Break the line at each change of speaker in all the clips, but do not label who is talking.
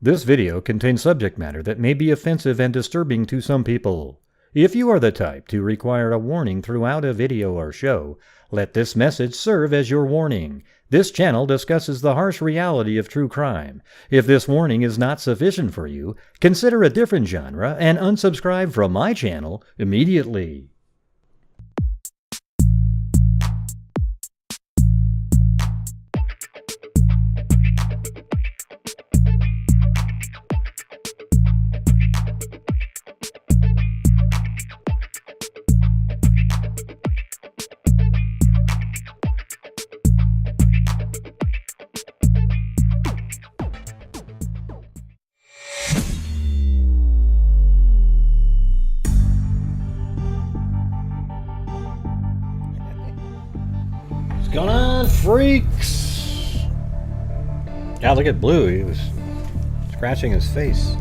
This video contains subject matter that may be offensive and disturbing to some people. If you are the type to require a warning throughout a video or show, let this message serve as your warning. This channel discusses the harsh reality of true crime. If this warning is not sufficient for you, consider a different genre and unsubscribe from my channel immediately. What's going on, freaks? Yeah, look at Blue. He was scratching his face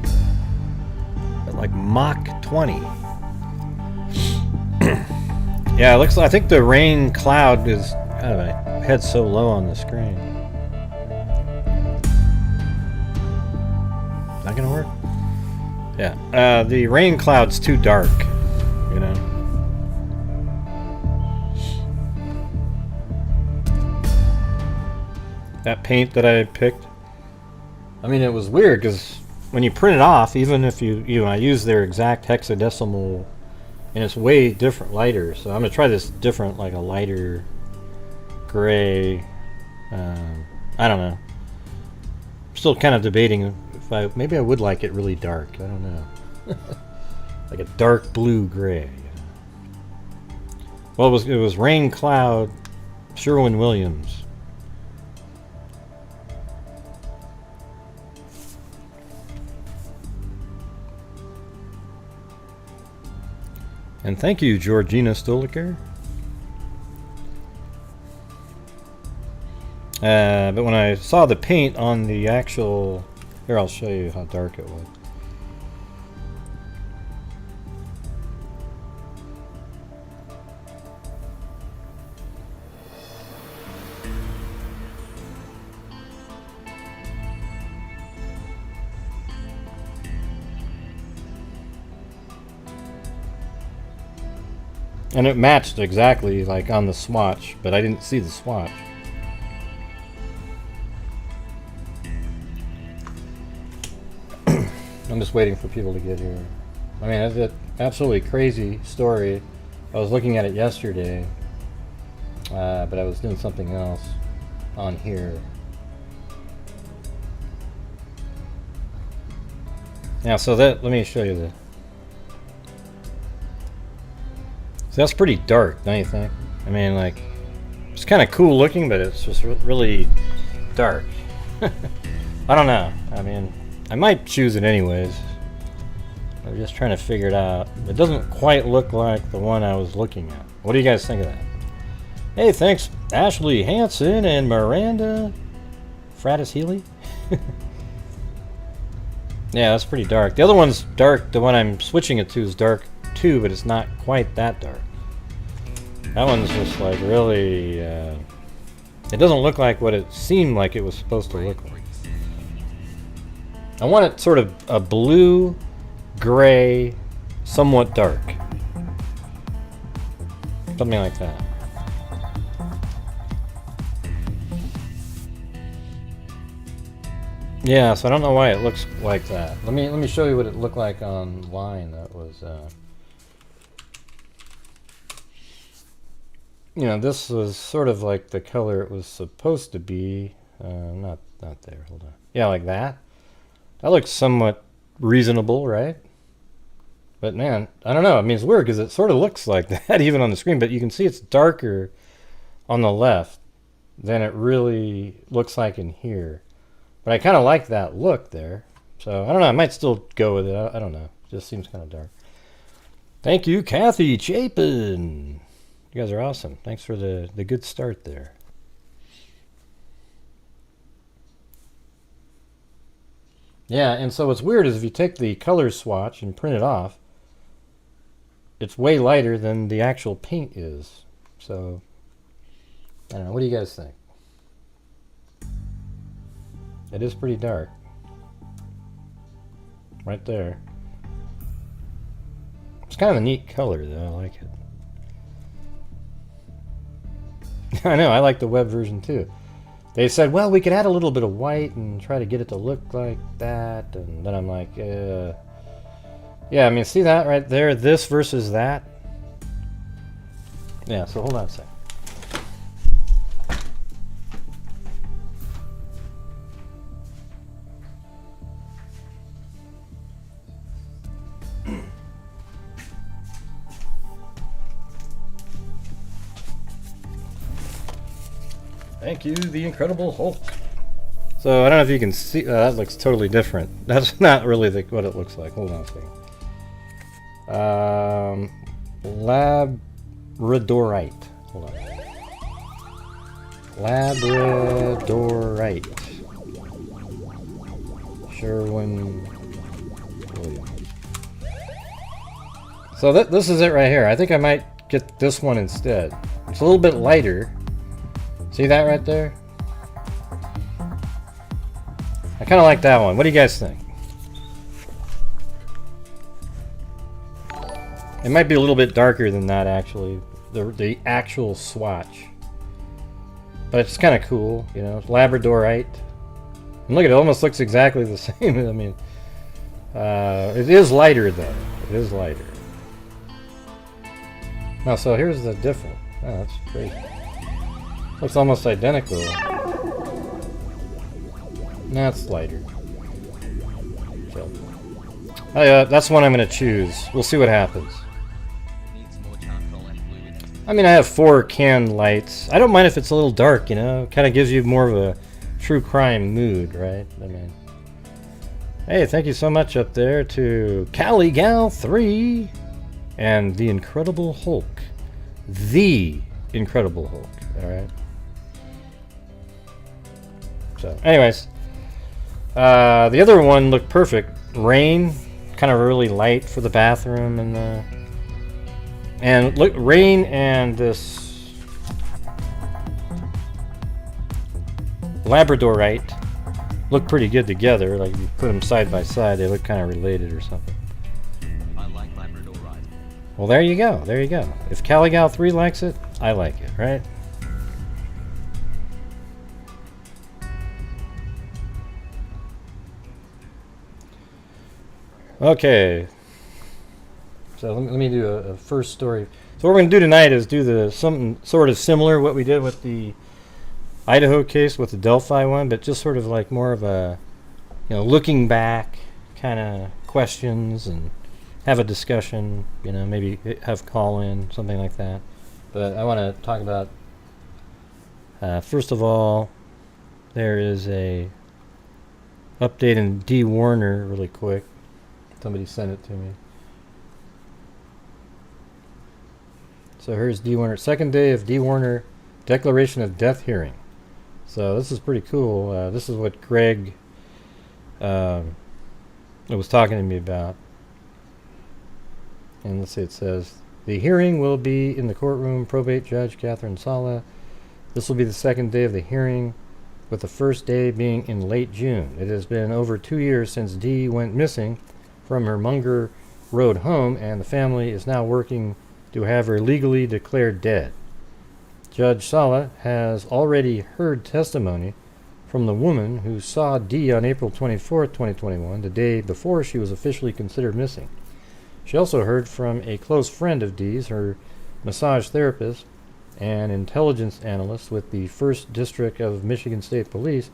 at like Mach 20. Yeah, it looks like, I think the rain cloud is, God, my head's so low on the screen. Is that gonna work? Yeah, the rain cloud's too dark, you know. That paint that I picked, I mean, it was weird because when you print it off, even if I use their exact hexadecimal, and it's way different, lighter. So I'm gonna try this different, like a lighter gray. I don't know. I'm still kind of debating if maybe I would like it really dark. I don't know, like a dark blue gray. Well, it was Rain Cloud, Sherwin-Williams. And thank you, Georgina Stoliker. But when I saw the paint on the actual... Here, I'll show you how dark it was. And it matched exactly like on the swatch, but I didn't see the swatch. I'm just waiting for people to get here. I mean, it's an absolutely crazy story. I was looking at it yesterday, but I was doing something else on here. Yeah, so let me show you the... That's pretty dark, don't you think? I mean, like, it's kind of cool looking, but it's just really dark. I don't know. I mean, I might choose it anyways. I'm just trying to figure it out. It doesn't quite look like the one I was looking at. What do you guys think of that? Hey, thanks, Ashley Hansen and Miranda Fratis Healy. Yeah, that's pretty dark. The other one's dark. The one I'm switching it to is dark too, but it's not quite that dark. That one's just like really, it doesn't look like what it seemed like it was supposed to look like. I want it sort of a blue, gray, somewhat dark. Something like that. Yeah, so I don't know why it looks like that. Let me show you what it looked like online. That was you know, this was sort of like the color it was supposed to be. Not there, hold on. Yeah, like that. That looks somewhat reasonable, right? But man, I don't know. I mean, it's weird because it sort of looks like that even on the screen, but you can see it's darker on the left than it really looks like in here. But I kind of like that look there. So, I don't know. I might still go with it. I don't know. It just seems kind of dark. Thank you, Kathy Chapin. You guys are awesome. Thanks for the good start there. Yeah, and so what's weird is if you take the color swatch and print it off, it's way lighter than the actual paint is. So, I don't know. What do you guys think? It is pretty dark. right there. It's kind of a neat color, though. I like it. I know, I like the web version, too. They said, well, we could add a little bit of white and try to get it to look like that. And then I'm like, yeah, I mean, see that right there? This versus that? Yeah, so hold on a second. Thank you, the Incredible Hulk. So I don't know if you can see. That looks totally different. That's not really what it looks like. Hold on a second. Labradorite. Hold on. Labradorite. Sherwin-Williams. So this is it right here. I think I might get this one instead. It's a little bit lighter. See that right there? I kind of like that one. What do you guys think? It might be a little bit darker than that, actually. The actual swatch. But it's kind of cool, you know. It's Labradorite. And look, it almost looks exactly the same. I mean, it is lighter, though. It is lighter. Now, so here's the difference. Oh, that's crazy. Looks almost identical. That's lighter. So, that's one I'm going to choose. We'll see what happens. I mean, I have 4 can lights. I don't mind if it's a little dark, you know. Kind of gives you more of a true crime mood, right? I mean, hey, thank you so much up there to CaliGal3 and the Incredible Hulk. The Incredible Hulk. All right. So, anyways, the other one looked perfect. Rain, kind of really light for the bathroom, and look, rain and this Labradorite look pretty good together. Like you put them side by side, they look kind of related or something. I like Labradorite. Well, there you go. There you go. If CaliGal3 likes it, I like it, right? Okay, so let me do a first story. So what we're going to do tonight is do something sort of similar what we did with the Idaho case with the Delphi one, but just sort of like more of a, you know, looking back kind of questions and have a discussion, you know, maybe have call in, something like that. But I want to talk about, first of all, there is a update in Dee Warner really quick. Somebody sent it to me. So here's Dee Warner. Second day of Dee Warner declaration of death hearing. So this is pretty cool. This is what Greg was talking to me about. And let's see, it says, the hearing will be in the courtroom, probate judge Catherine Sala. This will be the second day of the hearing, with the first day being in late June. It has been over 2 years since Dee went missing from her Munger Road home, and the family is now working to have her legally declared dead. Judge Sala has already heard testimony from the woman who saw Dee on April 24, 2021, the day before she was officially considered missing. She also heard from a close friend of Dee's, her massage therapist and intelligence analyst with the 1st District of Michigan State Police,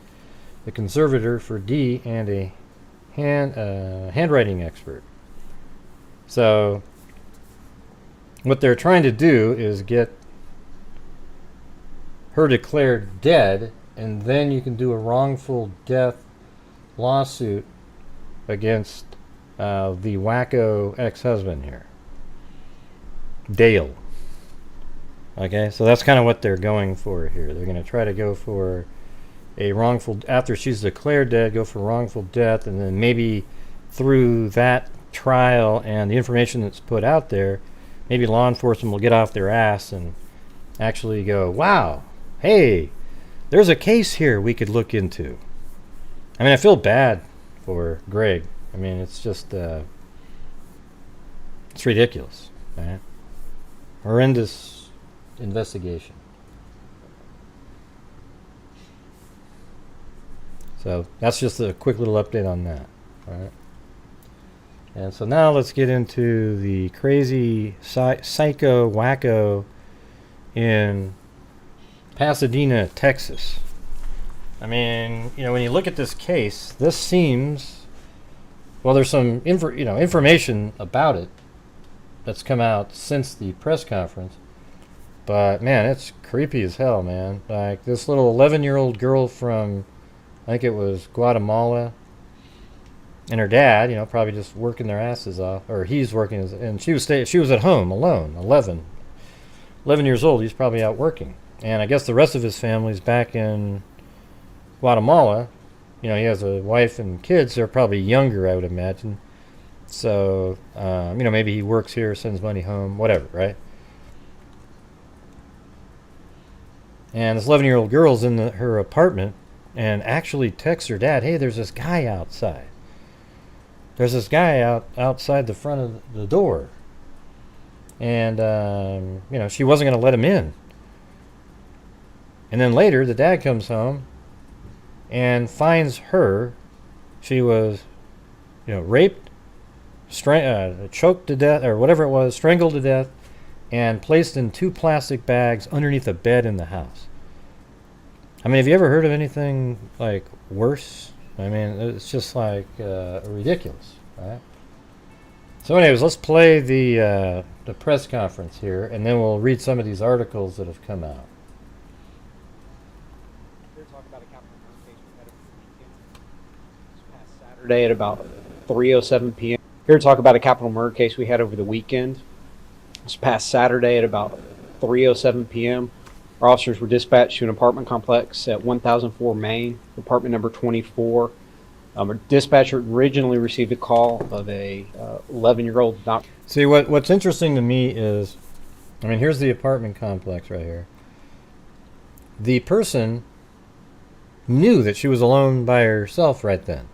the conservator for Dee, and a handwriting expert. So what they're trying to do is get her declared dead, and then you can do a wrongful death lawsuit against the wacko ex-husband here, Dale. Okay, so that's kind of what they're going for here. They're going to try to go for a wrongful, after she's declared dead, go for wrongful death, and then maybe through that trial and the information that's put out there, maybe law enforcement will get off their ass and actually go, wow, hey, there's a case here we could look into. I mean, I feel bad for Greg. I mean, it's just, it's ridiculous, right? Horrendous investigation. So that's just a quick little update on that, all right? And so now let's get into the crazy psycho wacko in Pasadena, Texas. I mean, you know, when you look at this case, this seems, well, there's some information about it that's come out since the press conference, but man, it's creepy as hell, man. Like this little 11-year-old girl from, I think it was Guatemala, and her dad, you know, probably just working their asses off, or he's working, and she was at home alone, 11 years old. He's probably out working, and I guess the rest of his family's back in Guatemala. You know, he has a wife and kids. They're probably younger, I would imagine. So, you know, maybe he works here, sends money home, whatever, right? And this 11-year-old girl's in her apartment and actually texts her dad, hey, there's this guy outside. There's this guy outside the front of the door. And, you know, she wasn't going to let him in. And then later, the dad comes home and finds her. She was, you know, raped, choked to death, or whatever it was, strangled to death, and placed in 2 plastic bags underneath a bed in the house. I mean, have you ever heard of anything like worse? I mean, it's just like ridiculous, right? So anyways, let's play the press conference here, and then we'll read some of these articles that have come out.
Saturday at about 3:07 p.m. Here to talk about a capital murder case we had over the weekend. This past Saturday at about 3:07 p.m. Our officers were dispatched to an apartment complex at 1004 Main, apartment number 24. Our dispatcher originally received a call of a 11-year-old doctor.
See, what's interesting to me is, I mean, here's the apartment complex right here. The person knew that she was alone by herself right then.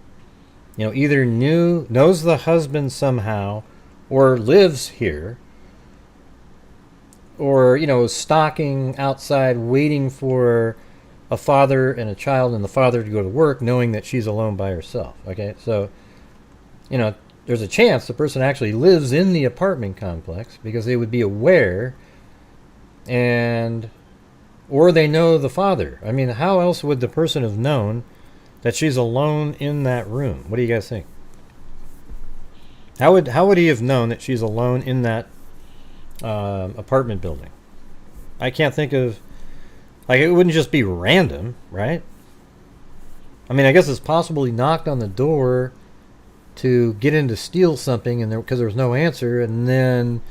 You know, either knows the husband somehow, or lives here, or, you know, is stalking outside waiting for a father and a child and the father to go to work, knowing that she's alone by herself. Okay, so, you know, there's a chance the person actually lives in the apartment complex because they would be aware, or they know the father. I mean, how else would the person have known that she's alone in that room? What do you guys think? How would he have known that she's alone in that apartment building? I can't think of, like, it wouldn't just be random, right? I mean, I guess it's possible he knocked on the door to get in to steal something, and because there was no answer, and then,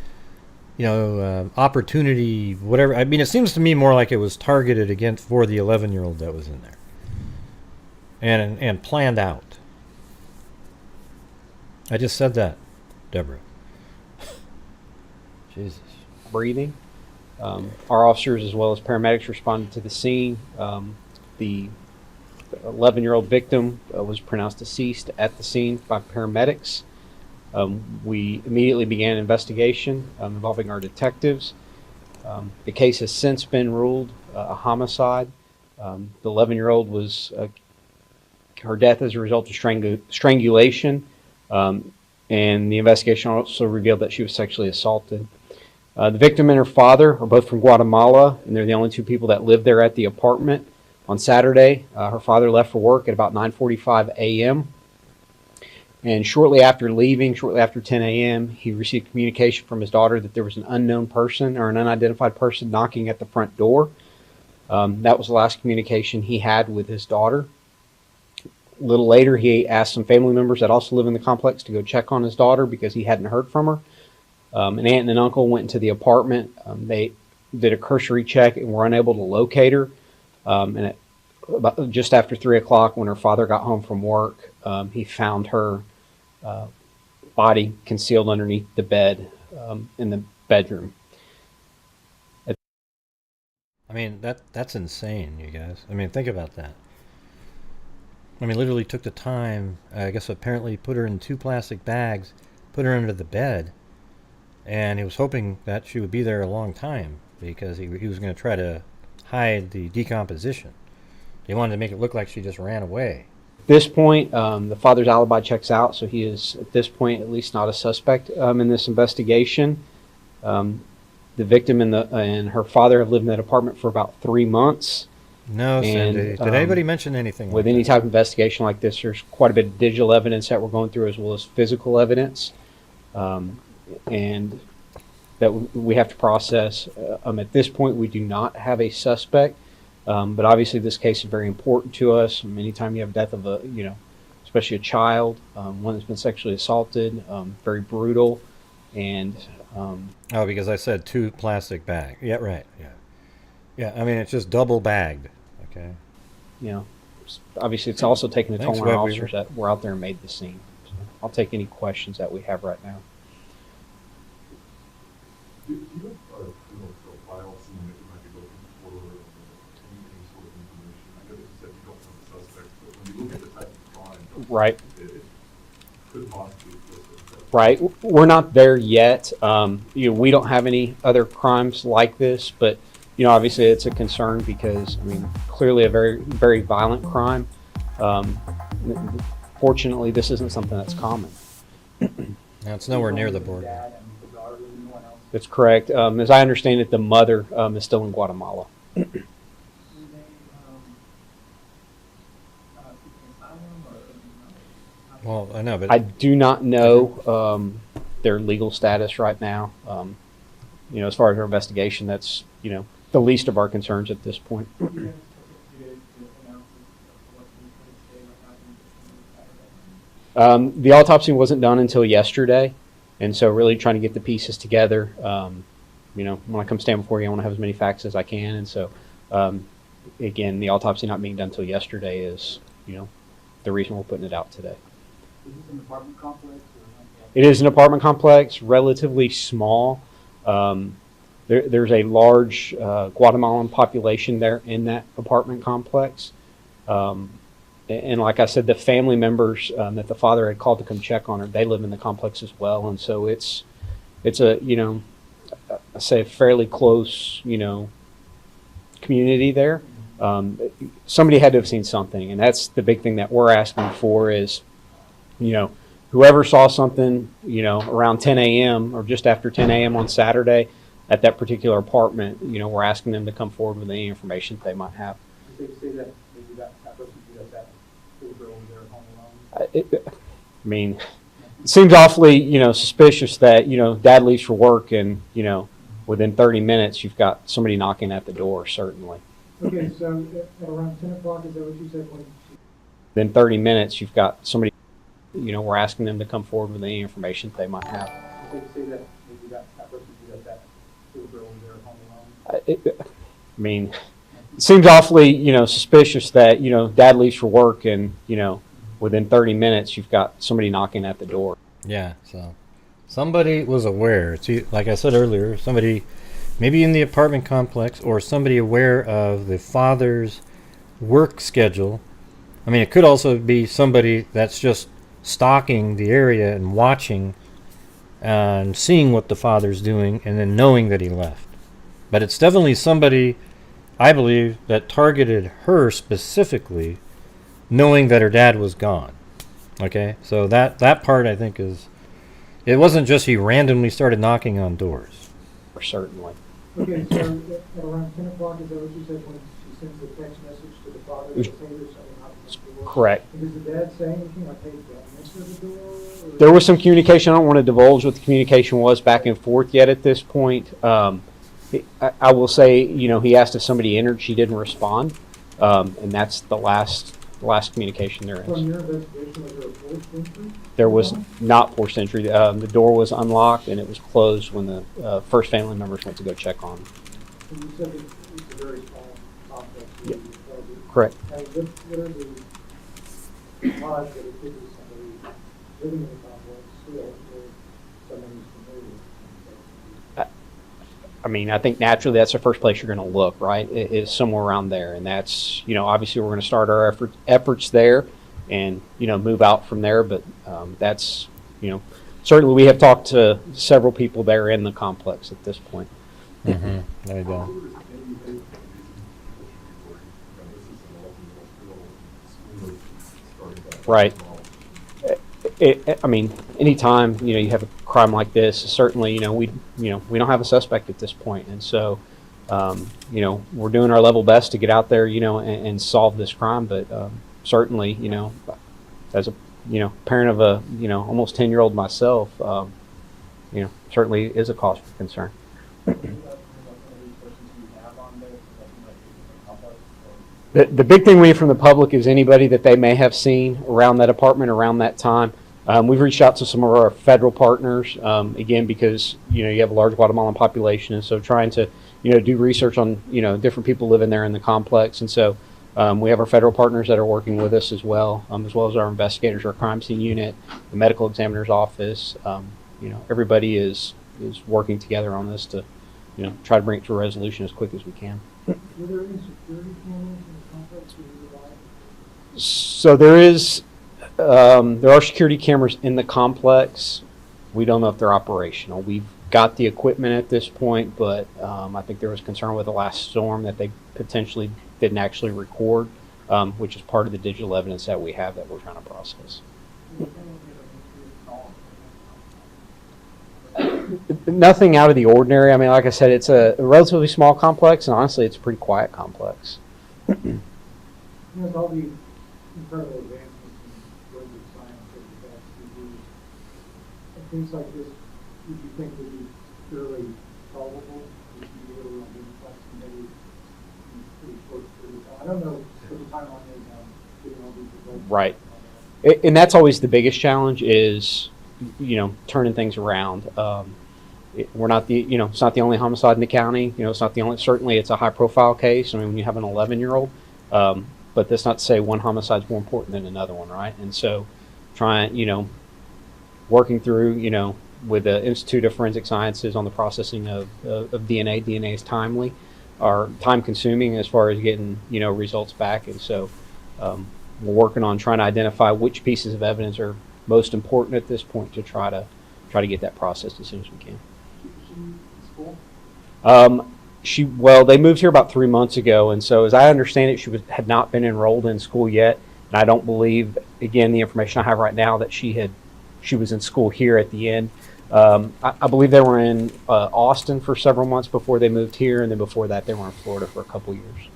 you know, opportunity, whatever. I mean, it seems to me more like it was targeted for the 11-year-old that was in there, and planned out. I just said that, Deborah. Jesus.
Breathing. Our officers, as well as paramedics, responded to the scene. The 11-year-old victim was pronounced deceased at the scene by paramedics. We immediately began an investigation involving our detectives. The case has since been ruled a homicide. The 11-year-old was her death as a result of strangulation, and the investigation also revealed that she was sexually assaulted. The victim and her father are both from Guatemala, and they're the only 2 people that lived there at the apartment. On Saturday, her father left for work at about 9:45 a.m. And shortly after leaving, shortly after 10 a.m., he received communication from his daughter that there was an unknown person or an unidentified person knocking at the front door. That was the last communication he had with his daughter. A little later, he asked some family members that also live in the complex to go check on his daughter because he hadn't heard from her. An aunt and an uncle went into the apartment. They did a cursory check and were unable to locate her. And about just after 3 o'clock, when her father got home from work, he found her body concealed underneath the bed in the bedroom.
I mean, that's insane, you guys. I mean, think about that. I mean, literally took the time, I guess apparently put her in 2 plastic bags, put her under the bed, and he was hoping that she would be there a long time because he was going to try to hide the decomposition. He wanted to make it look like she just ran away.
At this point, the father's alibi checks out, so he is, at this point, at least not a suspect in this investigation. The victim and her father have lived in that apartment for about 3 months.
No, Cindy. Did anybody mention anything?
With any type of investigation like this, there's quite a bit of digital evidence that we're going through as well as physical evidence, and that we have to process. At this point, we do not have a suspect, but obviously this case is very important to us. Anytime you have death of a, especially a child, one that's been sexually assaulted, very brutal, and
oh, because I said 2 plastic bags. Yeah, right. Yeah. I mean, it's just double bagged. Okay.
Obviously it's also taking a toll on our
Web
officers
Weaver.
that were out there and made the scene. So I'll take any questions that we have right now.
Do you have files that you might be looking for any sort of information? I know that you said you don't have a suspect, but when you look at the type of crime,
Right.
it could possibly exist.
Right. We're not there yet. We don't have any other crimes like this, but obviously it's a concern because clearly a very, very violent crime. Fortunately, this isn't something that's common.
Now, it's nowhere near the border.
That's correct. As I understand it, the mother is still in Guatemala.
Well, I know, but
I do not know their legal status right now. As far as our investigation, that's the least of our concerns at this point. The autopsy wasn't done until yesterday, and so really trying to get the pieces together. When I come stand before you, I want to have as many facts as I can, and so again, the autopsy not being done until yesterday is the reason we're putting it out today.
Is this an apartment complex?
It is an apartment complex, relatively small. There's a large Guatemalan population there in that apartment complex. And like I said, the family members that the father had called to come check on her, they live in the complex as well. And so it's a, I say a fairly close, community there. Somebody had to have seen something. And that's the big thing that we're asking for is, whoever saw something, around 10 a.m. or just after 10 a.m. on Saturday at that particular apartment, we're asking them to come forward with any information that they might have.
Is it safe to say that maybe that person who does that little girl over there at home alone?
It seems awfully, suspicious that, dad leaves for work and, within 30 minutes you've got somebody knocking at the door, certainly.
Okay, so at around 10 o'clock, is that what you said?
Within 30 minutes you've got somebody, we're asking them to come forward with any information that they might have.
Is it safe to say that maybe that person who does that little girl over there at home alone?
It seems awfully, suspicious that, dad leaves for work and, within 30 minutes you've got somebody knocking at the door.
yeah, so somebody was aware. See, like I said earlier, somebody maybe in the apartment complex or somebody aware of the father's work schedule. I mean, it could also be somebody that's just stalking the area and watching and seeing what the father's doing and then knowing that he left. But it's definitely somebody, I believe, that targeted her specifically, knowing that her dad was gone. Okay, so that part I think is, it wasn't just he randomly started knocking on doors.
Certainly.
Okay, so at around 10 o'clock, is that what you said when she sends the text message to the father to say there's something knocking at the door?
Correct.
And does the dad say anything like, hey, don't answer the door? Or?
There was some communication. I don't want to divulge what the communication was back and forth yet at this point. I will say, he asked if somebody entered. She didn't respond, and that's the last communication there
From
is.
your investigation, was there a forced entry?
There was not forced entry. The door was unlocked and it was closed when the first family members went to go check on.
And you said it's a very small complex.
Yeah. Correct.
And what are the odds that it could be somebody living in the complex still, or someone who's familiar with the complex?
I think naturally that's the first place you're going to look, right? Is somewhere around there, and that's obviously we're going to start our efforts there. and move out from there. But that's certainly we have talked to several people there in the complex at this point.
Mm-hmm. There you go.
Right. I mean, anytime you have a crime like this, certainly we don't have a suspect at this point, and so we're doing our level best to get out there and solve this crime. But certainly as a parent of a almost 10-year-old myself, certainly is a cause for concern. The big thing we need from the public is anybody that they may have seen around that apartment around that time. We've reached out to some of our federal partners, again, because you have a large Guatemalan population, and so trying to do research on different people living there in the complex. And so we have our federal partners that are working with us as well as our investigators, our crime scene unit, the medical examiner's office. Everybody is working together on this to try to bring it to a resolution as quick as we can.
Were there any security cameras in the complex that you relied on?
So there are security cameras in the complex. We don't know if they're operational. We've got the equipment at this point, but I think there was concern with the last storm that they potentially didn't actually record, which is part of the digital evidence that we have that we're trying to process. Nothing out of the ordinary. I mean, like I said, it's a relatively small complex, and honestly, it's a pretty quiet complex.
With all the incredible advancements in forensic science over the past few years, things like this, would you think would be fairly solvable? Would you be able to identify somebody in a pretty short period of time? I don't know what the timeline is on getting all these results.
Right. And that's always the biggest challenge is, turning things around. We're not it's not the only homicide in the county. It's not the only, certainly it's a high profile case. I mean, when you have an 11-year-old, but that's not to say one homicide is more important than another one, right? And so working through, with the Institute of Forensic Sciences on the processing of DNA. DNA is time consuming as far as getting, results back. And so we're working on trying to identify which pieces of evidence are most important at this point to try to get that processed as soon as we can. They moved here about 3 months ago, and so as I understand it, she had not been enrolled in school yet, and I don't believe, again, the information I have right now that she was in school here at the end. I believe they were in Austin for several months before they moved here, and then before that they were in Florida for a couple years.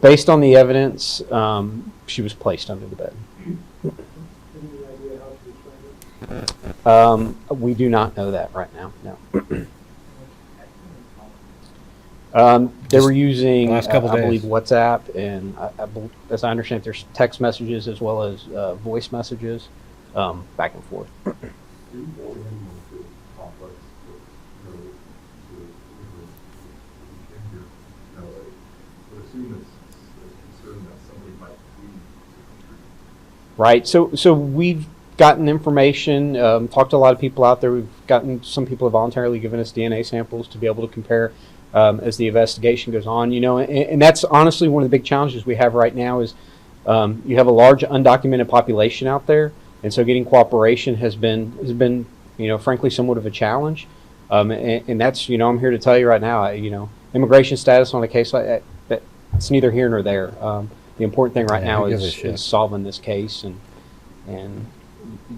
Based on the evidence, she was placed under the bed.
Any idea how she was trained?
We do not know that right now, no. They were using,
last couple
I
days.
believe, WhatsApp, and as I understand, there's text messages as well as voice messages back and forth. Right. So we've gotten information, talked to a lot of people out there. We've gotten some people have voluntarily given us DNA samples to be able to compare as the investigation goes on. And that's honestly one of the big challenges we have right now is you have a large undocumented population out there, and so getting cooperation has been frankly somewhat of a challenge. And that's I'm here to tell you right now, immigration status on a case like that, it's neither here nor there. The important thing right now is solving this case and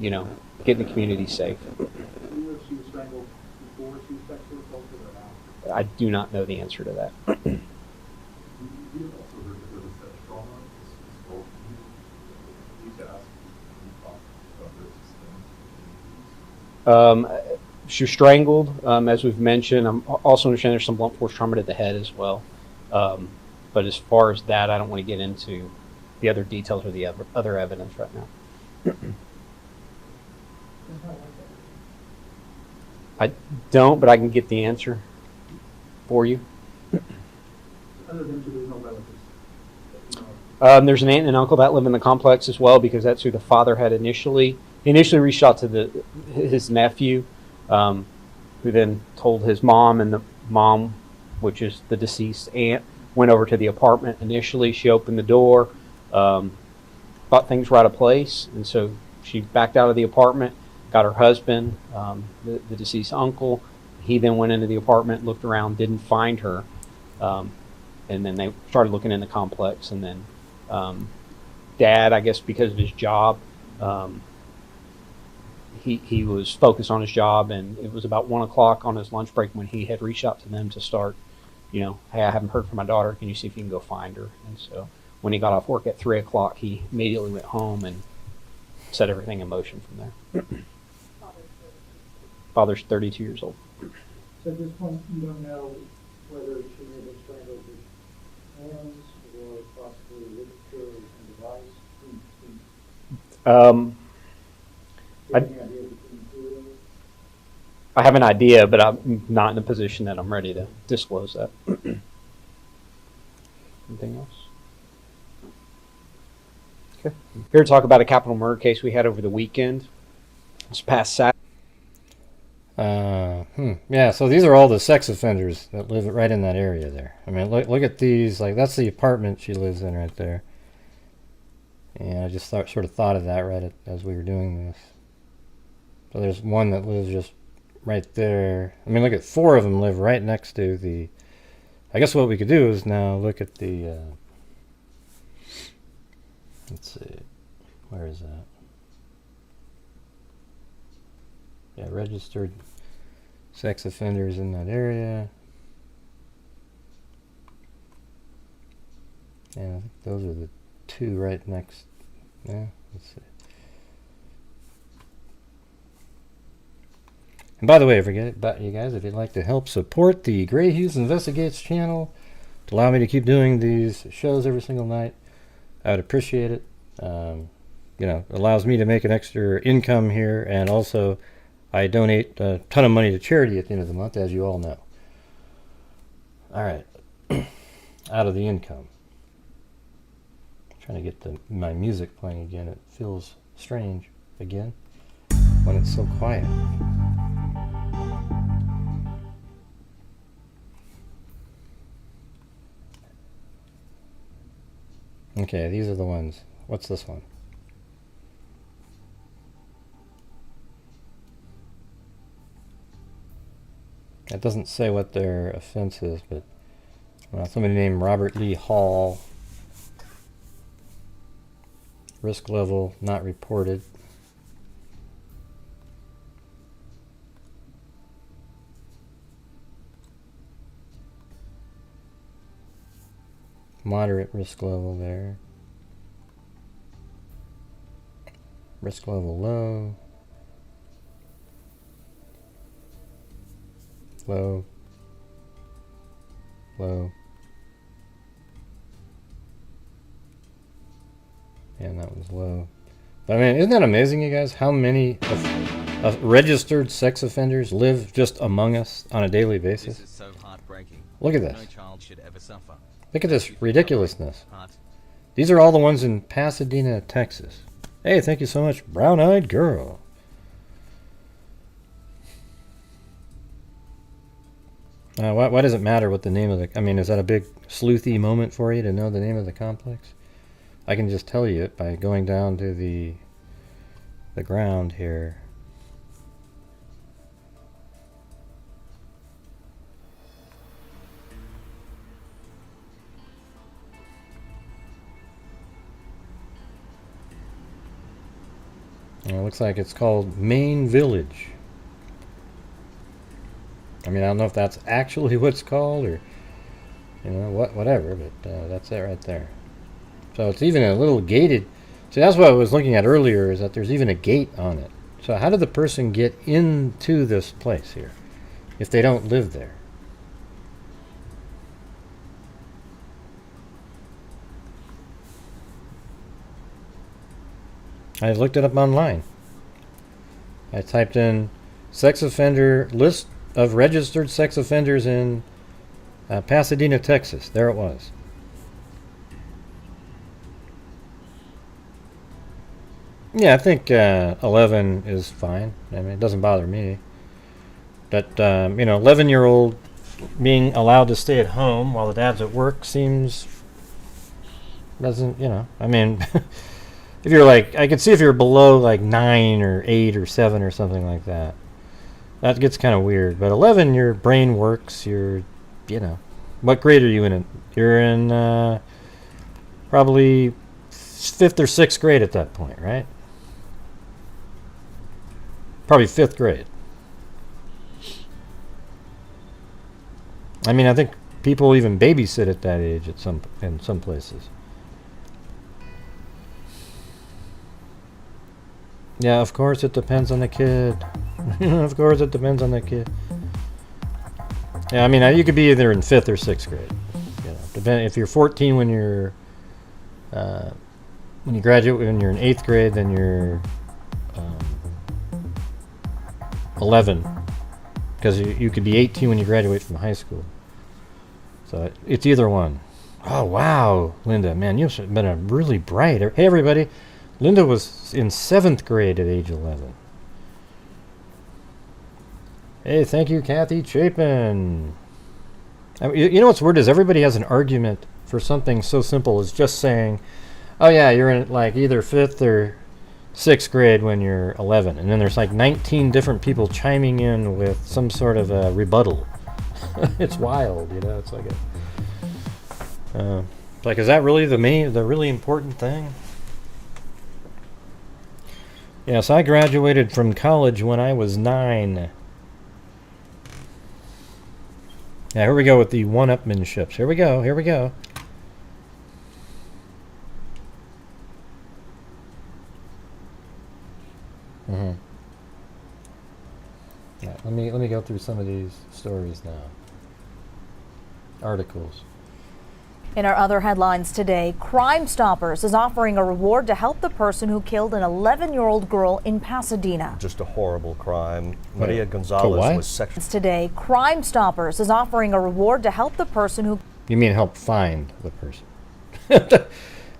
getting the community safe.
Do you know if she was strangled before she was sexually assaulted or after?
I do not know the answer to that. She was strangled, as we've mentioned. I'm also understanding there's some blunt force trauma to the head as well. But as far as that, I don't want to get into the other details or the other evidence right now. I don't, but I can get the answer for you.
Other than there's no relatives.
There's an aunt and uncle that live in the complex as well, because that's who the father had initially. He initially reached out to his nephew, who who then told his mom, and the mom, which is the deceased aunt, went over to the apartment. Initially, she opened the door, thought things were out of place, and so she backed out of the apartment, got her husband, the deceased uncle. He then went into the apartment, looked around, didn't find her, and then they started looking in the complex. And then Dad, I guess because of his job, he was focused on his job, and it was about 1 o'clock on his lunch break when he had reached out to them to start, hey, I haven't heard from my daughter. Can you see if you can go find her? And so when he got off work at 3 o'clock, he immediately went home and set everything in motion from there. Father's 32 years old.
So at this point, you don't know whether she may have strangled with hands or possibly with a device?
I have an idea, but I'm not in a position that I'm ready to disclose that. Anything else? Okay. Here to talk about a capital murder case we had over the weekend. This past Saturday.
Yeah, so these are all the sex offenders that live right in that area there. I mean, look at these. Like, that's the apartment she lives in right there. And I just sort of thought of that as we were doing this. So there's one that lives just right there. I mean, look at 4 of them live right next to the... I guess what we could do is now look at the... let's see. Where is that? Yeah, registered sex offenders in that area. Yeah, I think those are the 2 right next. Yeah, let's see. And by the way, forget about you guys, if you'd like to help support the Grant Hughes Investigates channel to allow me to keep doing these shows every single night, I would appreciate it. It allows me to make an extra income here, and also I donate a ton of money to charity at the end of the month, as you all know. All right, out of the income. Trying to get my music playing again. It feels strange again when it's so quiet. Okay, these are the ones. What's this one? It doesn't say what their offense is, but somebody named Robert Lee Hall. Risk level not reported. Moderate risk level there. Risk level low. Low. Low. And that was low. But I mean, isn't that amazing, you guys? How many of registered sex offenders live just among us on a daily basis?
This is so heartbreaking.
Look at this.
No child should ever suffer.
Look at this ridiculousness. These are all the ones in Pasadena, Texas. Hey, thank you so much, Brown-Eyed Girl. Why does it matter what the name of the... I mean, is that a big sleuthy moment for you to know the name of the complex? I can just tell you it by going down to the ground here. And it looks like it's called Main Village. I mean, I don't know if that's actually what it's called, or whatever, but that's it right there. So it's even a little gated. See, that's what I was looking at earlier, is that there's even a gate on it. So how did the person get into this place here if they don't live there? I looked it up online. I typed in sex offender list of registered sex offenders in Pasadena, Texas. There it was. Yeah, I think 11 is fine. I mean, it doesn't bother me. That 11-year-old being allowed to stay at home while the dad's at work seems doesn't I mean, if you're like, I could see if you're below like 9 or 8 or 7 or something like that, that gets kind of weird. But 11, your brain works. You're what grade are you in? You're in probably 5th or 6th grade at that point, right? Probably 5th grade. I mean, I think people even babysit at that age in some places. Yeah, of course it depends on the kid. Of course it depends on the kid. Yeah, I mean, you could be either in 5th or 6th grade. If you're 14 when you graduate, when you're in 8th grade, then you're 11, because you could be 18 when you graduate from high school. So it's either one. Oh wow, Linda, man, you've been a really bright. Hey everybody, Linda was in 7th grade at age 11. Hey, thank you, Kathy Chapin. I mean, you know what's weird is everybody has an argument for something so simple as just saying, oh yeah, you're in like either 5th or 6th grade when you're 11. And then there's like 19 different people chiming in with some sort of a rebuttal. It's wild, it's like like, is that really the really important thing? Yes, I graduated from college when I was 9. Yeah, here we go with the one-upmanships. Here we go. Mm-hmm. Yeah, let me go through some of these stories now. Articles.
In our other headlines today, Crime Stoppers is offering a reward to help the person who killed an 11-year-old girl in Pasadena.
Just a horrible crime. Maria Gonzalez was sexually...
Today, Crime Stoppers is offering a reward to help the person who...
You mean help find the person?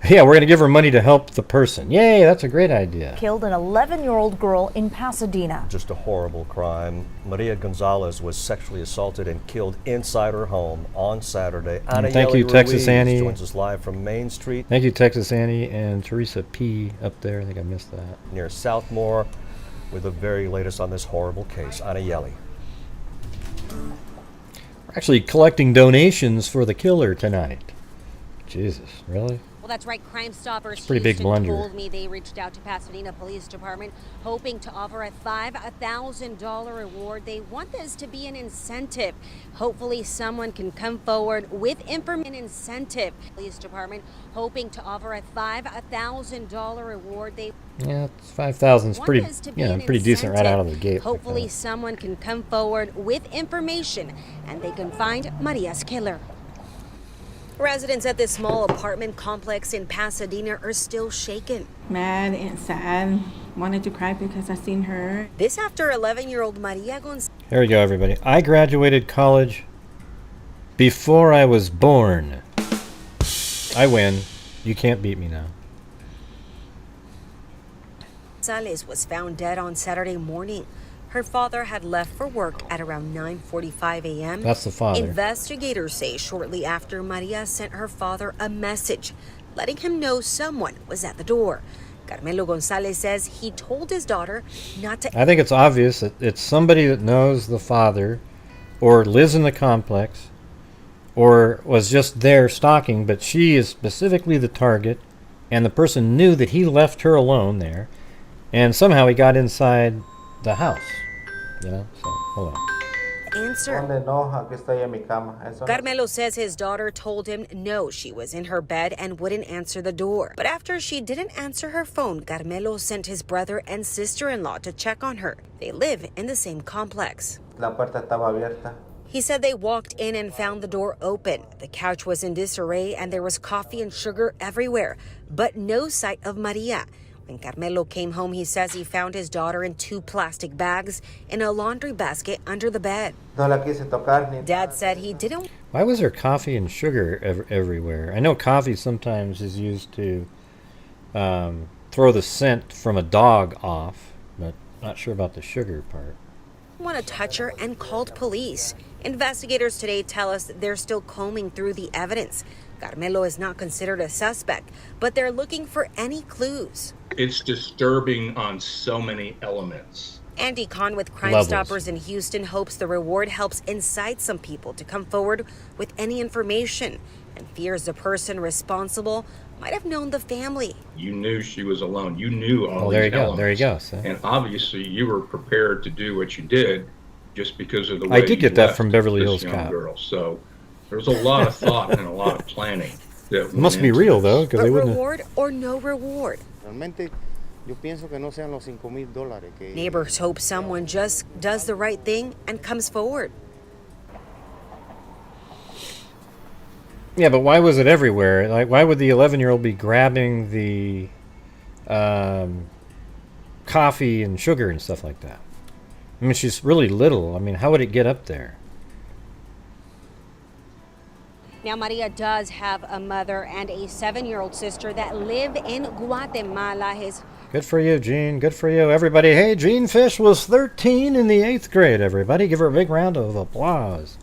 Yeah, we're going to give her money to help the person. Yay, that's a great idea.
Killed an 11-year-old girl in Pasadena.
Just a horrible crime. Maria Gonzalez was sexually assaulted and killed inside her home on Saturday.
Thank you, Texas Annie.
Joins us live from Main Street.
Thank you, Texas Annie and Teresa P. up there. I think I missed that.
Near Southmore, with the very latest on this horrible case. Anna Yeli.
We're actually collecting donations for the killer tonight. Jesus, really?
Well, that's right. Crime Stoppers
pretty big blunder.
told me they reached out to Pasadena Police Department hoping to offer a $5,000 reward. They want this to be an incentive. Hopefully someone can come forward with information. Incentive. Police Department hoping to offer a $5,000 reward.
Yeah, 5,000 is pretty, pretty decent right out of the gate.
Hopefully someone can come forward with information and they can find Maria's killer. Residents at this small apartment complex in Pasadena are still shaken.
Mad and sad. Wanted to cry because I seen her.
This after 11-year-old Maria Gonzalez.
Here we go, everybody. I graduated college before I was born. I win. You can't beat me now.
Gonzalez was found dead on Saturday morning. Her father had left for work at around 9:45 a.m.
That's the father.
Investigators say shortly after, Maria sent her father a message letting him know someone was at the door. Carmelo Gonzalez says he told his daughter not to...
I think it's obvious that it's somebody that knows the father or lives in the complex or was just there stalking, but she is specifically the target, and the person knew that he left her alone there, and somehow he got inside the house. So hold on.
Answer. Carmelo says his daughter told him no, she was in her bed and wouldn't answer the door. But after she didn't answer her phone, Carmelo sent his brother and sister-in-law to check on her. They live in the same complex. He said they walked in and found the door open. The couch was in disarray and there was coffee and sugar everywhere, but no sight of Maria. When Carmelo came home, he says he found his daughter in 2 plastic bags in a laundry basket under the bed. Dad said he didn't...
Why was there coffee and sugar everywhere? I know coffee sometimes is used to throw the scent from a dog off, but not sure about the sugar part.
Want to touch her and called police. Investigators today tell us they're still combing through the evidence. Carmelo is not considered a suspect, but they're looking for any clues.
It's disturbing on so many elements.
Andy Kahn with Crime
Levels.
Stoppers in Houston hopes the reward helps incite some people to come forward with any information, and fears the person responsible might have known the family.
You knew she was alone. You knew all
Oh,
these
there you go.
elements.
There you go. See?
And obviously, you were prepared to do what you did just because of the way
I did
you
get that
left
from Beverly
this
Hills
young
Cop.
girl. So there's a lot of thought and a lot of planning. That
It must
went
be
into
real,
this.
though, because
But
they wouldn't have...
reward or no reward?
Realmente, yo pienso que no sean los $5,000 que...
Neighbors hope someone just does the right thing and comes forward.
Yeah, but why was it everywhere? Like, why would the 11-year-old be grabbing the coffee and sugar and stuff like that? I mean, she's really little. I mean, how would it get up there?
Now, Maria does have a mother and a 7-year-old sister that live in Guatemala.
Good for you, Jean. Good for you, everybody. Hey, Jean Fish was 13 in the 8th grade, everybody. Give her a big round of applause.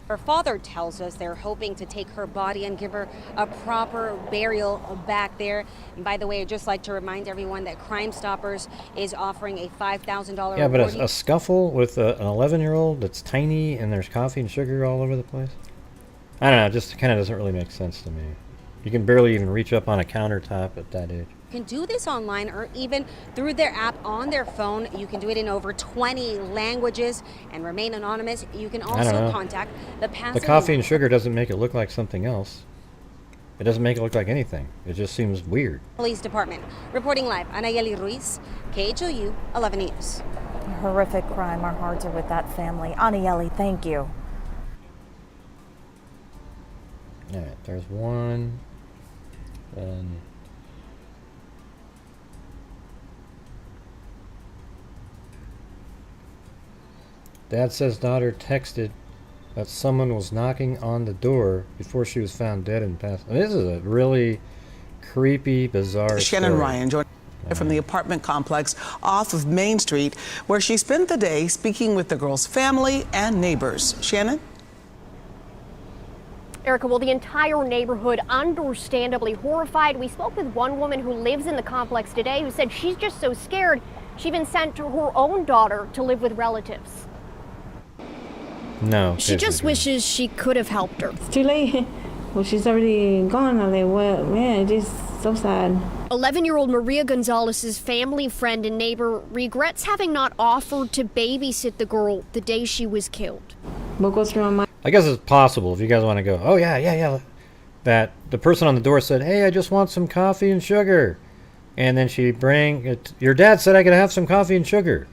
Her father tells us they're hoping to take her body and give her a proper burial back there. And by the way, I'd just like to remind everyone that Crime Stoppers is offering a $5,000
Yeah, but
reward.
a scuffle with an 11-year-old that's tiny and there's coffee and sugar all over the place? I don't know, it just kind of doesn't really make sense to me. You can barely even reach up on a countertop at that age.
You can do this online or even through their app on their phone. You can do it in over 20 languages and remain anonymous. You can
don't
also
know.
contact the
The
Pasadena
coffee and sugar doesn't make it look like something else. It doesn't make it look like anything. It just seems weird.
Police Department. Reporting live, Anayeli Ruiz, KHOU 11 News.
Horrific crime. Our hearts are with that family. Anieli, thank you.
All right, there's one. Then Dad says daughter texted that someone was knocking on the door before she was found dead in Pasadena. This is a really creepy, bizarre
Shannon
story.
Ryan joined from the apartment complex off of Main Street, where she spent the day speaking with the girl's family and neighbors. Shannon?
Erica, well, the entire neighborhood understandably horrified. We spoke with one woman who lives in the complex today who said she's just so scared she even sent her own daughter to live with relatives.
No.
She just wishes she could have helped her.
It's too late. Well, she's already gone. I'm like, well, man, it's just so sad.
11-year-old Maria Gonzalez's family friend and neighbor regrets having not offered to babysit the girl the day she was killed.
What goes through my mind?
I guess it's possible if you guys want to go, oh, yeah, that the person on the door said, hey, I just want some coffee and sugar. And then she your dad said I could have some coffee and sugar.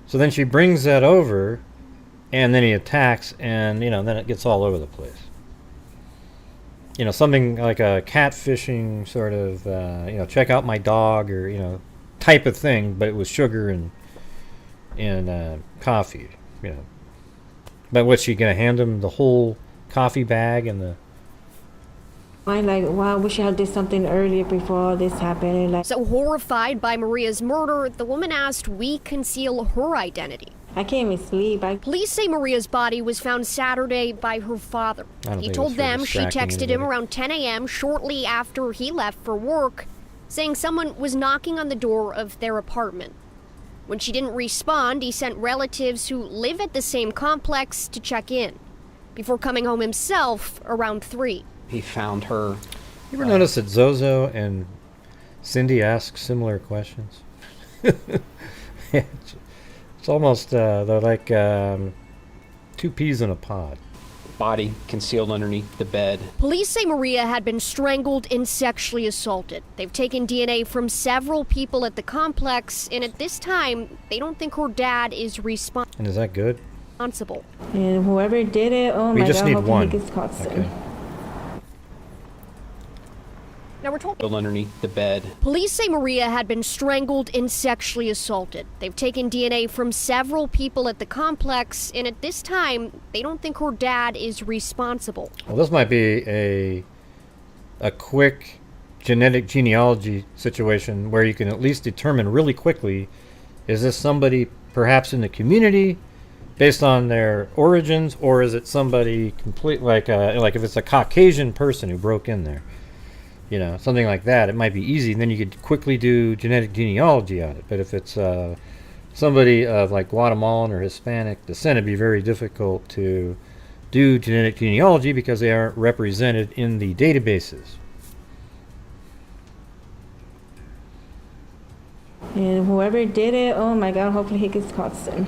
So then she brings that over, and then he attacks, and, then it gets all over the place. Something like a catfishing sort of, check out my dog or, type of thing, but it was sugar and coffee, But what's she going to hand him the whole coffee bag and the...
I'm like, wow, I wish I had did something earlier before all this happened. Like,
So horrified by Maria's murder, the woman asked we conceal her identity.
I can't even sleep.
Police say Maria's body was found Saturday by her father. He told them she texted him around 10 a.m. shortly after he left for work, saying someone was knocking on the door of their apartment. When she didn't respond, he sent relatives who live at the same complex to check in, before coming home himself around 3.
He found her.
You ever notice that Zozo and Cindy ask similar questions? It's almost, they're like 2 peas in a pod.
Body concealed underneath the bed.
Police say Maria had been strangled and sexually assaulted. They've taken DNA from several people at the complex, and at this time, they don't think her dad is responsible.
And is that good?
And
whoever did it, oh
We
my
just
God,
need
hopefully
one.
he gets caught soon.
Okay.
Now we're told
Underneath the bed.
police say Maria had been strangled and sexually assaulted. They've taken DNA from several people at the complex, and at this time, they don't think her dad is responsible.
Well, this might be a quick genetic genealogy situation where you can at least determine really quickly, is this somebody perhaps in the community based on their origins, or is it somebody complete like if it's a Caucasian person who broke in there, you know, something like that, it might be easy, and then you could quickly do genetic genealogy on it. But if it's somebody of like Guatemalan or Hispanic descent, it'd be very difficult to do genetic genealogy because they aren't represented in the databases.
And whoever did it, oh my God, hopefully he gets caught soon.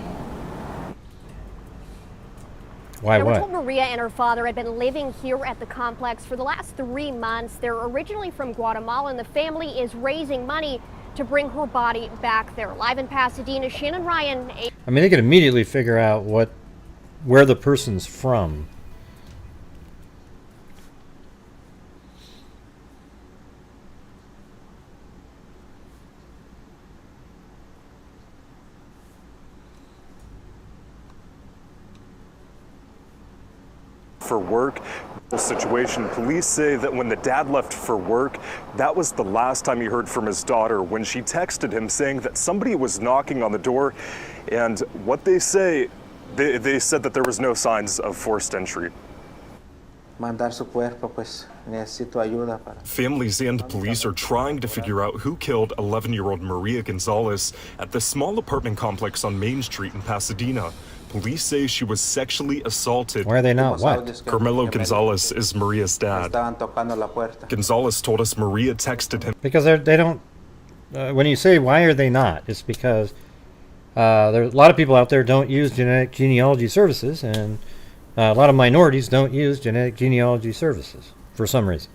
Why
Now, we're
what?
told Maria and her father had been living here at the complex for the last 3 months. They're originally from Guatemala, and the family is raising money to bring her body back there. Live in Pasadena, Shannon Ryan.
I mean, they could immediately figure out where the person's from.
For work. The situation, police say that when the dad left for work, that was the last time he heard from his daughter, when she texted him saying that somebody was knocking on the door, and what they say, they said that there was no signs of forced entry.
Mandar su cuerpo, pues necesito ayuda para.
Families and police are trying to figure out who killed 11-year-old Maria Gonzalez at the small apartment complex on Main Street in Pasadena. Police say she was sexually assaulted.
Why are they not what?
Carmelo Gonzalez is Maria's dad. Gonzalez told us Maria texted him.
Because they don't, when you say why are they not, it's because there's a lot of people out there don't use genetic genealogy services, and a lot of minorities don't use genetic genealogy services for some reason.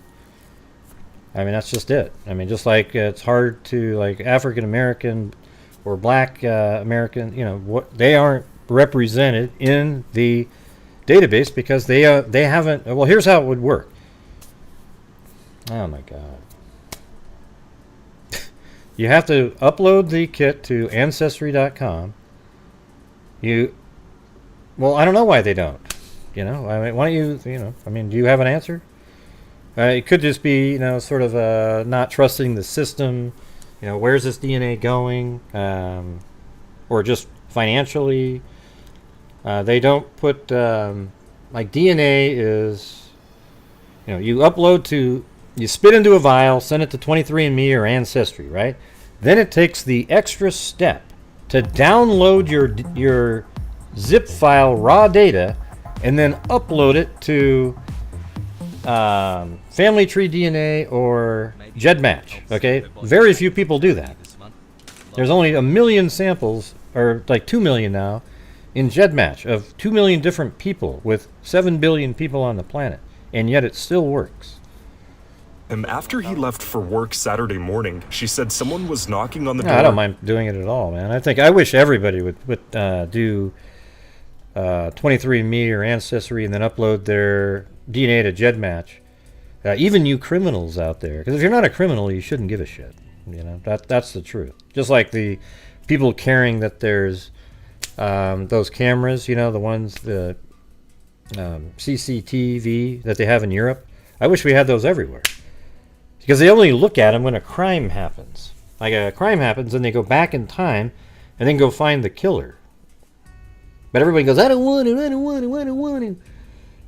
I mean, that's just it. I mean, just like it's hard to, like, African American or Black American, you know, what they aren't represented in the database because they haven't. Well, here's how it would work. Oh my God. You have to upload the kit to ancestry.com. Well, I don't know why they don't. You know, I mean, why don't you know, I mean, do you have an answer? It could just be, you know, sort of not trusting the system. You know, where's this DNA going? Or just financially. They don't put, like DNA is, you know, you upload to, you spit into a vial, send it to 23andMe or Ancestry, right? Then it takes the extra step to download your zip file raw data and then upload it to Family Tree DNA or GEDmatch, okay? Very few people do that. There's only 1 million samples, or like 2 million now, in GEDmatch of 2 million different people with 7 billion people on the planet, and yet it still works.
And after he left for work Saturday morning, she said someone was knocking on the door.
I don't mind doing it at all, man. I wish everybody would do 23andMe or Ancestry and then upload their DNA to GEDmatch. Even you criminals out there, because if you're not a criminal, you shouldn't give a shit. You know, that's the truth. Just like the people caring that there's those cameras, you know, the ones, the CCTV that they have in Europe. I wish we had those everywhere. Because they only look at them when a crime happens. Like a crime happens and they go back in time and then go find the killer. But everybody goes, I don't want him, I don't want him, I don't want him.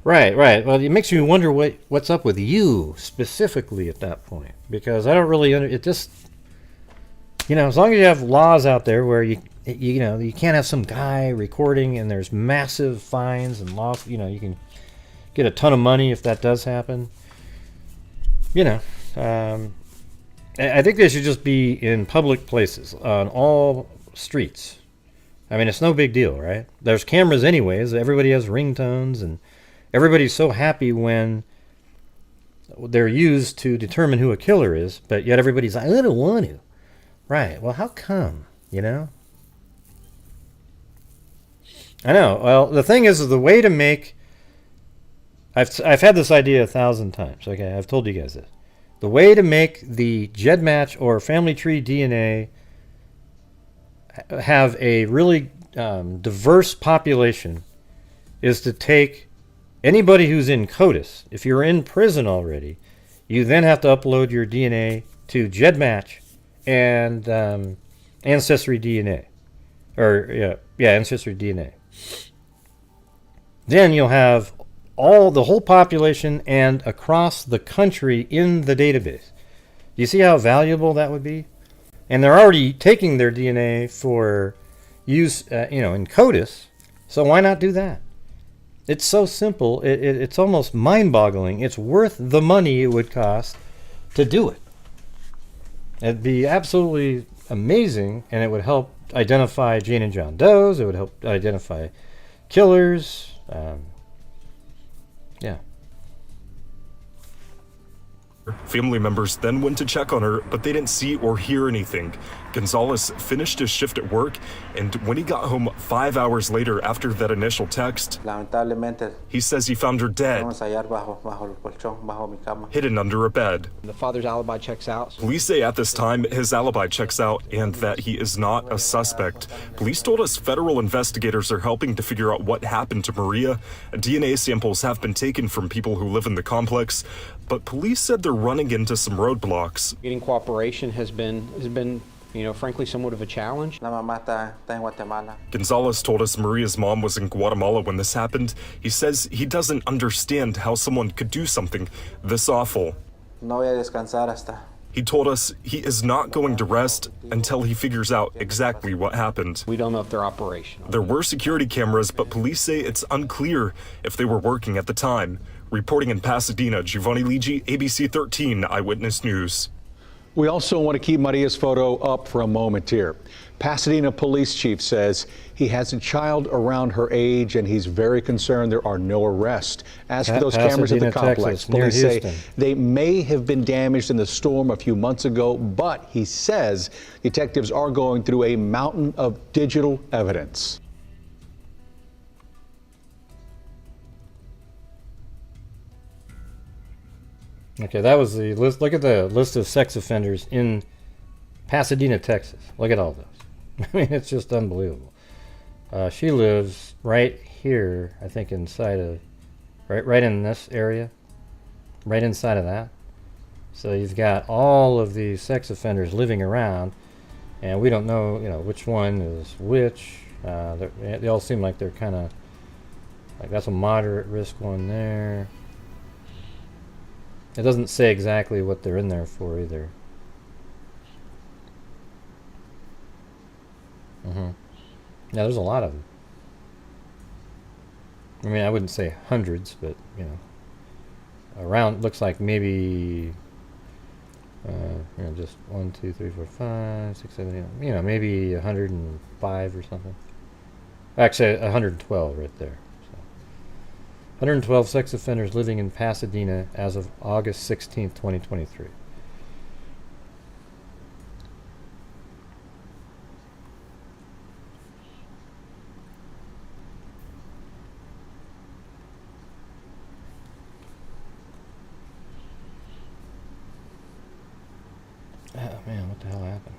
Right. Well, it makes you wonder what's up with you specifically at that point. Because I don't really, it just, you know, as long as you have laws out there where you know, you can't have some guy recording and there's massive fines and loss, you know, you can get a ton of money if that does happen. You know, I think they should just be in public places, on all streets. I mean, it's no big deal, right? There's cameras anyways, everybody has ringtones, and everybody's so happy when they're used to determine who a killer is, but yet everybody's like, I don't want to. Right, well, how come, you know? I know. Well, the thing is the way to make... I've had this idea 1,000 times. Okay, I've told you guys this. The way to make the GEDmatch or Family Tree DNA have a really diverse population is to take anybody who's in CODIS. If you're in prison already, you then have to upload your DNA to GEDmatch and Ancestry DNA. Or, yeah, ancestry DNA. Then you'll have the whole population and across the country in the database. Do you see how valuable that would be? And they're already taking their DNA for use, in CODIS. So why not do that? It's so simple. It's almost mind-boggling. It's worth the money it would cost to do it. It'd be absolutely amazing, and it would help identify Jane and John Does. It would help identify killers. Yeah.
Family members then went to check on her, but they didn't see or hear anything. Gonzalez finished his shift at work, and when he got home 5 hours later after that initial text, he says he found her dead, hidden under a bed.
The father's alibi checks out.
Police say at this time his alibi checks out and that he is not a suspect. Police told us federal investigators are helping to figure out what happened to Maria. DNA samples have been taken from people who live in the complex, but police said they're running into some roadblocks.
Getting cooperation has been frankly, somewhat of a challenge.
Gonzalez told us Maria's mom was in Guatemala when this happened. He says he doesn't understand how someone could do something this awful. He told us he is not going to rest until he figures out exactly what happened.
We don't know if they're operational.
There were security cameras, but police say it's unclear if they were working at the time. Reporting in Pasadena, Giovanni Ligi, ABC 13 Eyewitness News.
We also want to keep Maria's photo up for a moment here. Pasadena police chief says he has a child around her age and he's very concerned there are no arrests. As for those cameras at the complex, police say they may have been damaged in the storm a few months ago, but he says detectives are going through a mountain of digital evidence.
Okay, that was the list. Look at the list of sex offenders in Pasadena, Texas. Look at all those. I mean, it's just unbelievable. She lives right here, I think, inside of, right in this area, right inside of that. So you've got all of these sex offenders living around, and we don't know, which one is which. They all seem like they're kind of, like that's a moderate risk one there. It doesn't say exactly what they're in there for either. Yeah, there's a lot of them. I mean, I wouldn't say hundreds, but, around, looks like maybe, just 1, 2, 3, 4, 5, 6, 7, 8, maybe 105 or something. Actually, 112 right there. 112 sex offenders living in Pasadena as of August 16th, 2023. Oh man, what the hell happened?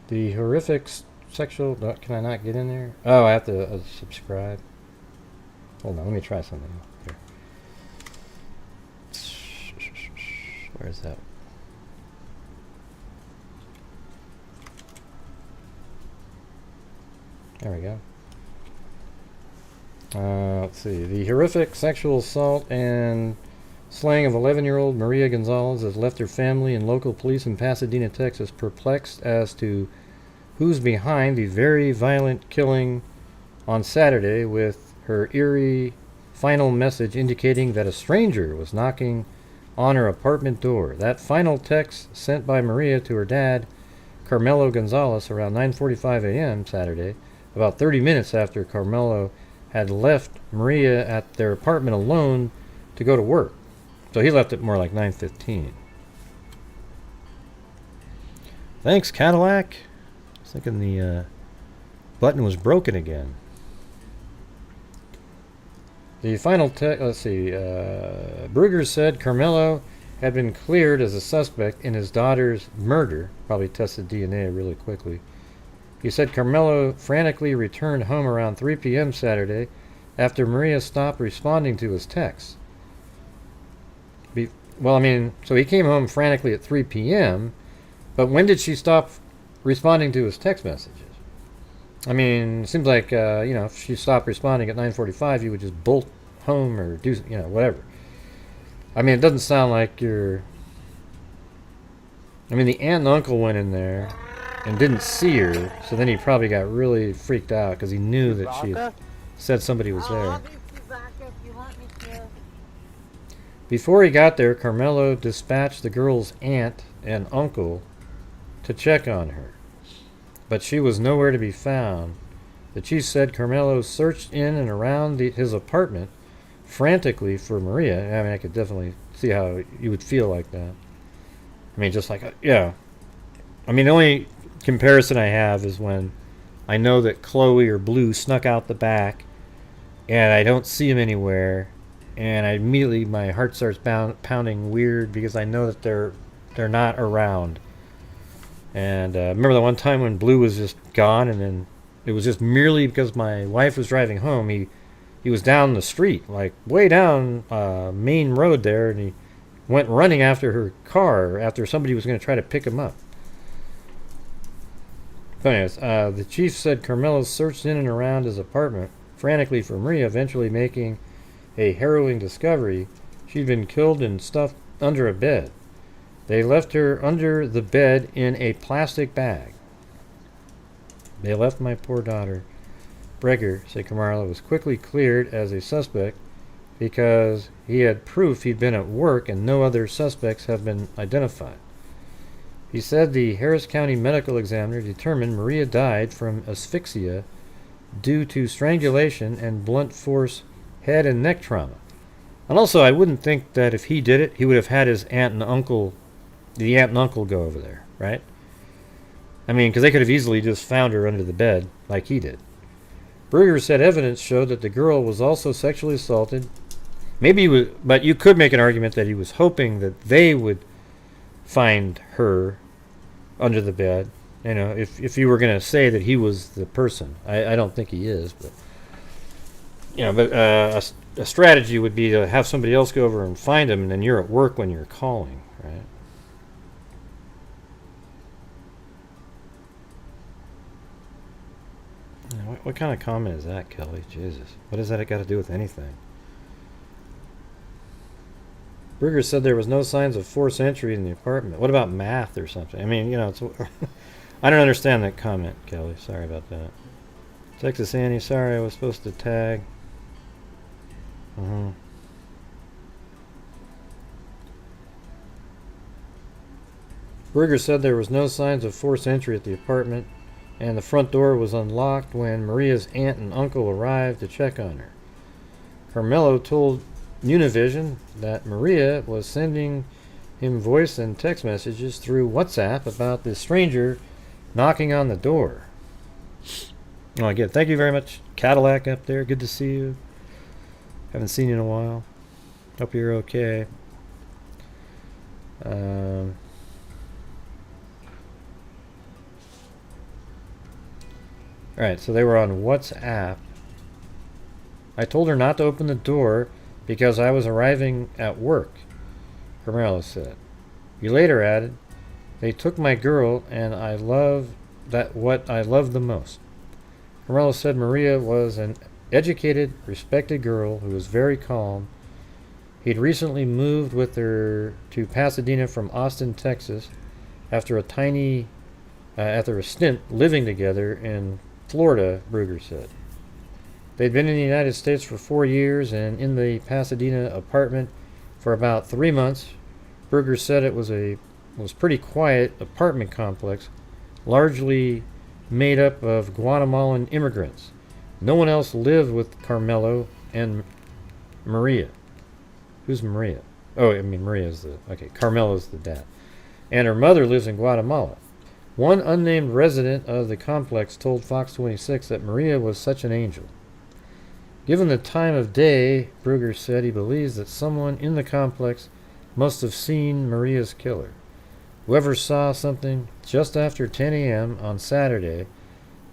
The horrific sexual, can I not get in there? Oh, I have to subscribe. Hold on, let me try something here. Where is that? There we go. Let's see. The horrific sexual assault and slaying of 11-year-old Maria Gonzalez has left her family and local police in Pasadena, Texas perplexed as to who's behind the very violent killing on Saturday, with her eerie final message indicating that a stranger was knocking on her apartment door. That final text sent by Maria to her dad, Carmelo Gonzalez, around 9:45 a.m. Saturday, about 30 minutes after Carmelo had left Maria at their apartment alone to go to work. So he left it more like 9:15. Thanks, Cadillac. Thinking the button was broken again. The final let's see. Brugger said Carmelo had been cleared as a suspect in his daughter's murder. Probably tested DNA really quickly. He said Carmelo frantically returned home around 3 p.m. Saturday after Maria stopped responding to his texts. So he came home frantically at 3 p.m., But when did she stop responding to his text messages? I mean, it seems like, if she stopped responding at 9:45, you would just bolt home or do, whatever. I mean, it doesn't sound like you're... I mean, the aunt and uncle went in there and didn't see her, so then he probably got really freaked out because he knew that she had said somebody was there. Before he got there, Carmelo dispatched the girl's aunt and uncle to check on her, but she was nowhere to be found. The chief said Carmelo searched in and around his apartment frantically for Maria. I mean, I could definitely see how you would feel like that. I mean, just like, yeah. I mean, the only comparison I have is when I know that Chloe or Blue snuck out the back and I don't see him anywhere, and immediately my heart starts pounding weird because I know that they're not around. And remember the one time when Blue was just gone, and then it was just merely because my wife was driving home. He was down the street, like way down Main Road there, and he went running after her car after somebody was going to try to pick him up. But anyways, the chief said Carmelo searched in and around his apartment frantically for Maria, eventually making a harrowing discovery. She'd been killed and stuffed under a bed. They left her under the bed in a plastic bag. They left my poor daughter. Breger, said Carmelo, was quickly cleared as a suspect because he had proof he'd been at work and no other suspects have been identified. He said the Harris County medical examiner determined Maria died from asphyxia due to strangulation and blunt force head and neck trauma. And also, I wouldn't think that if he did it, he would have had his the aunt and uncle go over there, right? I mean, because they could have easily just found her under the bed like he did. Breger said evidence showed that the girl was also sexually assaulted. Maybe he was, but you could make an argument that he was hoping that they would find her under the bed. If you were going to say that he was the person. I don't think he is, but a strategy would be to have somebody else go over and find him, and then you're at work when you're calling, right? What kind of comment is that, Kelly? Jesus. What does that got to do with anything? Breger said there was no signs of forced entry in the apartment. What about math or something? I mean, it's I don't understand that comment, Kelly. Sorry about that. Texas Annie, sorry, I was supposed to tag. Breger said there was no signs of forced entry at the apartment, and the front door was unlocked when Maria's aunt and uncle arrived to check on her. Carmelo told Univision that Maria was sending him voice and text messages through WhatsApp about the stranger knocking on the door. Oh, again, thank you very much, Cadillac up there. Good to see you. Haven't seen you in a while. Hope you're okay. Alright, so they were on WhatsApp. I told her not to open the door because I was arriving at work, Carmelo said. He later added, they took my girl and I love that what I love the most. Carmelo said Maria was an educated, respected girl who was very calm. He'd recently moved with her to Pasadena from Austin, Texas, after a stint living together in Florida, Breger said. They'd been in the United States for 4 years and in the Pasadena apartment for about 3 months. Breger said it was pretty quiet apartment complex, largely made up of Guatemalan immigrants. No one else lived with Carmelo and Maria. Who's Maria? Oh, I mean Maria's Carmelo's the dad. And her mother lives in Guatemala. One unnamed resident of the complex told Fox 26 that Maria was such an angel. Given the time of day, Breger said he believes that someone in the complex must have seen Maria's killer. Whoever saw something just after 10 a.m. on Saturday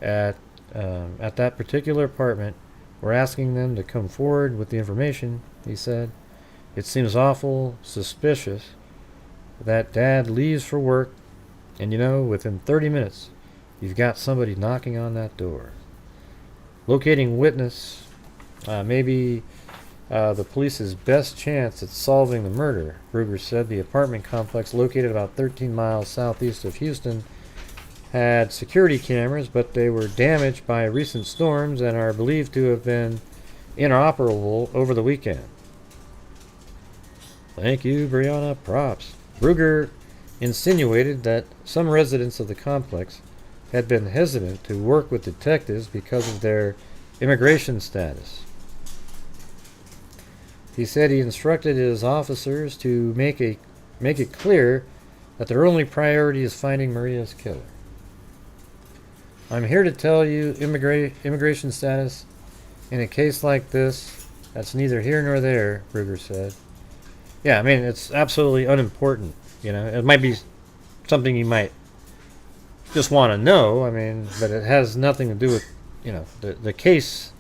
at that particular apartment, we're asking them to come forward with the information, he said. It seems awful suspicious that Dad leaves for work And you know, within 30 minutes, you've got somebody knocking on that door. Locating witness, maybe the police's best chance at solving the murder. Ruger said the apartment complex, located about 13 miles southeast of Houston, had security cameras, but they were damaged by recent storms and are believed to have been inoperable over the weekend. Thank you, Brianna. Props. Ruger insinuated that some residents of the complex had been hesitant to work with detectives because of their immigration status. He said he instructed his officers to make it clear that their only priority is finding Maria's killer. I'm here to tell you immigration status in a case like this, that's neither here nor there, Ruger said. Yeah, I mean, it's absolutely unimportant. You know, it might be something you might just want to know, I mean, but it has nothing to do with, you know, the case.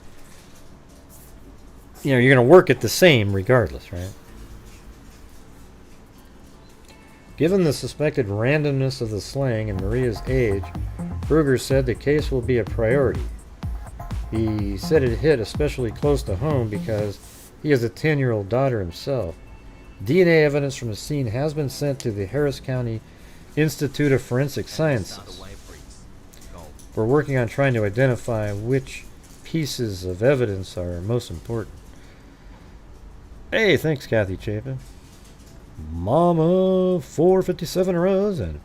You know, you're going to work it the same regardless, right? Given the suspected randomness of the slaying and Maria's age, Ruger said the case will be a priority. He said it hit especially close to home because he has a 10-year-old daughter himself. DNA evidence from the scene has been sent to the Harris County Institute of Forensic Sciences. We're working on trying to identify which pieces of evidence are most important. Hey, thanks, Kathy Chapin. Mama 457 Rose and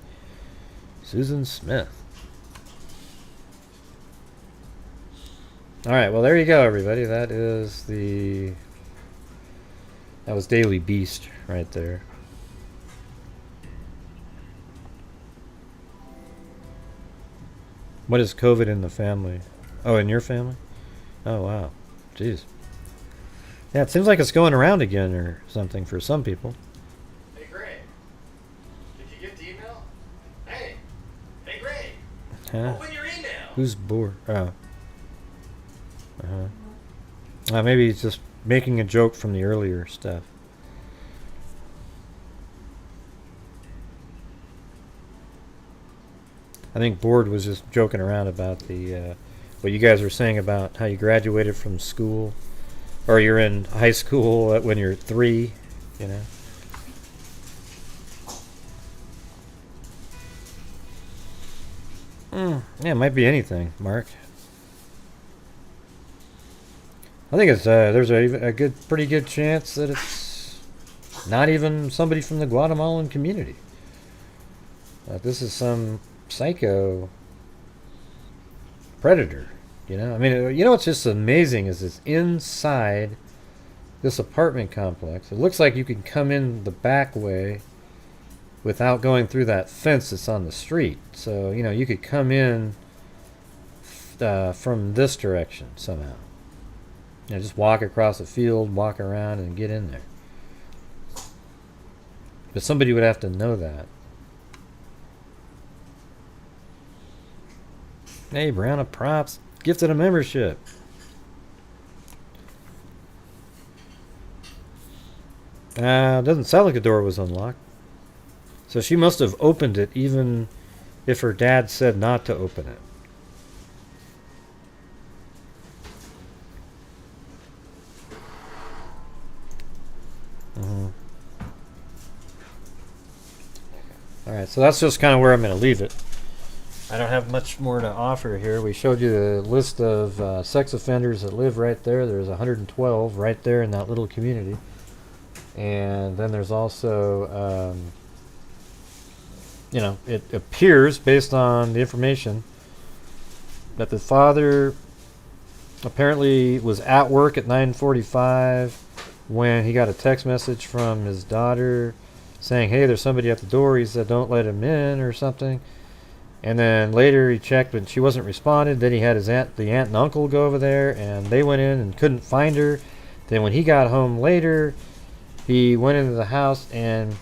Susan Smith. Alright, well there you go, everybody. That was Daily Beast right there. What is COVID in the family? Oh, in your family? Oh, wow. Jeez. Yeah, it seems like it's going around again or something for some people.
Hey, Greg. Did you get the email? Hey, Greg.
Huh?
Open your email.
Who's bored? Oh. Maybe he's just making a joke from the earlier stuff. I think Board was just joking around about the what you guys were saying about how you graduated from school, or you're in high school when you're 3, you know. Yeah, it might be anything, Mark. I think it's there's a pretty good chance that it's not even somebody from the Guatemalan community. This is some psycho predator, you know. I mean, you know what's just amazing is it's inside this apartment complex. It looks like you can come in the back way without going through that fence that's on the street. So, you know, you could come in from this direction somehow. You know, just walk across the field, walk around, and get in there. But somebody would have to know that. Hey, Brown of Props, gifted a membership. Doesn't sound like the door was unlocked. So she must have opened it even if her dad said not to open it. Alright, so that's just kind of where I'm going to leave it. I don't have much more to offer here. We showed you the list of sex offenders that live right there. There's 112 right there in that little community. And then there's also, you know, it appears, based on the information, that the father apparently was at work at 9:45 when he got a text message from his daughter saying, hey, there's somebody at the door. He said, don't let him in or something. And then later he checked, but she wasn't responded. Then he had the aunt and uncle go over there, and they went in and couldn't find her. Then when he got home later, he went into the house, and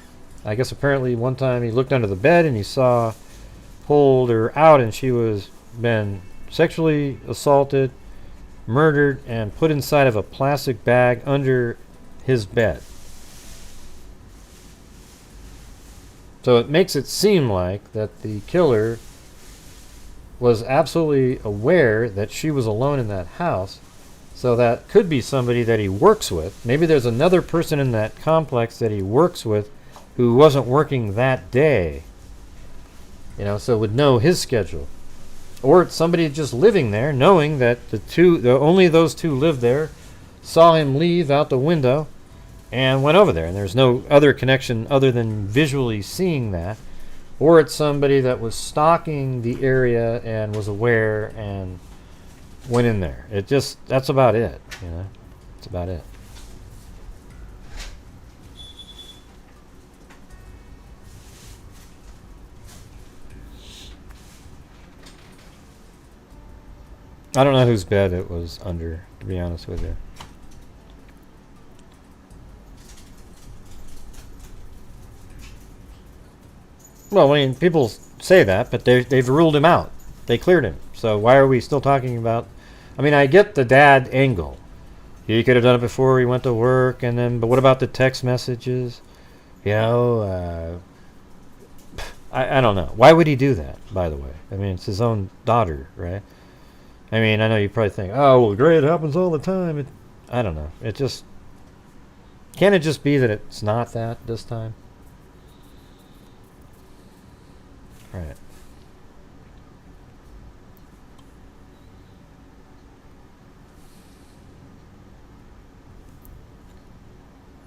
I guess apparently one time he looked under the bed and he pulled her out, and she was been sexually assaulted, murdered, and put inside of a plastic bag under his bed. So it makes it seem like that the killer was absolutely aware that she was alone in that house. So that could be somebody that he works with. Maybe there's another person in that complex that he works with who wasn't working that day. You know, so would know his schedule. Or it's somebody just living there, knowing that only those two lived there, saw him leave out the window, and went over there. And there's no other connection other than visually seeing that. Or it's somebody that was stalking the area and was aware and went in there. That's about it, you know. That's about it. I don't know whose bed it was under, to be honest with you. Well, I mean, people say that, but they've ruled him out. They cleared him. So why are we still talking about... I mean, I get the dad angle. He could have done it before he went to work, and then... But what about the text messages? You know, I don't know. Why would he do that, by the way? I mean, it's his own daughter, right? I mean, I know you probably think, oh, well, great, it happens all the time. I don't know. It just... Can't it just be that it's not that this time? Right.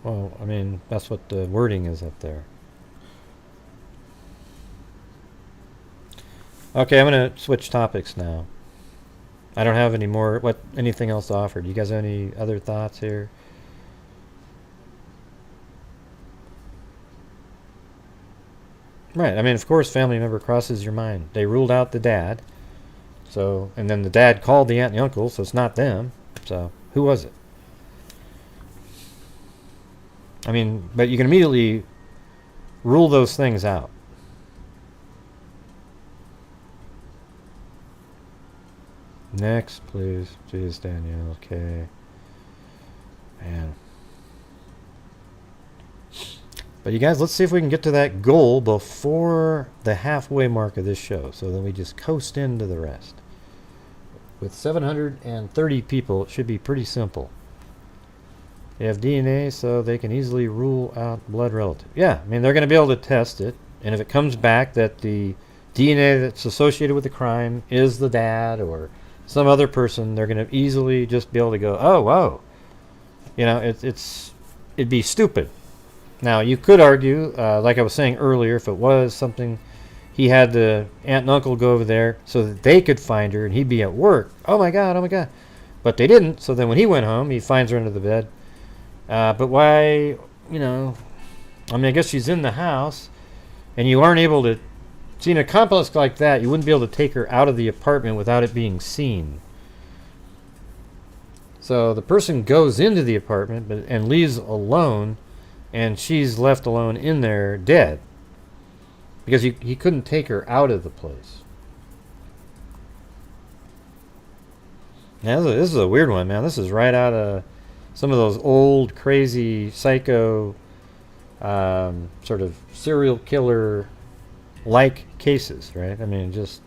Well, I mean, that's what the wording is up there. Okay, I'm going to switch topics now. I don't have any more, anything else to offer. Do you guys have any other thoughts here? Right, I mean, of course, family member crosses your mind. They ruled out the dad. So, and then the dad called the aunt and the uncle, so it's not them. So, who was it? I mean, but you can immediately rule those things out. Next, please. Jeez, Danielle. Okay. Man. But you guys, let's see if we can get to that goal before the halfway mark of this show. So then we just coast into the rest. With 730 people, it should be pretty simple. They have DNA, so they can easily rule out blood relative. Yeah, I mean, they're going to be able to test it. And if it comes back that the DNA that's associated with the crime is the dad or some other person, they're going to easily just be able to go, oh, whoa. You know, it'd be stupid. Now, you could argue, like I was saying earlier, if it was something, he had the aunt and uncle go over there so that they could find her and he'd be at work. Oh my God, oh my God. But they didn't, so then when he went home, he finds her under the bed. But why, you know, I mean, I guess she's in the house and you aren't able to, see, in a complex like that, you wouldn't be able to take her out of the apartment without it being seen. So the person goes into the apartment and leaves alone, and she's left alone in there dead. Because he couldn't take her out of the place. Now, this is a weird one, man. This is right out of some of those old, crazy, psycho, sort of serial killer-like cases, right? I mean, just...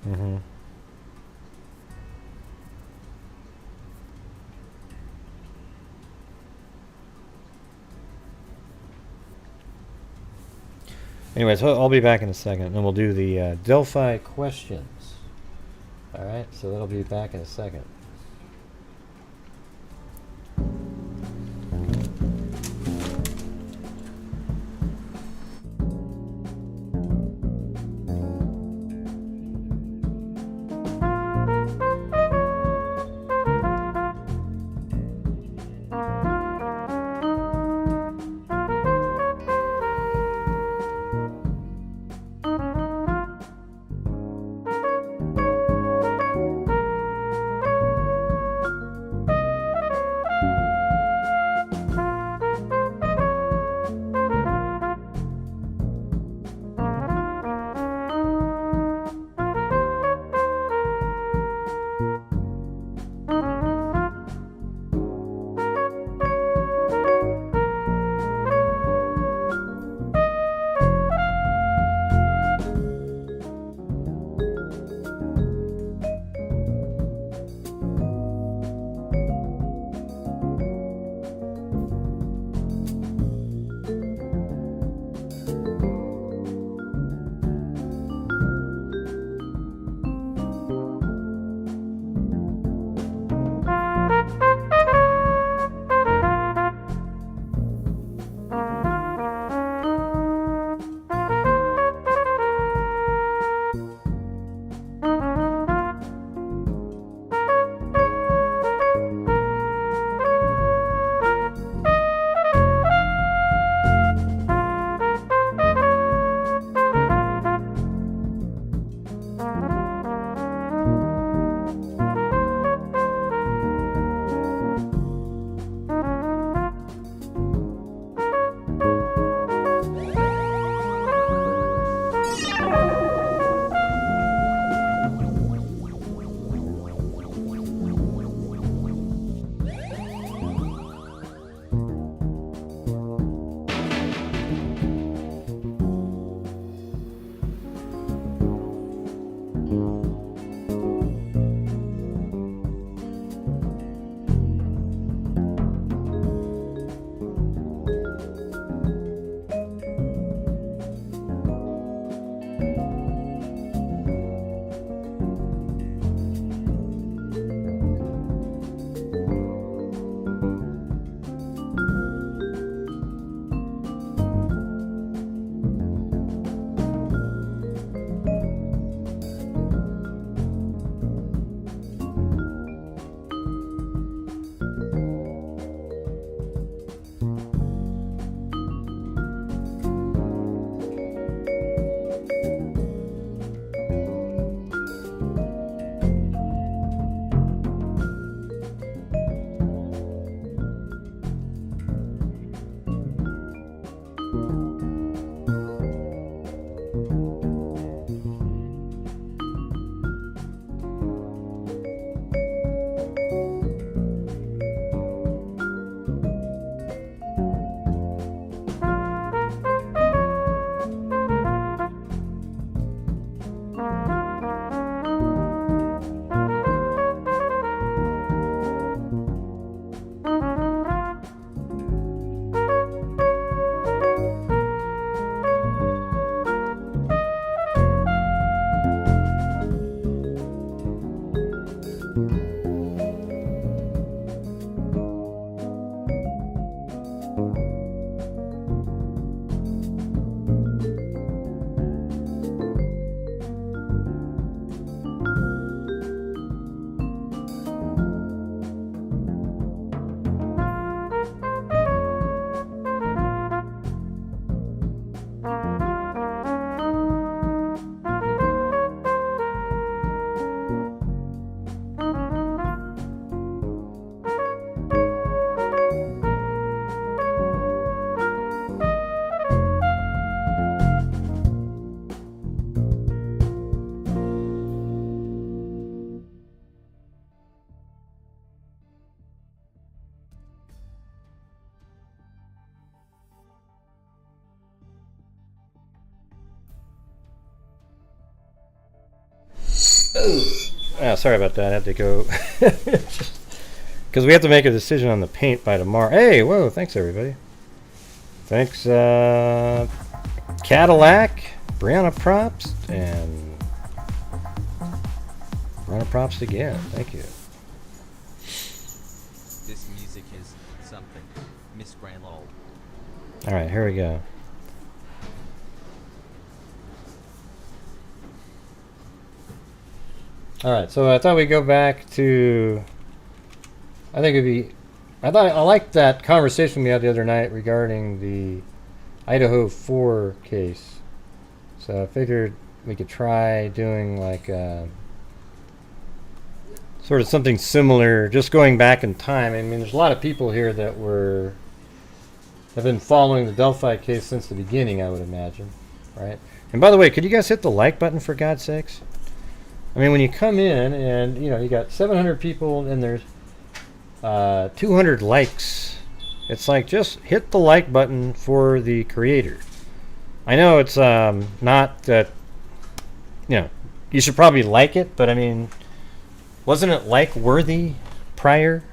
Mm-hmm. Anyways, I'll be back in a second, and then we'll do the Delphi questions. All right, so that'll be back in a second. Oh, sorry about that. I had to go because we have to make a decision on the paint by tomorrow. Hey, whoa! Thanks everybody. Thanks, Cadillac, Brianna Props, and Brianna Props again. Thank you.
This music is something. Miss Grant Hughes.
All right, here we go. All right, so I thought we'd go back to. I liked that conversation we had the other night regarding the Idaho 4 case. So I figured we could try doing like sort of something similar, just going back in time. I mean, there's a lot of people here that have been following the Delphi case since the beginning, I would imagine, right? And by the way, could you guys hit the like button for God's sakes? I mean, when you come in and, you know, you got 700 people and there's 200 likes, it's like, just hit the like button for the creator. I know it's not that, you know, you should probably like it, but I mean, wasn't it like worthy prior?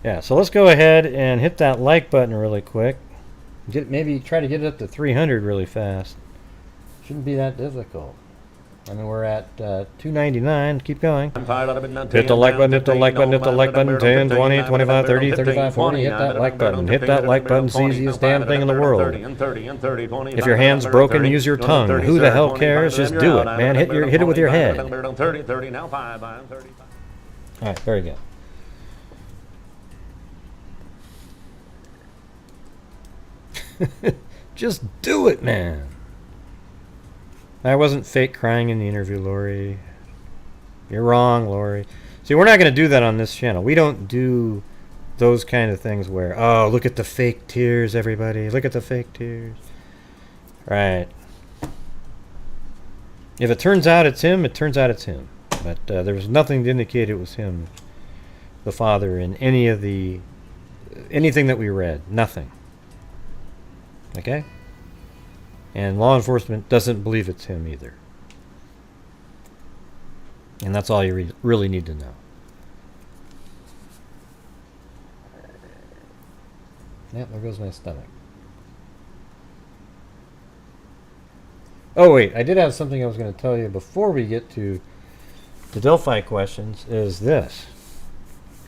Yeah, so let's go ahead and hit that like button really quick. Maybe try to get it up to 300 really fast. Shouldn't be that difficult. I mean, we're at 299. Keep going. Hit the like button, hit the like button, hit the like button. 10, 20, 25, 30, 35, 40. Hit that like button. Hit that like button. It's the easiest damn thing in the world. If your hand's broken, use your tongue. Who the hell cares? Just do it, man. Hit it with your head. All right, very good. Just do it, man. I wasn't fake crying in the interview, Lori. You're wrong, Lori. See, we're not going to do that on this channel. We don't do those kind of things where, oh, look at the fake tears, everybody. Look at the fake tears. Right. If it turns out it's him, it turns out it's him. But there was nothing to indicate it was him, the father, in anything that we read. Nothing. Okay? And law enforcement doesn't believe it's him either. And that's all you really need to know. Yep, there goes my stomach. Oh wait, I did have something I was going to tell you before we get to the Delphi questions, is this.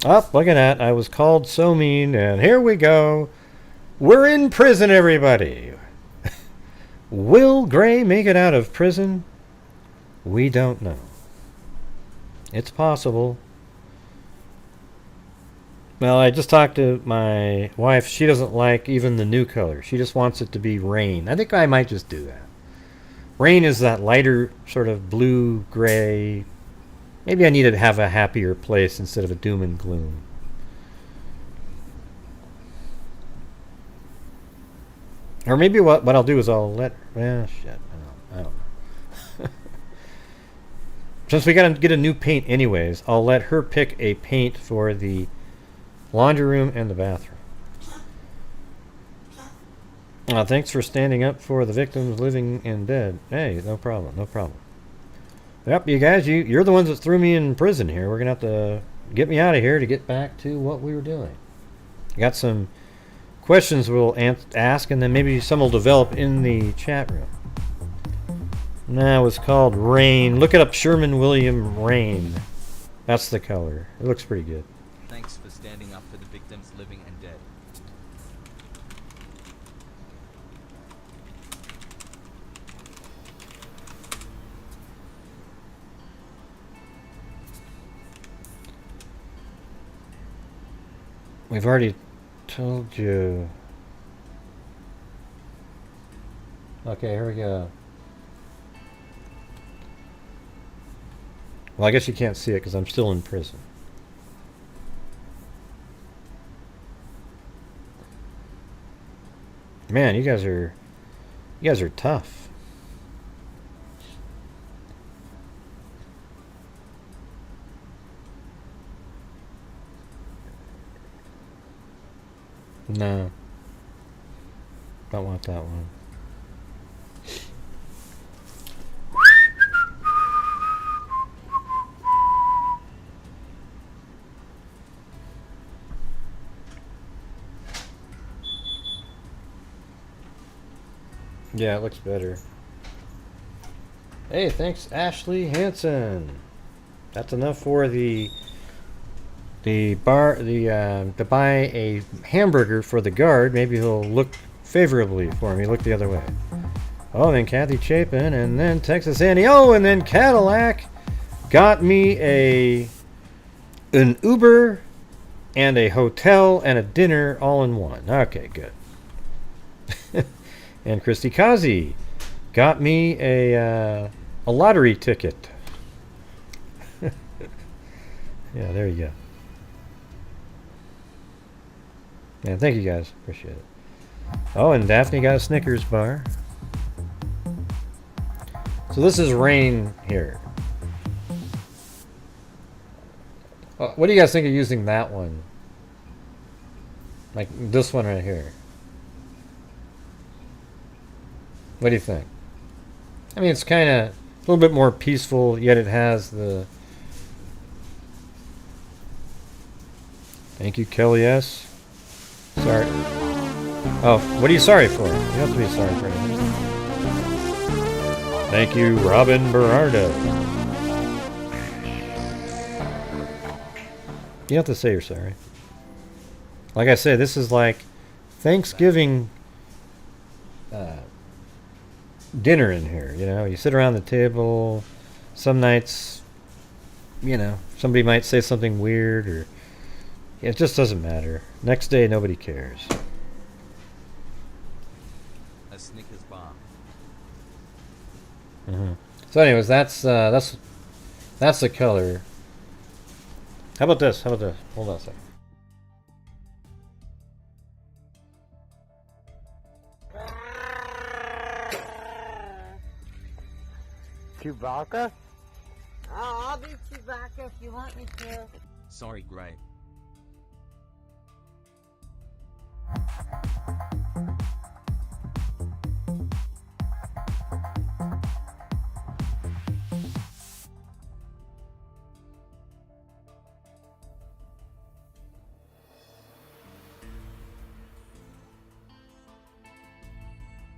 Oh, look at that. I was called so mean, and here we go. We're in prison, everybody. Will Gray make it out of prison? We don't know. It's possible. Well, I just talked to my wife. She doesn't like even the new color. She just wants it to be rain. I think I might just do that. Rain is that lighter sort of blue-gray. Maybe I need to have a happier place instead of a doom and gloom. Or maybe what I'll do is I'll let... Well, shit. I don't know. Since we got to get a new paint anyways, I'll let her pick a paint for the laundry room and the bathroom. Thanks for standing up for the victims living and dead. Hey, no problem, no problem. Yep, you guys, you're the ones that threw me in prison here. We're going to have to get me out of here to get back to what we were doing. Got some questions we'll ask, and then maybe some will develop in the chat room. That was called Rain. Look it up, Sherman William Rain. That's the color. It looks pretty good.
Thanks for standing up for the victims living and dead.
We've already told you. Okay, here we go. Well, I guess you can't see it because I'm still in prison. Man, you guys are tough. No. Don't want that one. Yeah, it looks better. Hey, thanks, Ashley Hansen. That's enough for to buy a hamburger for the guard. Maybe he'll look favorably for me. Look the other way. Oh, and then Kathy Chapin, and then Texas Annie. Oh, and then Cadillac got me an Uber and a hotel and a dinner all in one. Okay, good. And Christy Kazi got me a lottery ticket. Yeah, there you go. Man, thank you guys. Appreciate it. Oh, and Daphne got a Snickers bar. So this is rain here. What do you guys think of using that one? Like this one right here. What do you think? I mean, it's kind of a little bit more peaceful, yet it has the... Thank you, Kelly S. Sorry. Oh, what are you sorry for? You don't have to be sorry for anything. Thank you, Robin Berardo. You don't have to say you're sorry. Like I said, this is like Thanksgiving dinner in here. You know, you sit around the table. Some nights, you know, somebody might say something weird, or it just doesn't matter. Next day, nobody cares.
A Snickers bar.
So, anyways, that's the color. How about this? Hold on a second.
Chewbacca?
Oh, I'll be Chewbacca if you want me to.
Sorry, Gray.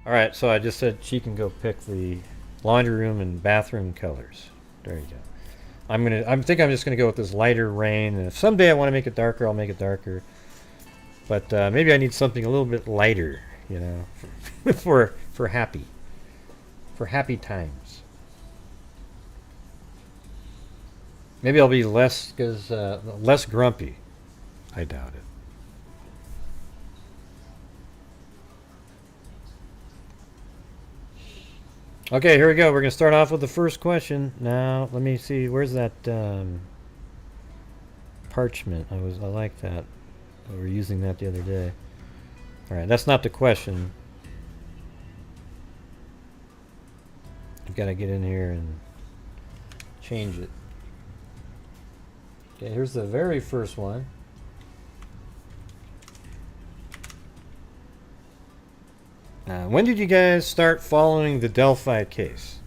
Alright, so I just said she can go pick the laundry room and bathroom colors. There you go. I think I'm just gonna go with this lighter rain, and if someday I want to make it darker, I'll make it darker. But maybe I need something a little bit lighter, you know, for happy times. Maybe I'll be less grumpy. I doubt it. Okay, here we go. We're going to start off with the first question. Now, let me see. Where's that parchment? I like that. We were using that the other day. All right, that's not the question. I've got to get in here and change it. Okay, here's the very first one. When did you guys start following the Delphi case?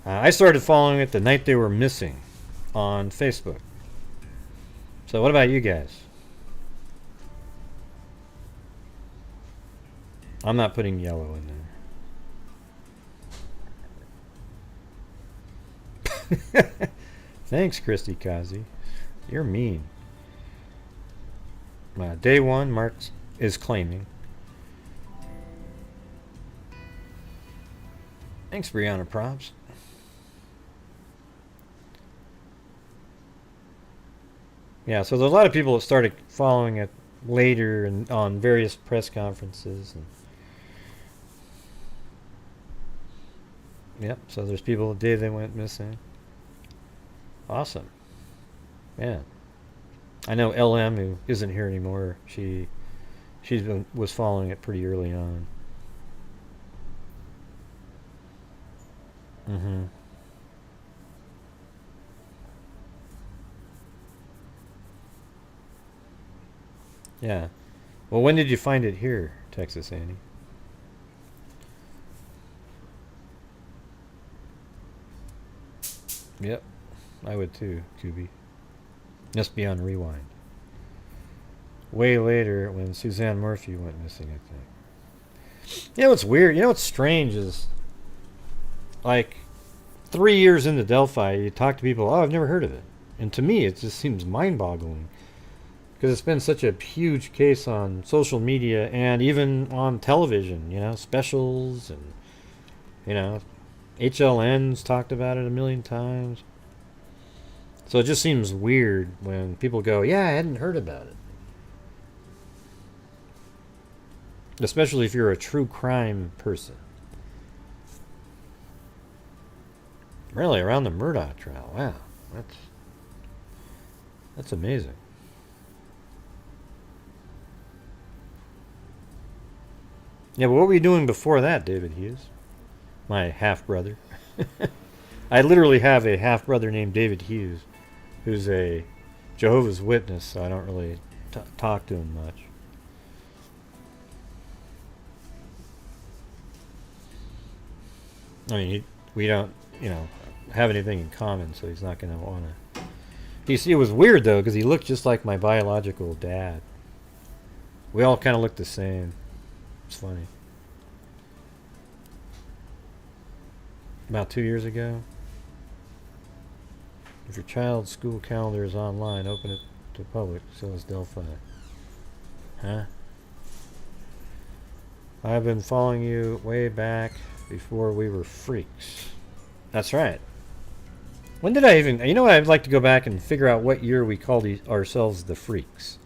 I started following it the night they were missing on Facebook. So what about you guys? I'm not putting yellow in there. Thanks, Christy Kazi. You're mean. Day one, Mark is claiming. Thanks, Brianna Props. Yeah, so there's a lot of people that started following it later and on various press conferences. And yep, so there's people the day they went missing. Awesome. Yeah. I know LM, who isn't here anymore, was following it pretty early on. Yeah. Well, when did you find it here, Texas Annie? Yep. I would too, Kubi. Just be on rewind. Way later when Suzanne Murphy went missing, I think. You know what's weird? You know what's strange is, like, 3 years into Delphi, you talk to people, oh, I've never heard of it. And to me, it just seems mind-boggling. Because it's been such a huge case on social media and even on television, you know, specials and, you know, HLN's talked about it a million times. So it just seems weird when people go, yeah, I hadn't heard about it. Especially if you're a true crime person. Really, around the Murdoch trial. Wow. That's amazing. Yeah, but what were you doing before that, David Hughes? My half-brother. I literally have a half-brother named David Hughes, who's a Jehovah's Witness, so I don't really talk to him much. I mean, we don't, you know, have anything in common, so he's not going to want to. You see, it was weird, though, because he looked just like my biological dad. We all kind of looked the same. It's funny. About 2 years ago. If your child's school calendar is online, open it to public. So is Delphi. Huh? I've been following you way back before we were freaks. That's right. When did I even... You know what? I'd like to go back and figure out what year we called ourselves the freaks.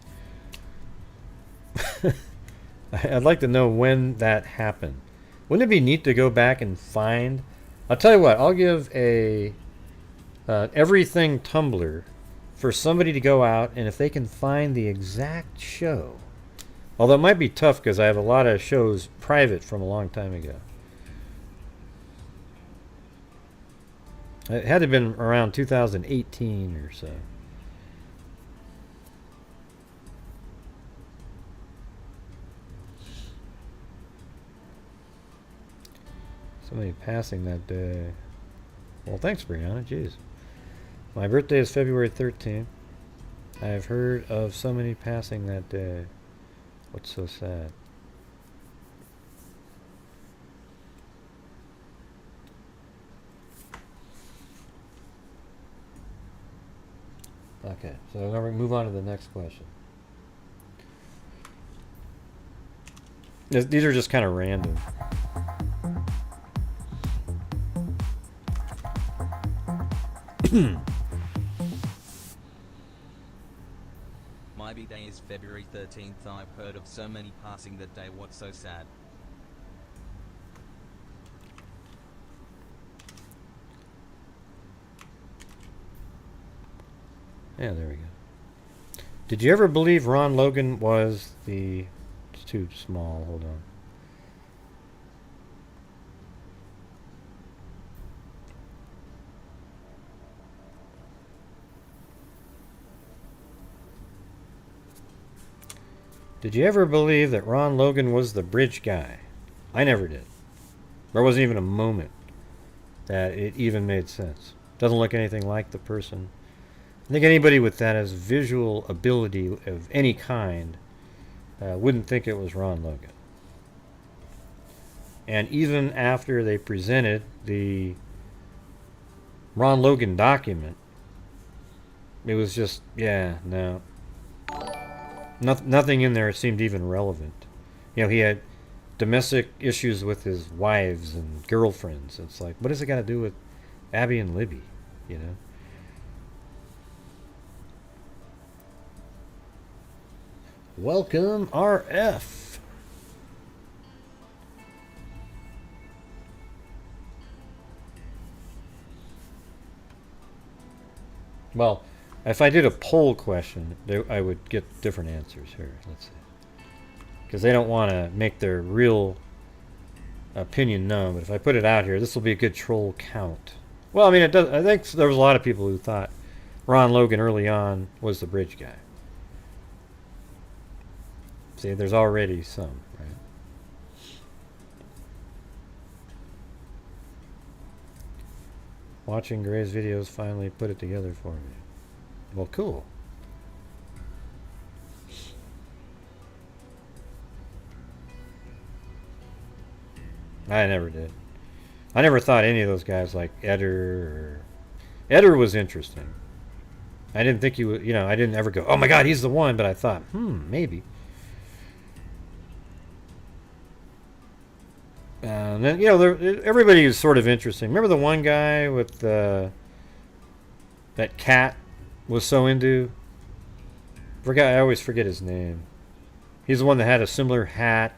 I'd like to know when that happened. Wouldn't it be neat to go back and find... I'll tell you what. I'll give a... everything Tumblr for somebody to go out, and if they can find the exact show... Although it might be tough because I have a lot of shows private from a long time ago. It had to have been around 2018 or so. Somebody passing that day. Well, thanks, Brianna. Jeez. My birthday is February 13th. I have heard of so many passing that day. What's so sad? Okay, so now we're going to move on to the next question. These are just kind of random.
My B-Day is February 13th. I've heard of so many passing that day. What's so sad?
Yeah, there we go. Did you ever believe Ron Logan was the... It's too small, hold on. Did you ever believe that Ron Logan was the bridge guy? I never did. There wasn't even a moment that it even made sense. Doesn't look anything like the person. I think anybody with that as visual ability of any kind wouldn't think it was Ron Logan. And even after they presented the Ron Logan document, it was just, yeah, no. Nothing in there seemed even relevant. You know, he had domestic issues with his wives and girlfriends. It's like, what does it got to do with Abby and Libby, you know? Welcome, RF. Well, if I did a poll question, I would get different answers here. Let's see. Because they don't want to make their real opinion known. But if I put it out here, this will be a good troll count. Well, I mean, it does. I think there was a lot of people who thought Ron Logan early on was the bridge guy. See, there's already some, right? Watching Gray's videos finally put it together for me. Well, cool. I never did. I never thought any of those guys like Eder. Eder was interesting. I didn't think he would, you know, I didn't ever go, oh my God, he's the one, but I thought, maybe. And then, you know, everybody was sort of interesting. Remember the one guy with that cat was so into? I always forget his name. He's the one that had a similar hat.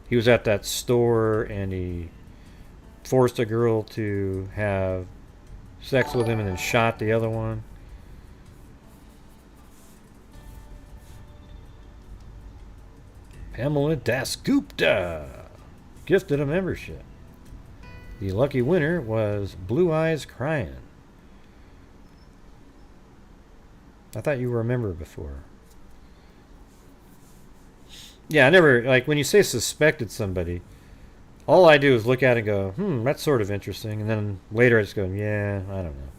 He was at that store and he forced a girl to have sex with him and then shot the other one. Pamela Dasgupta gifted a membership. The lucky winner was Blue Eyes Crying. I thought you were a member before. Yeah, I never, like, when you say suspected somebody, all I do is look at it and go, that's sort of interesting. And then later I just go, yeah, I don't know.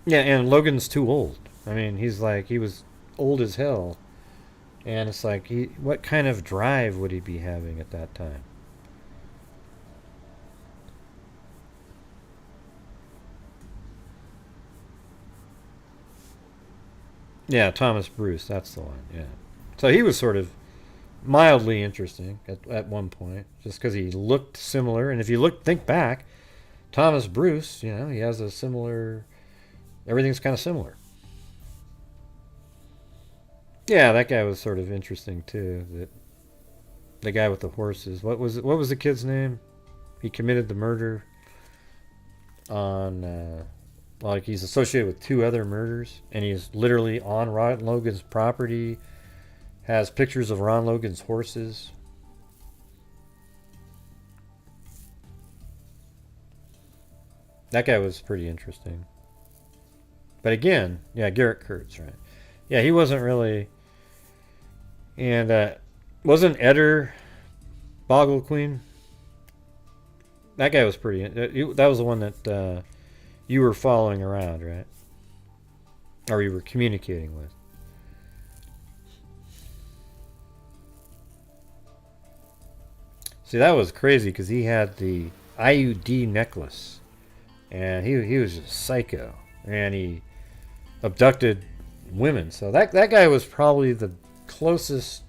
Yeah, and Logan's too old. I mean, he was old as hell. And it's like, what kind of drive would he be having at that time? Yeah, Thomas Bruce, that's the one, yeah. So he was sort of mildly interesting at one point, just because he looked similar. And if you think back, Thomas Bruce, you know, he has a similar, everything's kind of similar. Yeah, that guy was sort of interesting too. The guy with the horses. What was the kid's name? He committed the murder on, like he's associated with 2 other murders, and he's literally on Ron Logan's property, has pictures of Ron Logan's horses. That guy was pretty interesting. But again, yeah, Garrett Kurtz, right? Yeah, he wasn't really. And wasn't Eder Boggle Queen? That guy was pretty. That was the one that you were following around, right? Or you were communicating with. See, that was crazy because he had the IUD necklace, and he was just psycho, and he abducted women. So that guy was probably the closest,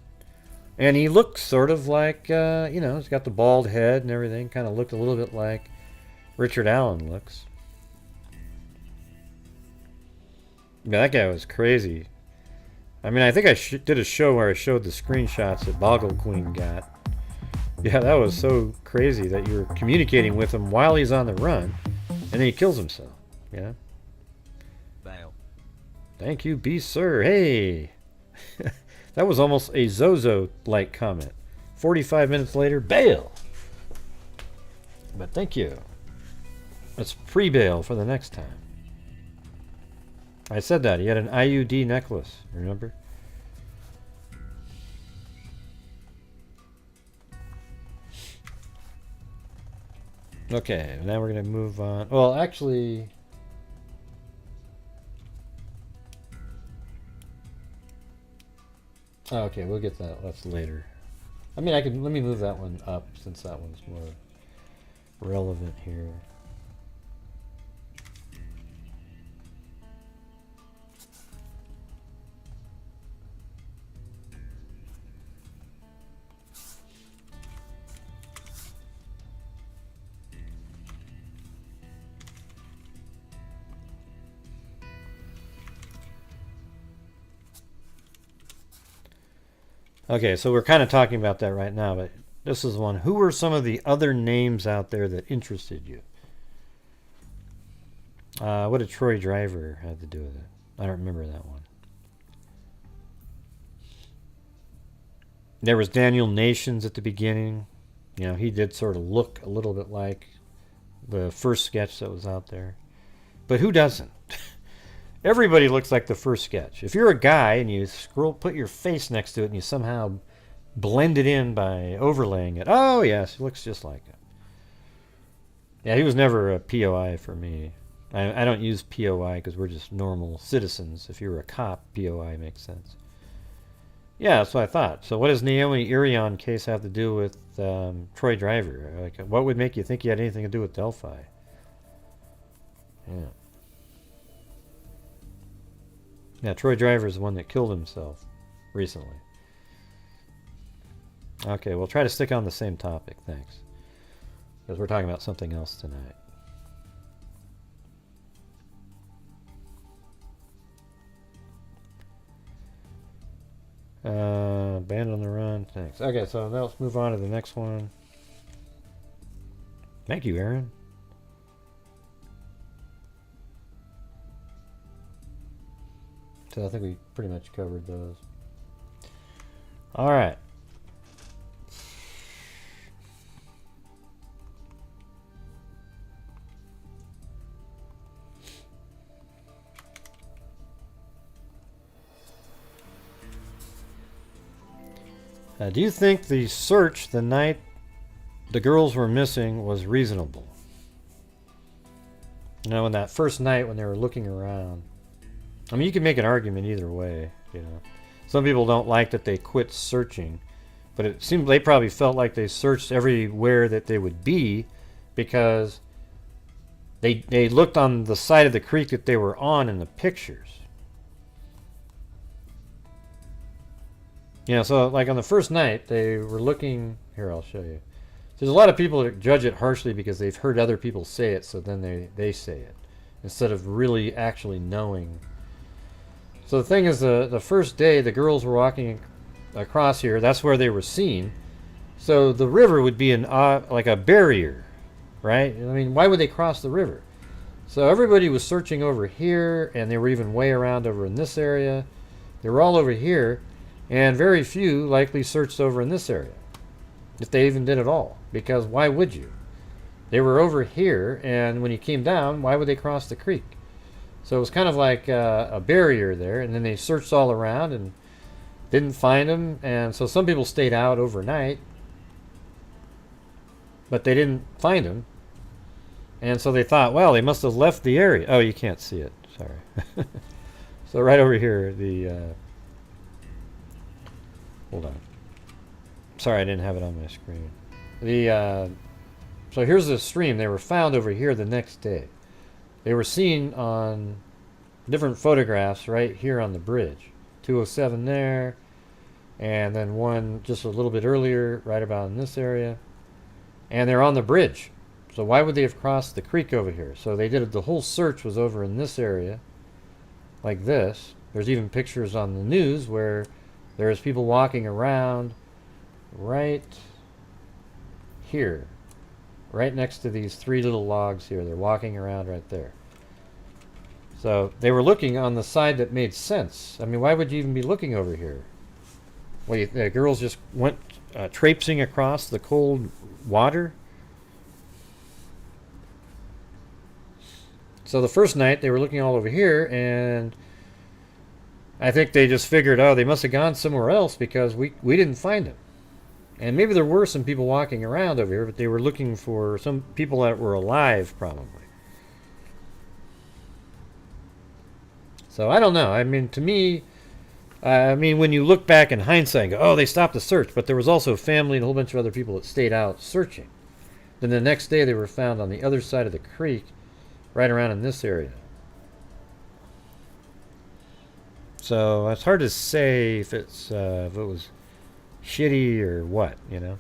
and he looked sort of like, you know, he's got the bald head and everything, kind of looked a little bit like Richard Allen looks. Yeah, that guy was crazy. I mean, I think I did a show where I showed the screenshots that Boggle Queen got. Yeah, that was so crazy that you're communicating with him while he's on the run, and then he kills himself. Yeah.
Bail.
Thank you, B. Sir. Hey! That was almost a Zozo-like comment. 45 minutes later, bail! But thank you. Let's pre-bail for the next time. I said that. He had an IUD necklace, remember? Okay, now we're going to move on. Well, actually... Oh, okay, we'll get that. That's later. I mean, let me move that one up since that one's more relevant here. Okay, so we're kind of talking about that right now, but this is one. Who were some of the other names out there that interested you? What did Troy Driver have to do with it? I don't remember that one. There was Daniel Nations at the beginning. You know, he did sort of look a little bit like the first sketch that was out there. But who doesn't? Everybody looks like the first sketch. If you're a guy and you put your face next to it and you somehow blend it in by overlaying it, oh yes, it looks just like it. Yeah, he was never a POI for me. I don't use POI because we're just normal citizens. If you were a cop, POI makes sense. Yeah, that's what I thought. So what does Naomi Irion case have to do with Troy Driver? Like, what would make you think he had anything to do with Delphi? Yeah. Yeah, Troy Driver is the one that killed himself recently. Okay, we'll try to stick on the same topic, thanks. Because we're talking about something else tonight. Band on the Run, thanks. Okay, so now let's move on to the next one. Thank you, Aaron. So I think we pretty much covered those. All right. Do you think the search the night the girls were missing was reasonable? You know, in that first night when they were looking around. I mean, you can make an argument either way, you know. Some people don't like that they quit searching, but it seemed they probably felt like they searched everywhere that they would be because they looked on the side of the creek that they were on in the pictures. You know, so like on the first night, they were looking... Here, I'll show you. There's a lot of people that judge it harshly because they've heard other people say it, so then they say it, instead of really actually knowing. So the thing is, the first day, the girls were walking across here. That's where they were seen. So the river would be like a barrier, right? I mean, why would they cross the river? So everybody was searching over here, and they were even way around over in this area. They were all over here. And very few likely searched over in this area, if they even did at all. Because why would you? They were over here, and when you came down, why would they cross the creek? So it was kind of like a barrier there, and then they searched all around and didn't find them. And so some people stayed out overnight, but they didn't find them. And so they thought, well, they must have left the area. Oh, you can't see it. Sorry. So right over here, the... hold on. Sorry, I didn't have it on my screen. So here's the stream. They were found over here the next day. They were seen on different photographs right here on the bridge. 207 there, and then one just a little bit earlier, right about in this area. And they're on the bridge. So why would they have crossed the creek over here? So they did the whole search was over in this area, like this. There's even pictures on the news where there's people walking around right here, right next to these three little logs here. They're walking around right there. So they were looking on the side that made sense. I mean, why would you even be looking over here? Well, the girls just went traipsing across the cold water. So the first night they were looking all over here, and I think they just figured, oh, they must have gone somewhere else because we didn't find them. And maybe there were some people walking around over here, but they were looking for some people that were alive, probably. So I don't know. I mean, to me, when you look back in hindsight and go, oh, they stopped the search, but there was also family and a whole bunch of other people that stayed out searching. Then the next day they were found on the other side of the creek, right around in this area. So it's hard to say if it was shitty or what, you know.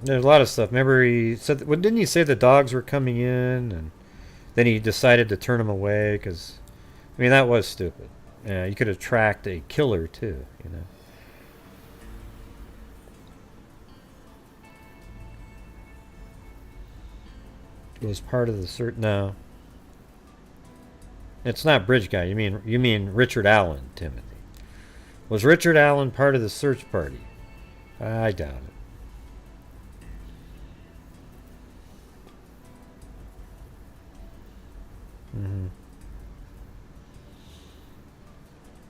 There's a lot of stuff. Remember, he said, didn't he say the dogs were coming in, and then he decided to turn them away because, I mean, that was stupid. Yeah, you could have tracked a killer too, you know. It was part of the search. No, it's not Bridge Guy. You mean Richard Allen, Timothy? Was Richard Allen part of the search party? I doubt it.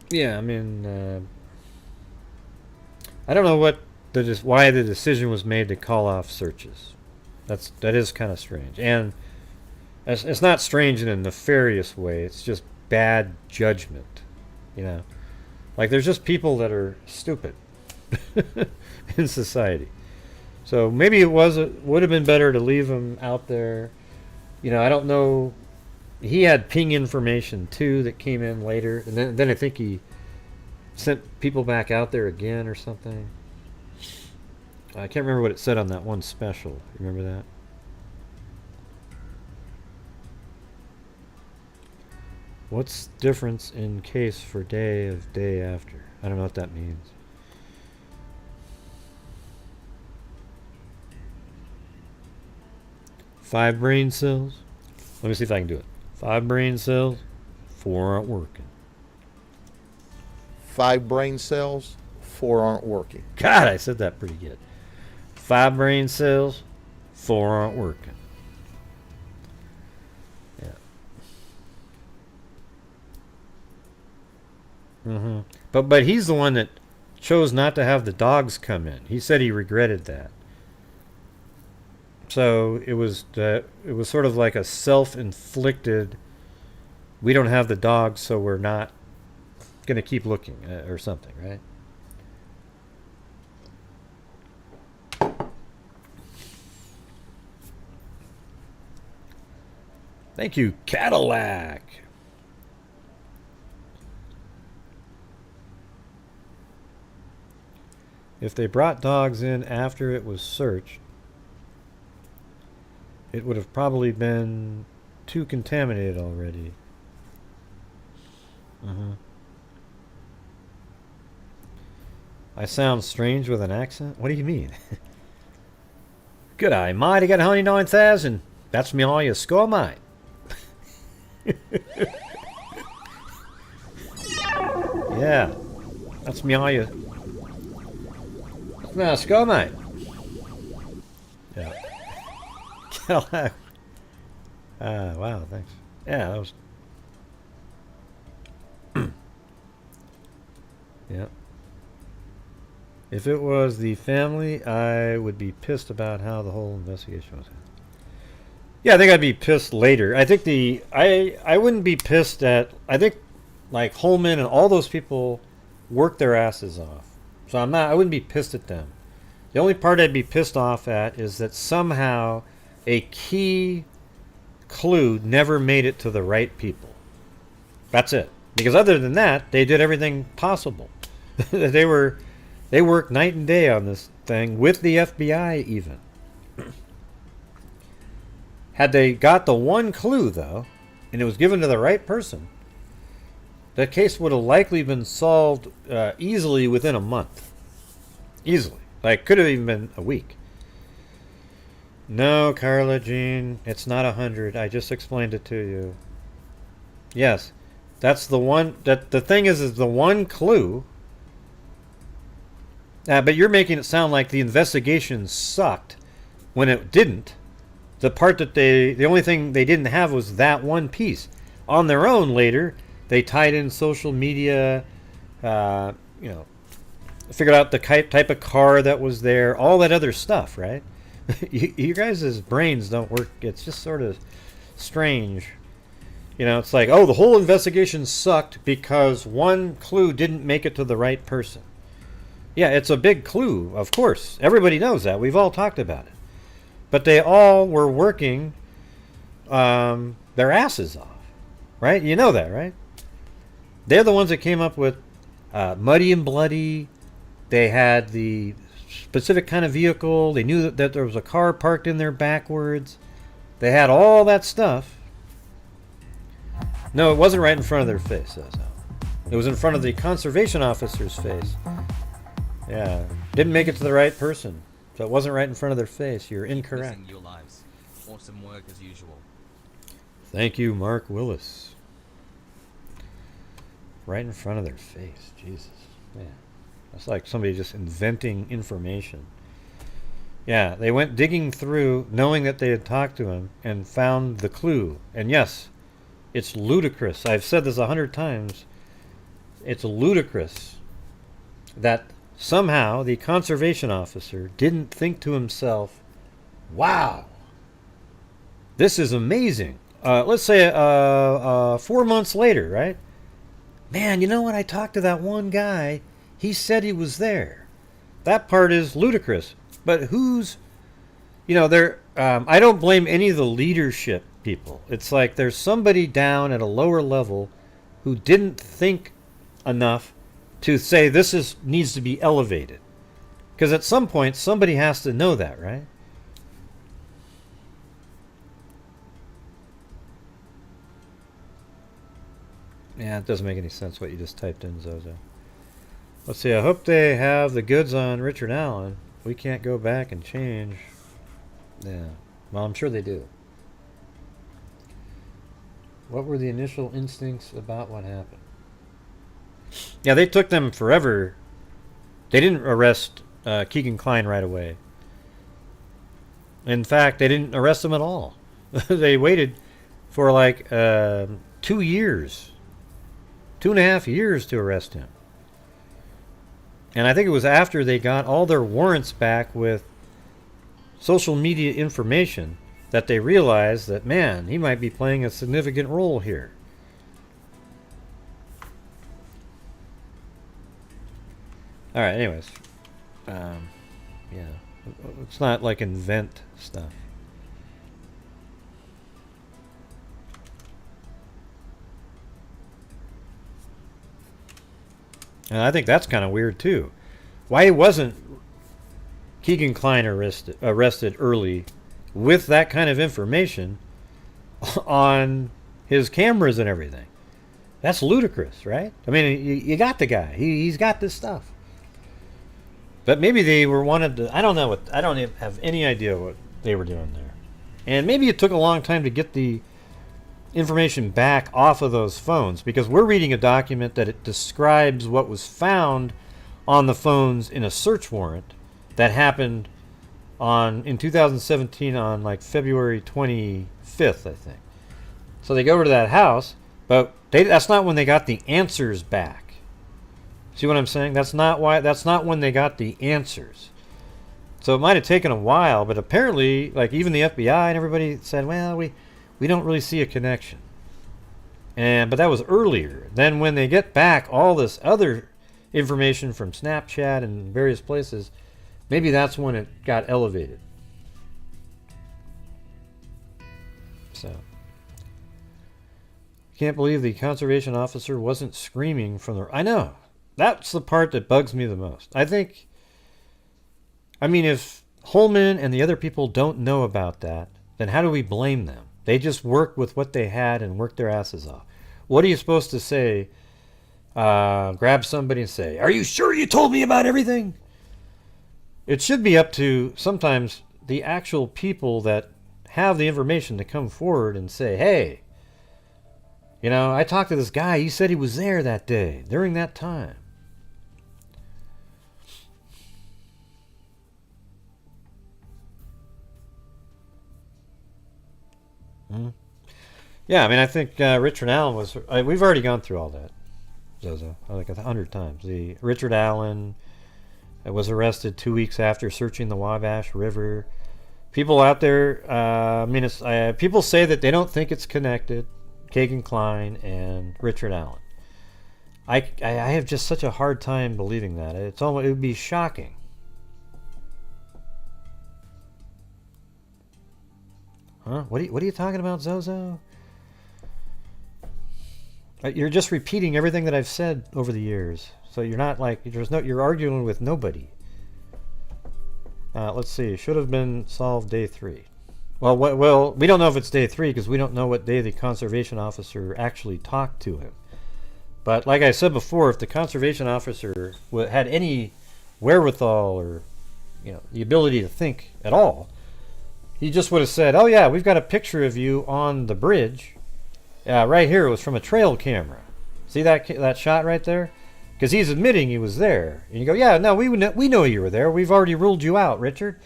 Yeah, I mean, I don't know why the decision was made to call off searches. That is kind of strange. And It's not strange in a nefarious way. It's just bad judgment, you know. Like there's just people that are stupid in society. So maybe would have been better to leave him out there. You know, I don't know. He had ping information too that came in later, and then I think he sent people back out there again or something. I can't remember what it said on that one special. You remember that? What's the difference in case for day of day after? I don't know what that means. Five brain cells. Let me see if I can do it. 5 brain cells, 4 aren't working.
5 brain cells, 4 aren't working.
God, I said that pretty good. 5 brain cells, 4 aren't working. Yeah. But he's the one that chose not to have the dogs come in. He said he regretted that. So it was sort of like a self-inflicted. We don't have the dogs, so we're not going to keep looking or something, right? Thank you, Cadillac. If they brought dogs in after it was searched, it would have probably been too contaminated already. I sound strange with an accent? What do you mean? G'day, mate. I got 109,000. That's me all your score, mate. Yeah. That's me all your... No, score, mate. Yeah. Cadillac. Wow, thanks. Yeah, that was... Yeah. If it was the family, I would be pissed about how the whole investigation was handled. Yeah, I think I'd be pissed later. I think I wouldn't be pissed at... I think, like, Holman and all those people worked their asses off. So I wouldn't be pissed at them. The only part I'd be pissed off at is that somehow a key clue never made it to the right people. That's it. Because other than that, they did everything possible. They worked night and day on this thing with the FBI even. Had they got the one clue though, and it was given to the right person, the case would have likely been solved easily within a month. Easily. Like, could have even been a week. No, Carla Jean, it's not 100. I just explained it to you. Yes, that's the one. The thing is the one clue. But you're making it sound like the investigation sucked when it didn't. The part that the only thing they didn't have was that one piece. On their own later, they tied in social media, figured out the type of car that was there, all that other stuff, right? You guys' brains don't work. It's just sort of strange. You know, it's like, oh, the whole investigation sucked because one clue didn't make it to the right person. Yeah, it's a big clue, of course. Everybody knows that. We've all talked about it. But they all were working their asses off, right? You know that, right? They're the ones that came up with Muddy and Bloody. They had the specific kind of vehicle. They knew that there was a car parked in there backwards. They had all that stuff. No, it wasn't right in front of their face. It was in front of the conservation officer's face. Yeah, didn't make it to the right person. So it wasn't right in front of their face. You're incorrect.
Your lives. Awesome work as usual.
Thank you, Mark Willis. Right in front of their face. Jesus. Man. That's like somebody just inventing information. Yeah, they went digging through, knowing that they had talked to him, and found the clue. And yes, it's ludicrous. I've said this 100 times. It's ludicrous that somehow the conservation officer didn't think to himself, wow, this is amazing. let's say 4 months later, right? Man, you know what? I talked to that one guy. He said he was there. That part is ludicrous. But who's, there? I don't blame any of the leadership people. It's like there's somebody down at a lower level who didn't think enough to say this needs to be elevated. Because at some point, somebody has to know that, right? Yeah, it doesn't make any sense what you just typed in, Zozo. Let's see, I hope they have the goods on Richard Allen. We can't go back and change. Yeah, well, I'm sure they do. What were the initial instincts about what happened? Yeah, they took them forever. They didn't arrest Keegan Kline right away. In fact, they didn't arrest him at all. They waited for like 2 years. 2.5 years to arrest him. And I think it was after they got all their warrants back with social media information that they realized that, man, he might be playing a significant role here. All right, anyways. Yeah. It's not like invent stuff. And I think that's kind of weird too. Why wasn't Keegan Kline arrested early with that kind of information on his cameras and everything? That's ludicrous, right? I mean, you got the guy. He's got this stuff. But maybe they wanted to. I don't know I don't have any idea what they were doing there. And maybe it took a long time to get the information back off of those phones, because we're reading a document that it describes what was found on the phones in a search warrant that happened in 2017 on like February 25th, I think. So they go over to that house, but that's not when they got the answers back. See what I'm saying? That's not when they got the answers. So it might have taken a while, but apparently, like even the FBI and everybody said, well, we don't really see a connection. But that was earlier. Then when they get back all this other information from Snapchat and various places, maybe that's when it got elevated. So, can't believe the conservation officer wasn't screaming from the... I know. That's the part that bugs me the most. I mean, if Holman and the other people don't know about that, then how do we blame them? They just worked with what they had and worked their asses off. What are you supposed to say? Grab somebody and say, are you sure you told me about everything? It should be up to sometimes the actual people that have the information to come forward and say, hey, I talked to this guy. He said he was there that day, during that time. Yeah, I mean, I think Richard Allen was... we've already gone through all that, Zozo, like 100 times. The Richard Allen was arrested 2 weeks after searching the Wabash River. People out there, people say that they don't think it's connected, Keegan Kline and Richard Allen. I have just such a hard time believing that. It would be shocking. Huh? What are you talking about, Zozo? You're just repeating everything that I've said over the years. So you're not like you're arguing with nobody. Let's see. Should have been solved day 3. Well, we don't know if it's day 3 because we don't know what day the conservation officer actually talked to him. But like I said before, if the conservation officer had any wherewithal or the ability to think at all, he just would have said, oh yeah, we've got a picture of you on the bridge. Right here, it was from a trail camera. See that shot right there? Because he's admitting he was there. And you go, yeah, no, we know you were there. We've already ruled you out, Richard.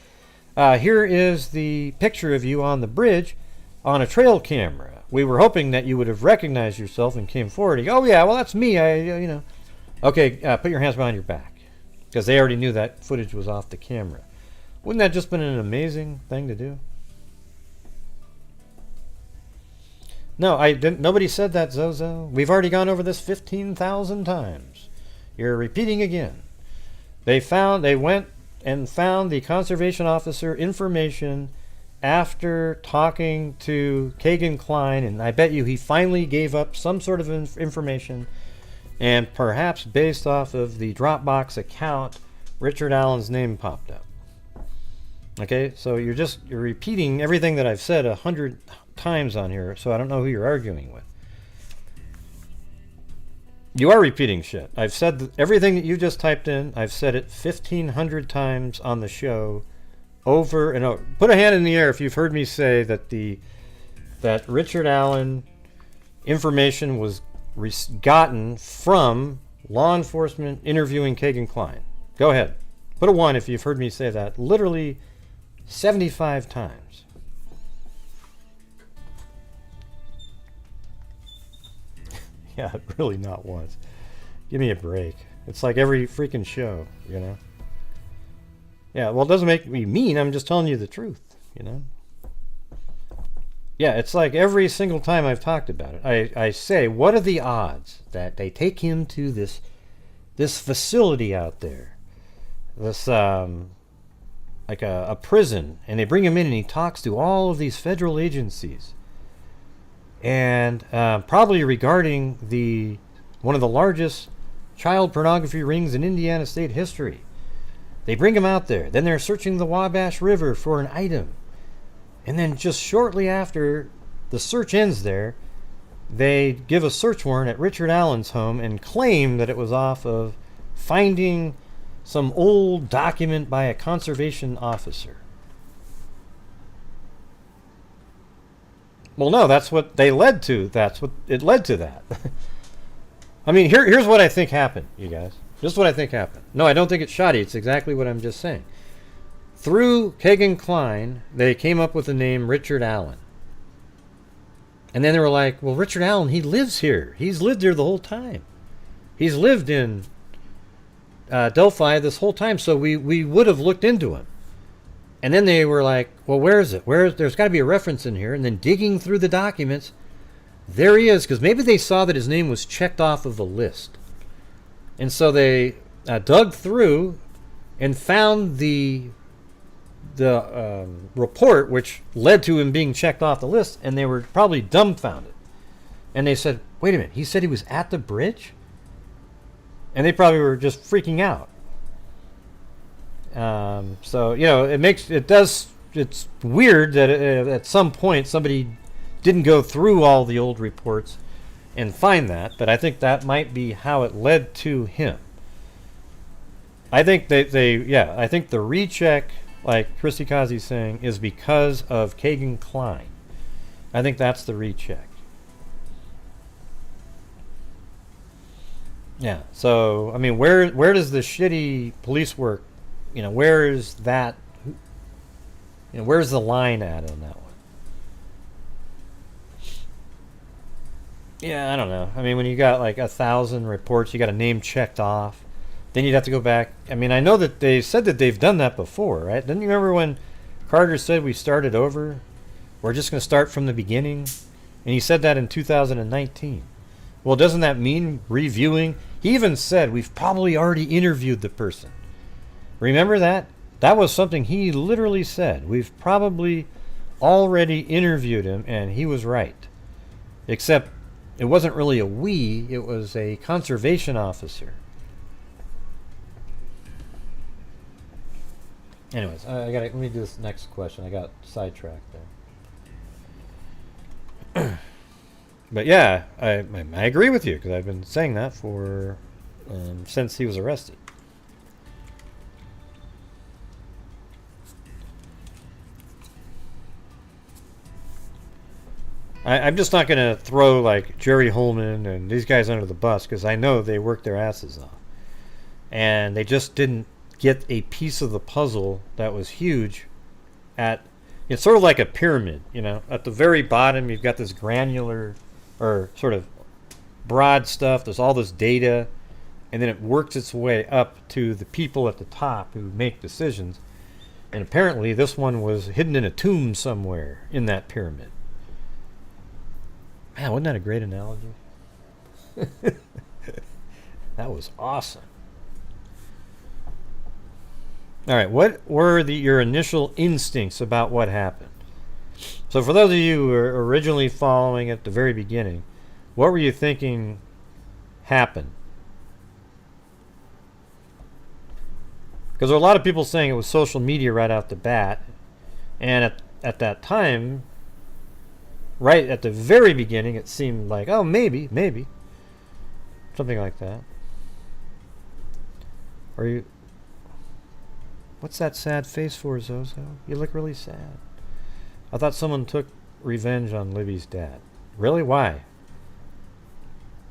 Here is the picture of you on the bridge on a trail camera. We were hoping that you would have recognized yourself and came forward. You go, oh yeah, well that's me. Okay, put your hands behind your back. Because they already knew that footage was off the camera. Wouldn't that just been an amazing thing to do? No, I didn't. Nobody said that, Zozo. We've already gone over this 15,000 times. You're repeating again. They went and found the conservation officer information after talking to Kagan Klein, and I bet you he finally gave up some sort of information, and perhaps based off of the Dropbox account, Richard Allen's name popped up. Okay, so you're repeating everything that I've said 100 times on here, so I don't know who you're arguing with. You are repeating shit. I've said everything that you just typed in. I've said it 1,500 times on the show, over and over. Put a hand in the air if you've heard me say that that Richard Allen information was gotten from law enforcement interviewing Kagan Klein. Go ahead. Put a 1 if you've heard me say that literally 75 times. Yeah, really not once. Give me a break. It's like every freaking show, you know? Yeah, well, it doesn't make me mean. I'm just telling you the truth, you know? Yeah, it's like every single time I've talked about it. I say, what are the odds that they take him to this facility out there? This, like a prison, and they bring him in and he talks to all of these federal agencies. And probably regarding one of the largest child pornography rings in Indiana state history. They bring him out there. Then they're searching the Wabash River for an item. And then just shortly after the search ends there, they give a search warrant at Richard Allen's home and claim that it was off of finding some old document by a conservation officer. Well, no, that's what they led to. That's what it led to that. I mean, here's what I think happened, you guys. This is what I think happened. No, I don't think it's shoddy. It's exactly what I'm just saying. Through Kagan Klein, they came up with the name Richard Allen. And then they were like, well, Richard Allen, he lives here. He's lived here the whole time. He's lived in Delphi this whole time, so we would have looked into him. And then they were like, well, where is it? There's got to be a reference in here. And then digging through the documents, there he is, because maybe they saw that his name was checked off of the list. And so they dug through and found the report, which led to him being checked off the list, and they were probably dumbfounded. And they said, wait a minute, he said he was at the bridge? And they probably were just freaking out. So, you know, it's weird that at some point somebody didn't go through all the old reports and find that, but I think that might be how it led to him. I think I think the recheck, like Christy Kazi's saying, is because of Kagan Klein. I think that's the recheck. Yeah, so, I mean, where does the shitty police work, you know, where is that, you know, where's the line at on that one? Yeah, I don't know. I mean, when you got like 1,000 reports, you got a name checked off, then you'd have to go back. I mean, I know that they said that they've done that before, right? Didn't you remember when Carter said we started over? We're just going to start from the beginning? And he said that in 2019. Well, doesn't that mean reviewing? He even said we've probably already interviewed the person. Remember that? That was something he literally said. We've probably already interviewed him, and he was right. Except it wasn't really a we, it was a conservation officer. Anyways, let me do this next question. I got sidetracked there. But yeah, I agree with you, because I've been saying that for since he was arrested. I'm just not going to throw like Jerry Holman and these guys under the bus, because I know they worked their asses off. And they just didn't get a piece of the puzzle that was huge. It's sort of like a pyramid, you know. At the very bottom, you've got this granular or sort of broad stuff. There's all this data, and then it works its way up to the people at the top who make decisions. And apparently this one was hidden in a tomb somewhere in that pyramid. Man, wasn't that a great analogy? That was awesome. All right, what were your initial instincts about what happened? So for those of you who were originally following at the very beginning, what were you thinking happened? Because there were a lot of people saying it was social media right out the bat. And at that time, right at the very beginning, it seemed like, oh, maybe. Something like that. Are you... What's that sad face for, Zozo? You look really sad. I thought someone took revenge on Libby's dad. Really? Why?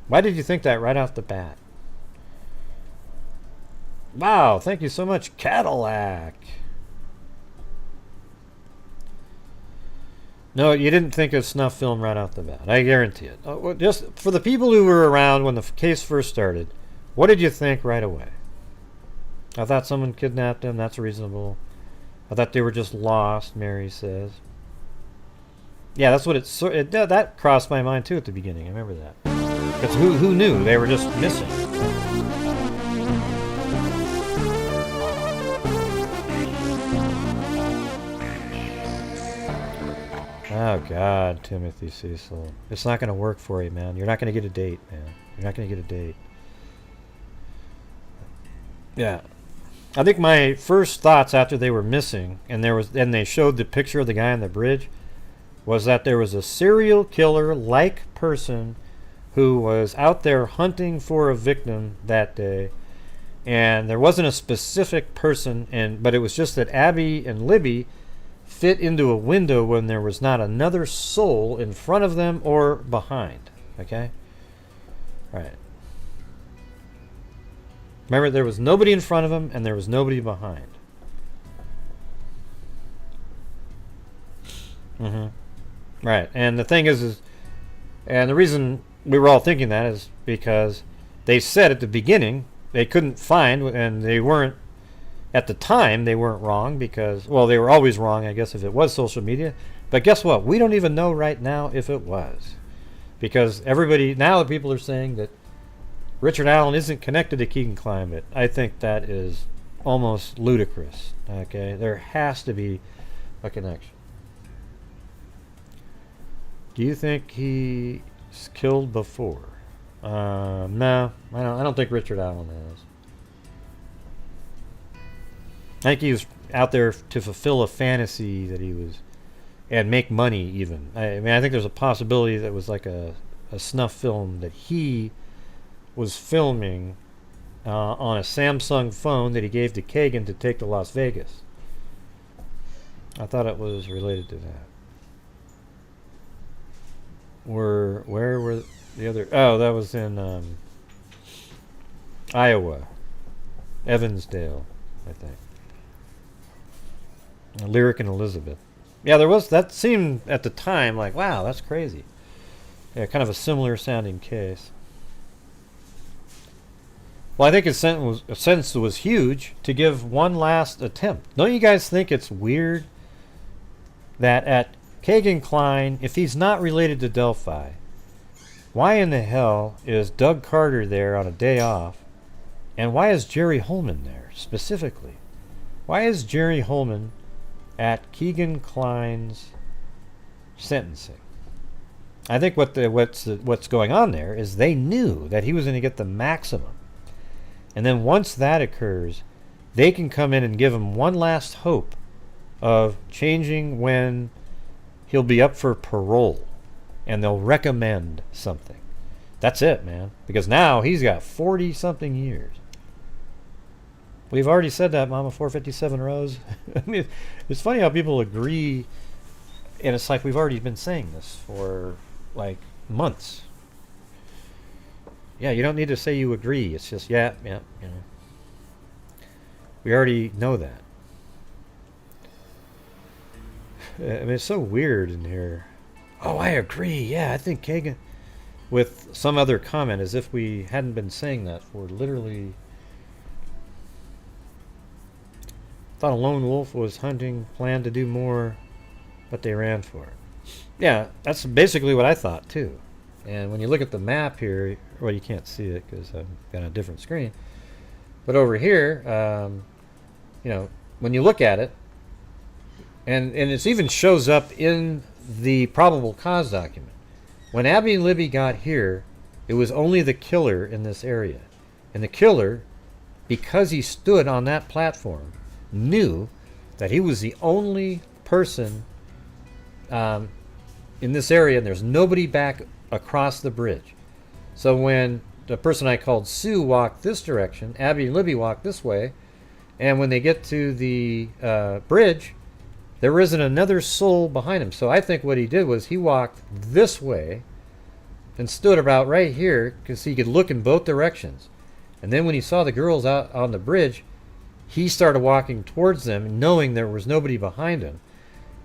Why did you think that right off the bat? Wow, thank you so much, Cadillac. No, you didn't think of snuff film right off the bat. I guarantee it. Well, just for the people who were around when the case first started, what did you think right away? I thought someone kidnapped him. That's reasonable. I thought they were just lost, Mary says. Yeah, that's what that crossed my mind too at the beginning. I remember that. Because who knew? They were just missing. Oh, God, Timothy Cecil. It's not going to work for you, man. You're not going to get a date, man. You're not going to get a date. Yeah. I think my first thoughts after they were missing, and they showed the picture of the guy on the bridge, was that there was a serial killer-like person who was out there hunting for a victim that day, and there wasn't a specific person, but it was just that Abby and Libby fit into a window when there was not another soul in front of them or behind. Okay? Right. Remember, there was nobody in front of them and there was nobody behind. Right. And the thing is, and the reason we were all thinking that is because they said at the beginning they couldn't find, and they weren't, at the time, they weren't wrong because, well, they were always wrong, I guess, if it was social media. But guess what? We don't even know right now if it was. Because everybody, now the people are saying that Richard Allen isn't connected to Keegan Kline, but I think that is almost ludicrous. Okay? There has to be a connection. Do you think he's killed before? No, I don't think Richard Allen has. I think he was out there to fulfill a fantasy that he was, and make money even. I mean, I think there's a possibility that it was like a snuff film that he was filming on a Samsung phone that he gave to Kagan to take to Las Vegas. I thought it was related to that. Where were the other? Oh, that was in Iowa, Evansdale, I think. Lyric and Elizabeth. Yeah, there was, that seemed at the time like, wow, that's crazy. Yeah, kind of a similar sounding case. Well, I think his sentence was huge to give one last attempt. Don't you guys think it's weird that at Keegan Kline, if he's not related to Delphi, why in the hell is Doug Carter there on a day off? And why is Jerry Holman there specifically? Why is Jerry Holman at Keegan Kline's sentencing? I think what's going on there is they knew that he was going to get the maximum. And then once that occurs, they can come in and give him one last hope of changing when he'll be up for parole. And they'll recommend something. That's it, man. Because now he's got 40-something years. We've already said that, Mama 457 Rose. I mean, it's funny how people agree, and it's like we've already been saying this for like months. Yeah, you don't need to say you agree. It's just, yeah, you know. We already know that. I mean, it's so weird in here. Oh, I agree. Yeah, I think Kagan, with some other comment, as if we hadn't been saying that for literally. Thought a lone wolf was hunting, planned to do more, but they ran for it. Yeah, that's basically what I thought too. And when you look at the map here, well, you can't see it because I've got a different screen. But over here, you know, when you look at it, and it even shows up in the probable cause document. When Abby and Libby got here, it was only the killer in this area. And the killer, because he stood on that platform, knew that he was the only person in this area, and there's nobody back across the bridge. So when the person I called Sue walked this direction, Abby and Libby walked this way, and when they get to the bridge, there isn't another soul behind him. So I think what he did was he walked this way and stood about right here because he could look in both directions. And then when he saw the girls out on the bridge, he started walking towards them, knowing there was nobody behind him.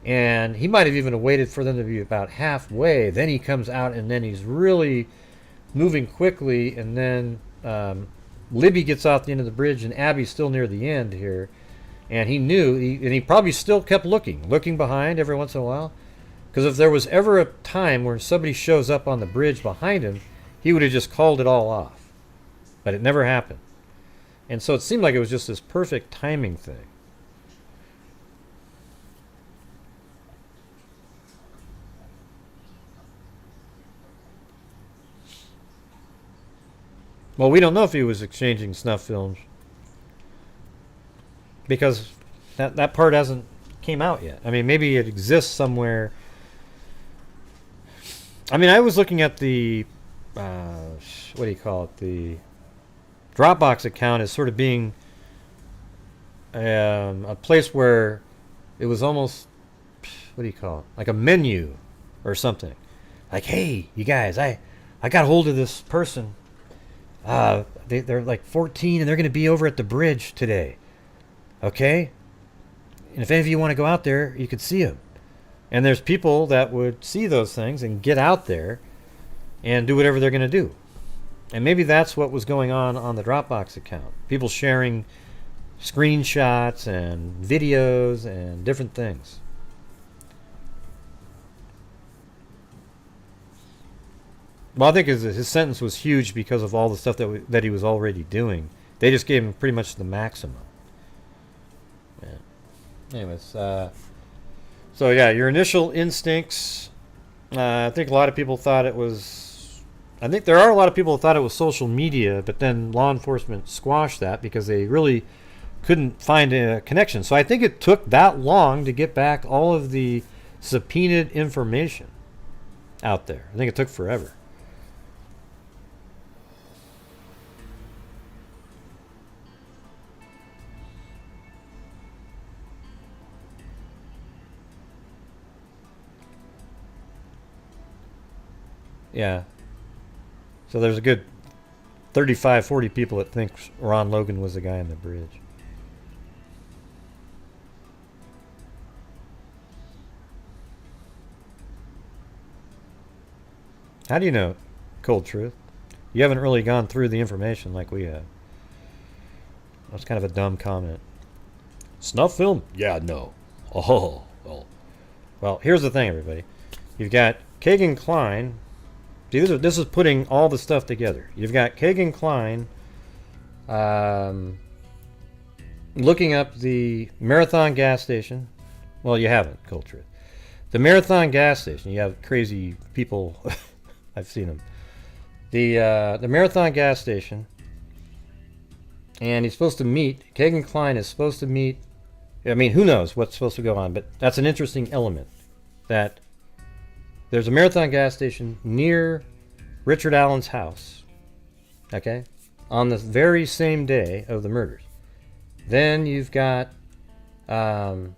And he might have even waited for them to be about halfway. Then he comes out, and then he's really moving quickly. And then Libby gets off the end of the bridge, and Abby's still near the end here. And he knew, and he probably still kept looking behind every once in a while. Because if there was ever a time where somebody shows up on the bridge behind him, he would have just called it all off. But it never happened. And so it seemed like it was just this perfect timing thing. Well, we don't know if he was exchanging snuff films because that part hasn't came out yet. I mean, maybe it exists somewhere. I mean, I was looking at the what do you call it? The Dropbox account as sort of being a place where it was almost, what do you call it? Like a menu or something. Like, hey, you guys, I got hold of this person. They're like 14 and they're going to be over at the bridge today. Okay? And if any of you want to go out there, you could see them. And there's people that would see those things and get out there and do whatever they're going to do. And maybe that's what was going on the Dropbox account. People sharing screenshots and videos and different things. Well, I think his sentence was huge because of all the stuff that he was already doing. They just gave him pretty much the maximum. Yeah. Anyways, so yeah, your initial instincts. I think a lot of people thought it was. I think there are a lot of people who thought it was social media, but then law enforcement squashed that because they really couldn't find a connection. So I think it took that long to get back all of the subpoenaed information out there. I think it took forever. Yeah. So there's a good 35, 40 people that think Ron Logan was the guy on the bridge. How do you know? Cold truth. You haven't really gone through the information like we have. That's kind of a dumb comment. Snuff film? Yeah, no. Oh, well. Well, here's the thing, everybody. You've got Kagan Klein. See, this is putting all the stuff together. You've got Kagan Klein looking up the Marathon gas station. Well, you haven't, Cold Truth. The Marathon gas station. You have crazy people. I've seen them. The Marathon gas station. And he's supposed to meet. Kagan Klein is supposed to meet. I mean, who knows what's supposed to go on, but that's an interesting element. That there's a Marathon gas station near Richard Allen's house, okay, on the very same day of the murders. Then you've got, after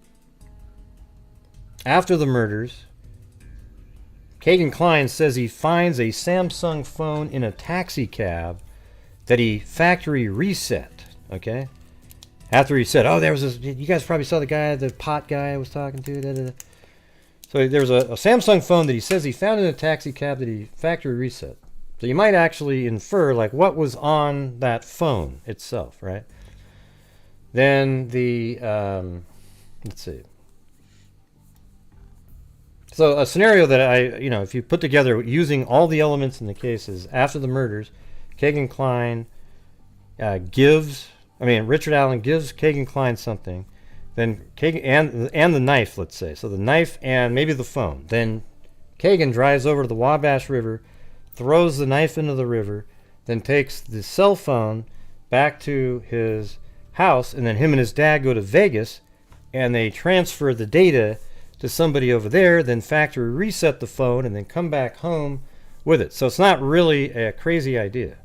the murders, Kagan Klein says he finds a Samsung phone in a taxi cab that he factory reset, okay? After he said, oh, there was this, you guys probably saw the guy, the pot guy I was talking to, da-da-da. So there's a Samsung phone that he says he found in a taxi cab that he factory reset. So you might actually infer like what was on that phone itself, right? Then the let's see, So a scenario that if you put together using all the elements in the cases after the murders, Kegan Kline Richard Allen gives Kegan Kline something, then Kegan and the knife, let's say. So the knife and maybe the phone. Then Kegan drives over to the Wabash River, throws the knife into the river, then takes the cell phone back to his house, and then him and his dad go to Vegas, and they transfer the data to somebody over there, then factory reset the phone, and then come back home with it. So it's not really a crazy idea.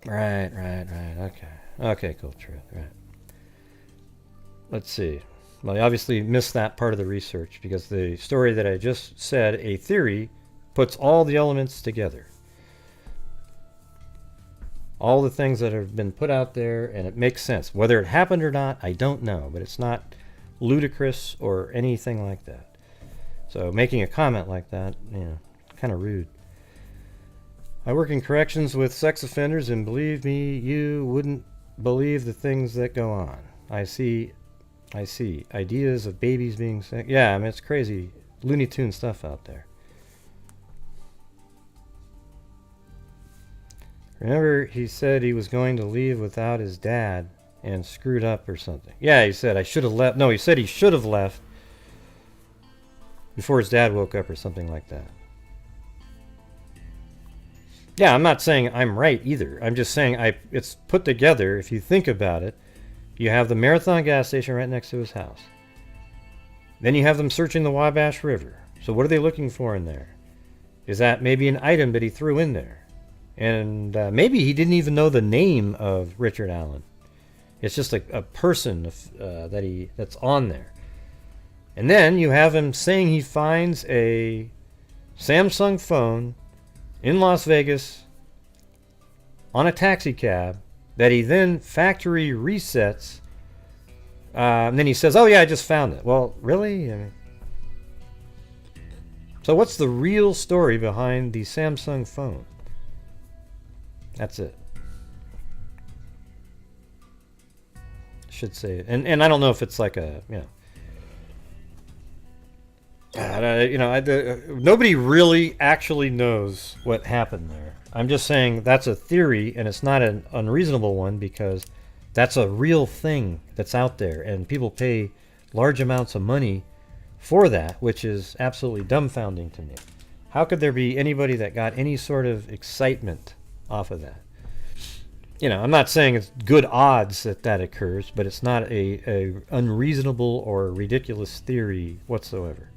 Right. Okay, cool, true. Right. Let's see. Well, I obviously missed that part of the research because the story that I just said, a theory, puts all the elements together. All the things that have been put out there, and it makes sense. Whether it happened or not, I don't know, but it's not ludicrous or anything like that. So making a comment like that, kind of rude. I work in corrections with sex offenders, and believe me, you wouldn't believe the things that go on. I see ideas of babies being sick. Yeah, it's crazy Looney Tune stuff out there. Remember, he said he was going to leave without his dad and screwed up or something. Yeah, he said I should have left. No, he said he should have left before his dad woke up or something like that. Yeah, I'm not saying I'm right either. I'm just saying it's put together. If you think about it, you have the Marathon gas station right next to his house. Then you have them searching the Wabash River. So what are they looking for in there? Is that maybe an item that he threw in there? And maybe he didn't even know the name of Richard Allen. It's just a person that's on there. And then you have him saying he finds a Samsung phone in Las Vegas on a taxi cab that he then factory resets. And then he says, oh yeah, I just found it. Well, really? So what's the real story behind the Samsung phone? That's it. Should say it. And I don't know if it's like a, nobody really actually knows what happened there. I'm just saying that's a theory, and it's not an unreasonable one because that's a real thing that's out there, and people pay large amounts of money for that, which is absolutely dumbfounding to me. How could there be anybody that got any sort of excitement off of that? I'm not saying it's good odds that occurs, but it's not a unreasonable or ridiculous theory whatsoever.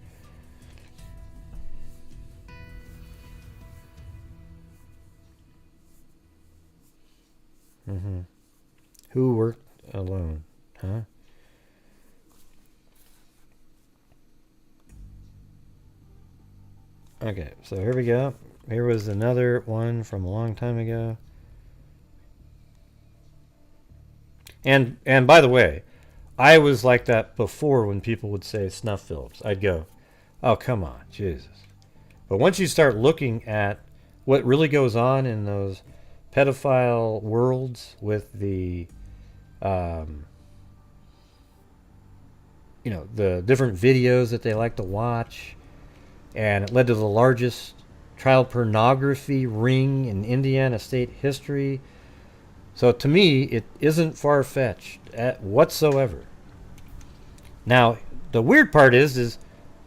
Who worked alone? Huh? Okay, so here we go. Here was another one from a long time ago. And by the way, I was like that before when people would say snuff films. I'd go, oh, come on, Jesus. But once you start looking at what really goes on in those pedophile worlds with the the different videos that they like to watch, and it led to the largest child pornography ring in Indiana state history. So to me, it isn't far-fetched whatsoever. Now, the weird part is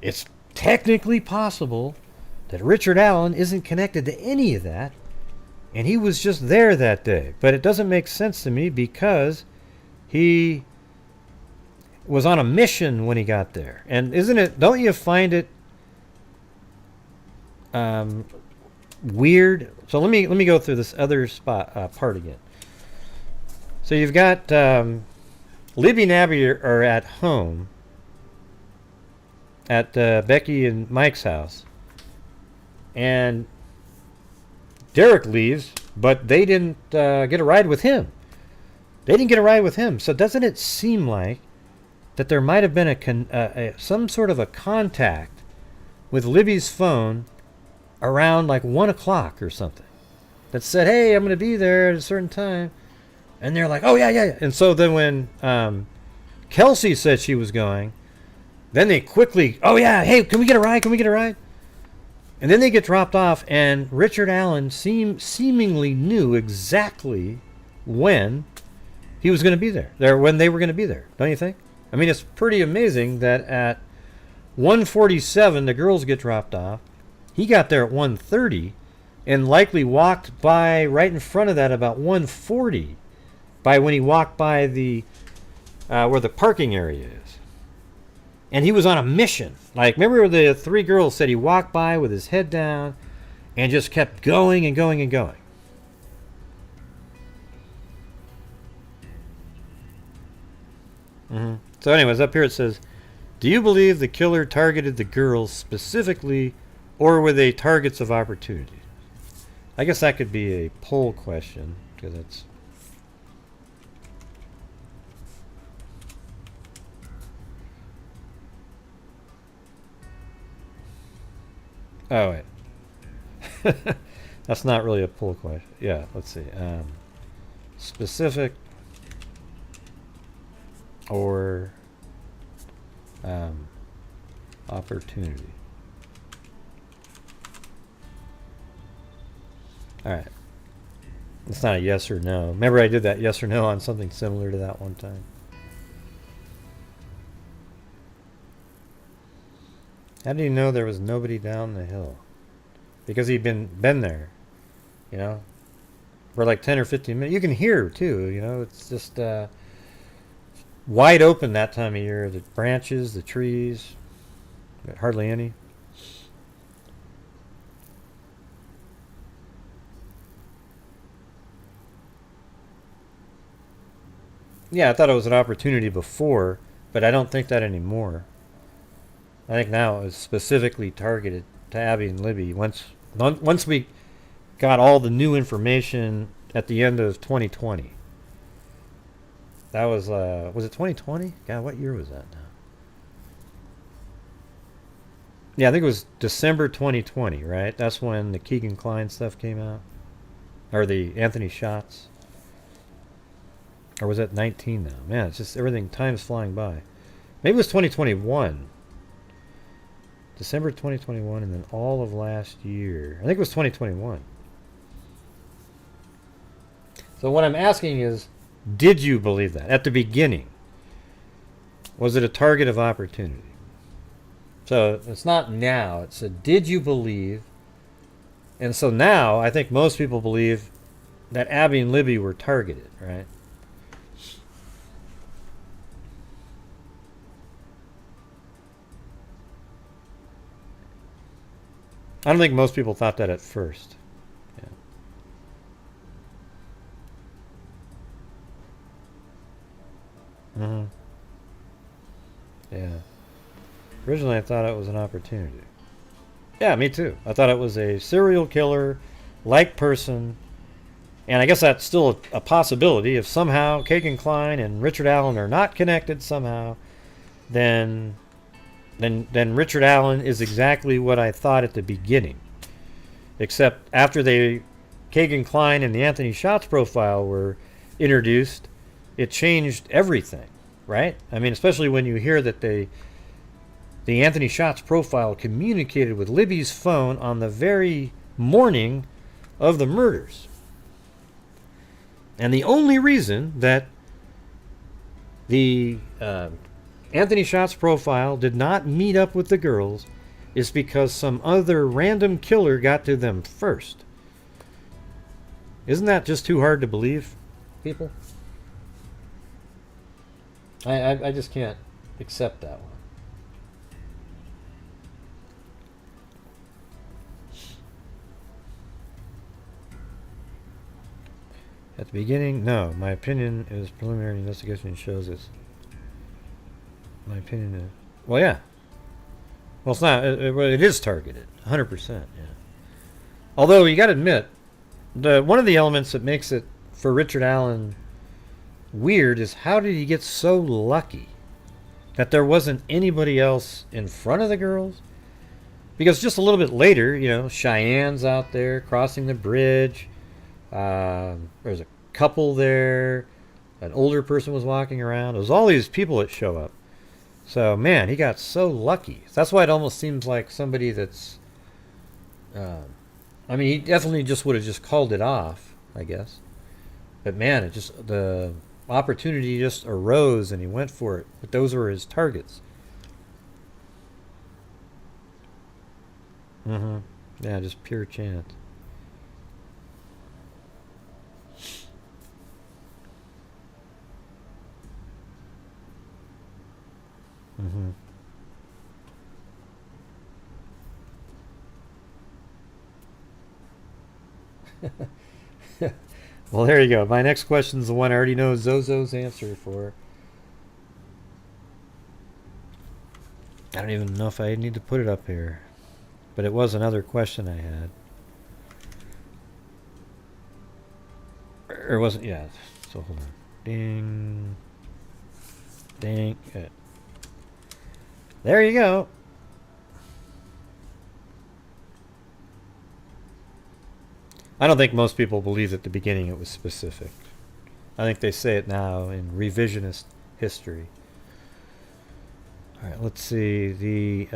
it's technically possible that Richard Allen isn't connected to any of that, and he was just there that day. But it doesn't make sense to me because he was on a mission when he got there. And don't you find it weird? So let me go through this other part again. So you've got Libby and Abby are at home at Becky and Mike's house, and Derek leaves, but they didn't get a ride with him. So doesn't it seem like that there might have been some sort of a contact with Libby's phone around like 1 o'clock or something that said, hey, I'm going to be there at a certain time. And they're like, oh, yeah. And so then when Kelsey said she was going, Then they quickly, oh yeah, hey, can we get a ride? Can we get a ride? And then they get dropped off, and Richard Allen seemingly knew exactly when he was going to be there, when they were going to be there, don't you think? I mean, it's pretty amazing that at 1:47 the girls get dropped off. He got there at 1:30 and likely walked by right in front of that about 1:40 by when he walked by the where the parking area is. And he was on a mission. Like, remember the three girls said he walked by with his head down and just kept going and going and going. So anyways, up here it says, do you believe the killer targeted the girls specifically, or were they targets of opportunity? I guess that could be a poll question, because it's... Oh, wait. That's not really a poll question. Yeah, let's see. Specific or opportunity. All right. It's not a yes or no. Remember I did that yes or no on something similar to that one time. How do you know there was nobody down the hill? Because he'd been there, you know, for like 10 or 15 minutes. You can hear too, you know, it's just wide open that time of year. The branches, the trees, hardly any. Yeah, I thought it was an opportunity before, but I don't think that anymore. I think now it's specifically targeted to Abby and Libby. Once we got all the new information at the end of 2020. That was it 2020? God, what year was that now? Yeah, I think it was December 2020, right? That's when the Keegan Kline stuff came out. Or the Anthony shots. Or was that 19 now? Man, it's just everything, time's flying by. Maybe it was 2021. December 2021, and then all of last year. I think it was 2021. So what I'm asking is, did you believe that at the beginning? Was it a target of opportunity? So it's not now. It's a did you believe? And so now I think most people believe that Abby and Libby were targeted, right? I don't think most people thought that at first. Yeah. Yeah. Originally, I thought it was an opportunity. Yeah, me too. I thought it was a serial killer-like person, and I guess that's still a possibility. If somehow Keegan Kline and Richard Allen are not connected somehow, then Richard Allen is exactly what I thought at the beginning. Except after Keegan Kline and the Anthony Shots profile were introduced, it changed everything, right? I mean, especially when you hear that the Anthony Shots profile communicated with Libby's phone on the very morning of the murders. And the only reason that the Anthony Shots profile did not meet up with the girls is because some other random killer got to them first. Isn't that just too hard to believe, people? I just can't accept that one. At the beginning, no. My opinion is preliminary investigation shows this. My opinion is... Well, yeah. Well, it's not. It is targeted. 100%, yeah. Although, you got to admit, one of the elements that makes it, for Richard Allen, weird is how did he get so lucky that there wasn't anybody else in front of the girls? Because just a little bit later, you know, Cheyenne's out there crossing the bridge. There's a couple there. An older person was walking around. There's all these people that show up. So, man, he got so lucky. That's why it almost seems like somebody that's... I mean, he definitely just would have just called it off, I guess. But, man, it just... The opportunity just arose and he went for it. But those were his targets. Yeah, just pure chance. Well, there you go. My next question is the one I already know Zozo's answer for. I don't even know if I need to put it up here. But it was another question I had. Or wasn't, yeah. So hold on. Ding. Ding. There you go. I don't think most people believed at the beginning it was specific. I think they say it now in revisionist history. All right, let's see. The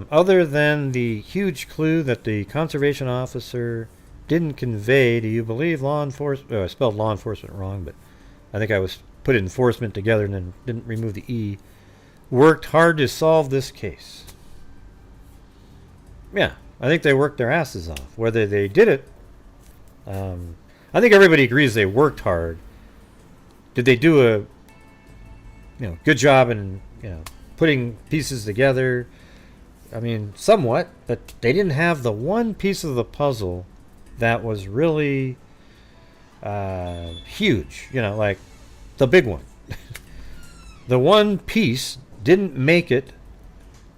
other than the huge clue that the conservation officer didn't convey, do you believe law enforcement? Oh, I spelled law enforcement wrong, but I think I was put enforcement together and then didn't remove the E. Worked hard to solve this case. Yeah, I think they worked their asses off. Whether they did it, I think everybody agrees they worked hard. Did they do a good job in putting pieces together? I mean, somewhat, but they didn't have the one piece of the puzzle that was really huge. Like the big one. The one piece didn't make it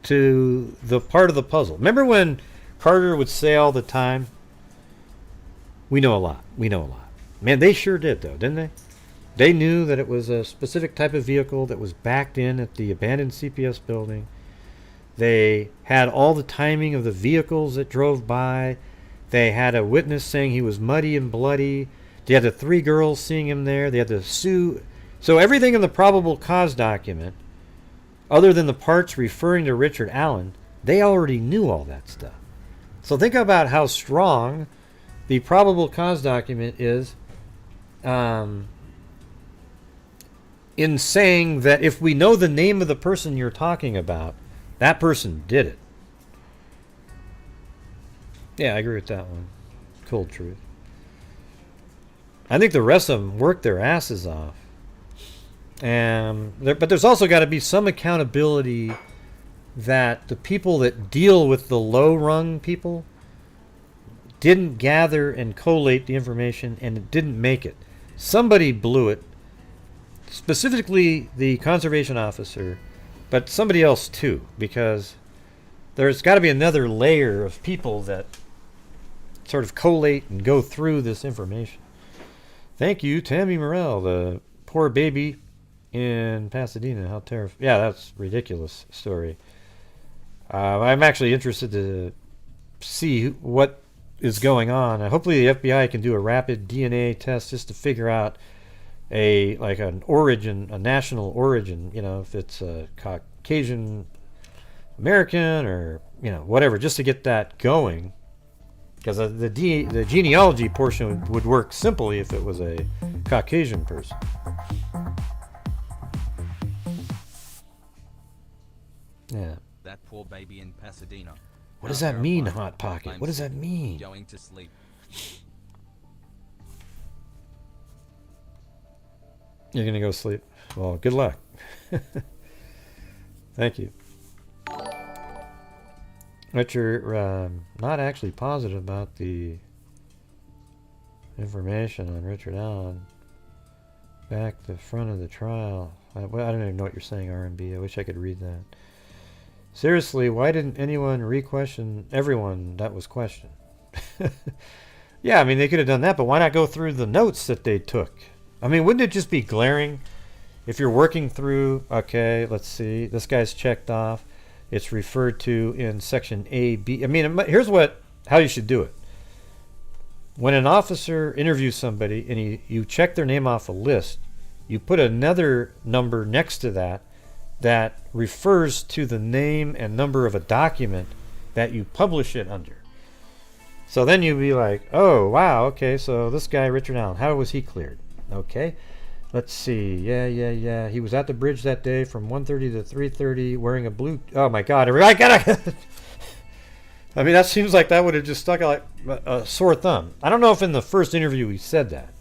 to the part of the puzzle. Remember when Carter would say all the time, we know a lot. We know a lot. Man, they sure did, though, didn't they? They knew that it was a specific type of vehicle that was backed in at the abandoned CPS building. They had all the timing of the vehicles that drove by. They had a witness saying he was muddy and bloody. They had the 3 girls seeing him there. They had the Sue. So everything in the probable cause document, other than the parts referring to Richard Allen, they already knew all that stuff. So think about how strong the probable cause document is in saying that if we know the name of the person you're talking about, that person did it. Yeah, I agree with that one. Cold truth. I think the rest of them worked their asses off. But there's also got to be some accountability that the people that deal with the low-rung people didn't gather and collate the information and it didn't make it. Somebody blew it, specifically the conservation officer, but somebody else too, because there's got to be another layer of people that sort of collate and go through this information. Thank you, Tammy Morrell, the poor baby in Pasadena. How terrifying. Yeah, that's a ridiculous story. I'm actually interested to see what is going on. Hopefully the FBI can do a rapid DNA test just to figure out an origin, a national origin, if it's a Caucasian American or whatever, just to get that going. Because the genealogy portion would work simply if it was a Caucasian person. Yeah.
That poor baby in Pasadena.
What does that mean, Hot Pocket? What does that mean?
Going to sleep.
You're gonna go sleep. Well, good luck. Thank you. But you're not actually positive about the information on Richard Allen. Back to front of the trial. I don't even know what you're saying, R&B. I wish I could read that. Seriously, why didn't anyone re-question everyone that was questioned? Yeah, I mean, they could have done that, but why not go through the notes that they took? I mean, wouldn't it just be glaring if you're working through, okay, let's see, this guy's checked off. It's referred to in section A, B. I mean, here's how you should do it. When an officer interviews somebody and you check their name off a list, you put another number next to that that refers to the name and number of a document that you publish it under. So then you'd be like, oh, wow, okay, so this guy, Richard Allen, how was he cleared? Okay, let's see. Yeah. He was at the bridge that day from 1:30 to 3:30 wearing a blue... Oh, my God. I gotta... I mean, that seems like that would have just stuck out like a sore thumb. I don't know if in the first interview he said that.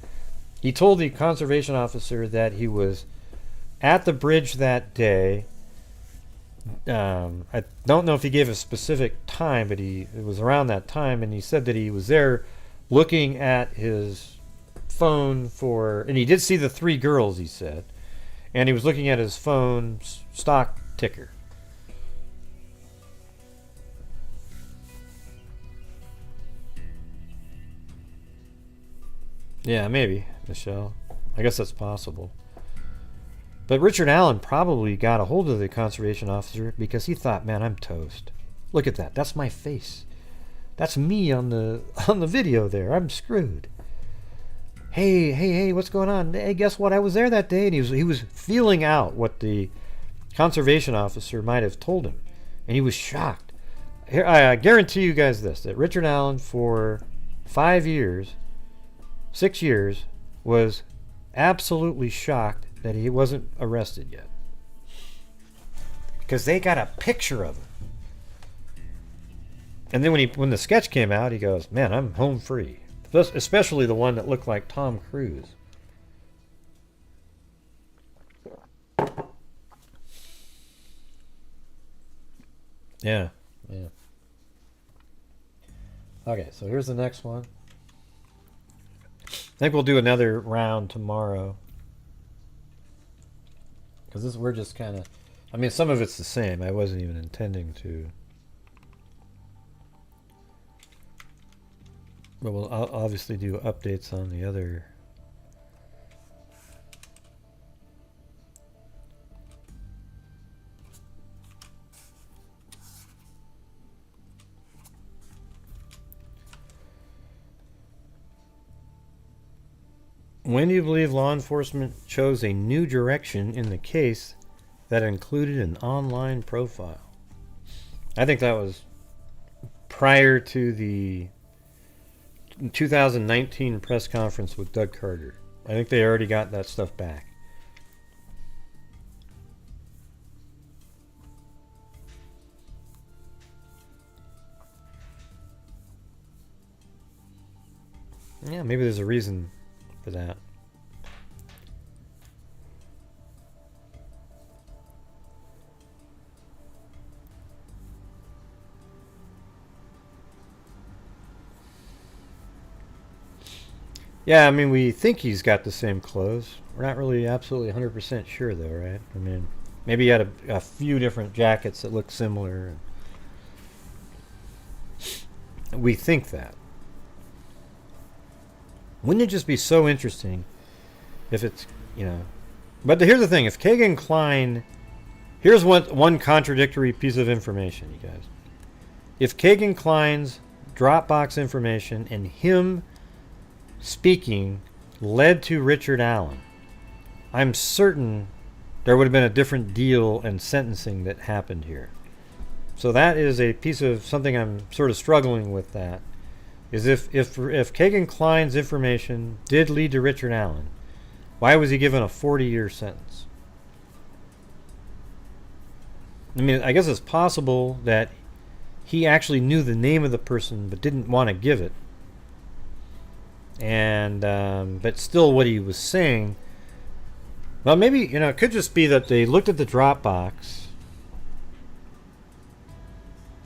He told the conservation officer that he was at the bridge that day. I don't know if he gave a specific time, but it was around that time, and he said that he was there looking at his phone for, and he did see the 3 girls, he said, and he was looking at his phone's stock ticker. Yeah, maybe, Michelle. I guess that's possible. But Richard Allen probably got a hold of the conservation officer because he thought, man, I'm toast. Look at that. That's my face. That's me on the video there. I'm screwed. Hey, what's going on? Hey, guess what? I was there that day. And he was feeling out what the conservation officer might have told him. And he was shocked. Here, I guarantee you guys this, that Richard Allen for 6 years, was absolutely shocked that he wasn't arrested yet. Because they got a picture of him. And then when the sketch came out, he goes, man, I'm home free. Especially the one that looked like Tom Cruise. Yeah. Okay, so here's the next one. I think we'll do another round tomorrow. Because we're just kind of... I mean, some of it's the same. I wasn't even intending to... But we'll obviously do updates on the other... When do you believe law enforcement chose a new direction in the case that included an online profile? I think that was prior to the 2019 press conference with Doug Carter. I think they already got that stuff back. Yeah, maybe there's a reason for that. Yeah, I mean, we think he's got the same clothes. We're not really absolutely 100% sure, though, right? I mean, maybe he had a few different jackets that look similar. We think that. Wouldn't it just be so interesting if it's, you know... But here's the thing. If Kagan Klein... Here's one contradictory piece of information, you guys. If Kagan Klein's Dropbox information and him speaking led to Richard Allen, I'm certain there would have been a different deal and sentencing that happened here. So that is a piece of something I'm sort of struggling with, that is if Kagan Klein's information did lead to Richard Allen, why was he given a 40-year sentence? I mean, I guess it's possible that he actually knew the name of the person but didn't want to give it. And but still what he was saying, well, maybe, you know, it could just be that they looked at the Dropbox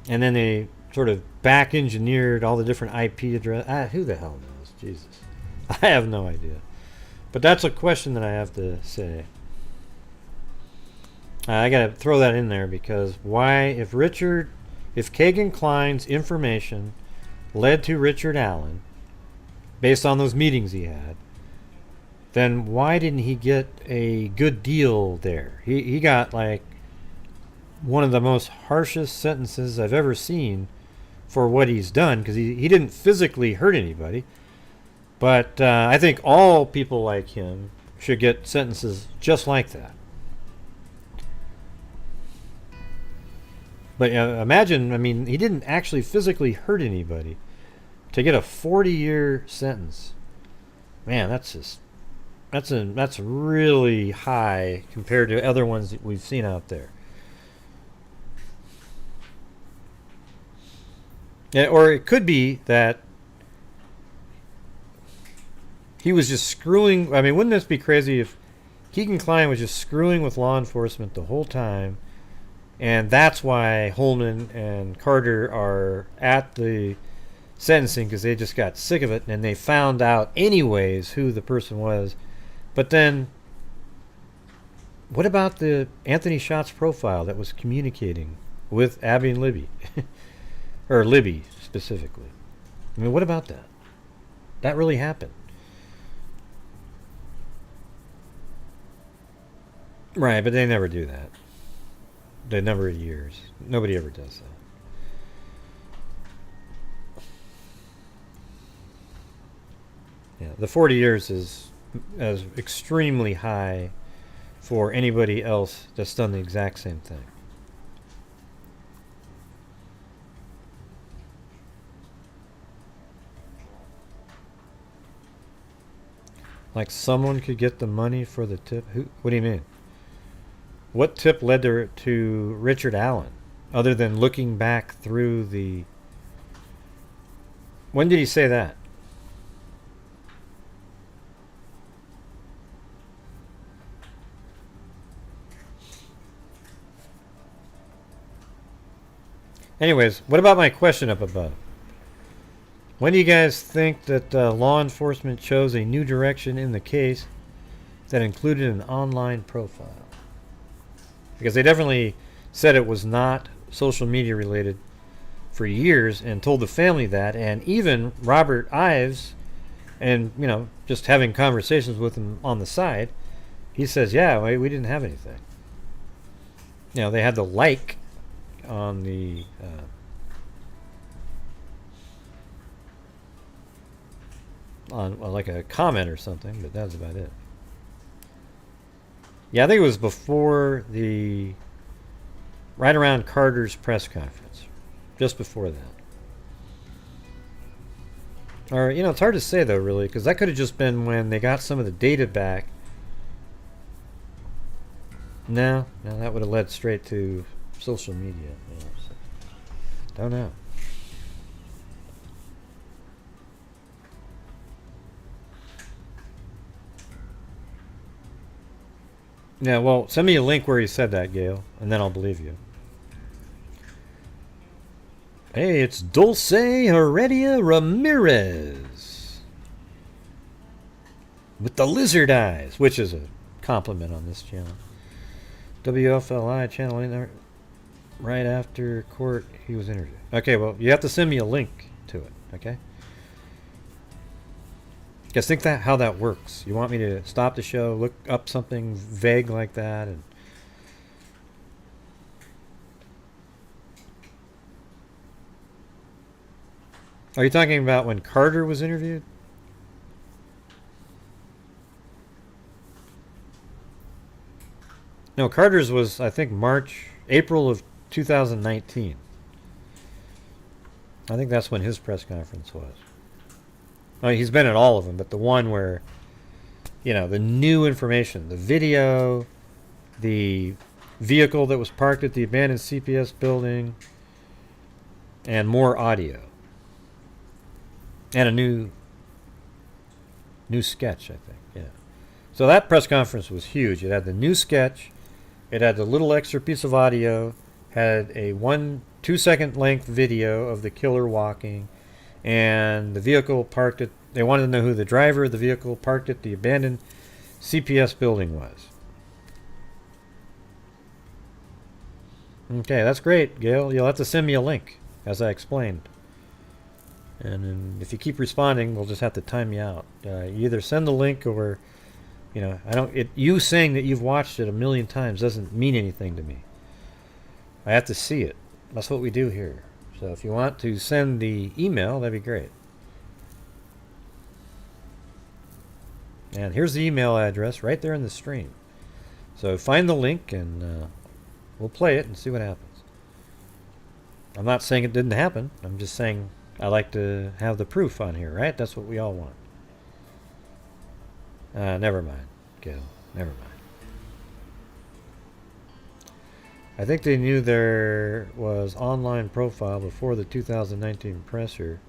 and then they sort of back engineered all the different IP address. Who the hell knows? Jesus. I have no idea. But that's a question that I have to say. I gotta throw that in there, because why, if Kagan Klein's information led to Richard Allen based on those meetings he had, then why didn't he get a good deal there? He got like one of the most harshest sentences I've ever seen for what he's done, because he didn't physically hurt anybody. But I think all people like him should get sentences just like that. But imagine, I mean, he didn't actually physically hurt anybody. To get a 40-year sentence, man, that's really high compared to other ones that we've seen out there. Yeah, or it could be that he was just screwing. I mean, wouldn't this be crazy if Keegan Kline was just screwing with law enforcement the whole time, and that's why Holman and Carter are at the sentencing, because they just got sick of it and they found out anyways who the person was. But then what about the Anthony Schatz profile that was communicating with Abby and Libby? Or Libby specifically. I mean, what about that? That really happened. Right, but they never do that. They never in years. Nobody ever does that. Yeah, the 40 years is extremely high for anybody else that's done the exact same thing. Like someone could get the money for the tip? Who? What do you mean? What tip led to Richard Allen, other than looking back through the... When did he say that? Anyways, what about my question up above? When do you guys think that law enforcement chose a new direction in the case that included an online profile? Because they definitely said it was not social media related for years and told the family that, and even Robert Ives, and you know, just having conversations with him on the side, he says, yeah, we didn't have anything. You know, they had the like on the on like a comment or something, but that's about it. Yeah, I think it was before the... right around Carter's press conference. Just before that. Or, you know, it's hard to say though, really, because that could have just been when they got some of the data back. No, that would have led straight to social media. You know, so. Don't know. Yeah, well, send me a link where he said that, Gail, and then I'll believe you. Hey, it's Dulce Heredia Ramirez with the lizard eyes, which is a compliment on this channel. WFLI channel in there right after court he was interviewed. Okay, well, you have to send me a link to it, okay? Guys, think that how that works. You want me to stop the show, look up something vague like that, and are you talking about when Carter was interviewed? No, Carter's was, I think, April of 2019. I think that's when his press conference was. I mean, he's been at all of them, but the one where, you know, the new information, the video, the vehicle that was parked at the abandoned CPS building, and more audio. And a new sketch, I think, yeah. So that press conference was huge. It had the new sketch, it had the little extra piece of audio, had a 2-second length video of the killer walking, and the vehicle parked at, they wanted to know who the driver of the vehicle parked at the abandoned CPS building was. Okay, that's great, Gail. You'll have to send me a link, as I explained. And then if you keep responding, we'll just have to time you out. You either send the link or, you know, you saying that you've watched it 1,000,000 times doesn't mean anything to me. I have to see it. That's what we do here. So if you want to send the email, that'd be great. And here's the email address right there in the stream. So find the link and we'll play it and see what happens. I'm not saying it didn't happen. I'm just saying I like to have the proof on here, right? That's what we all want. Never mind, Gil. Never mind. I think they knew there was online profile before the 2019 presser.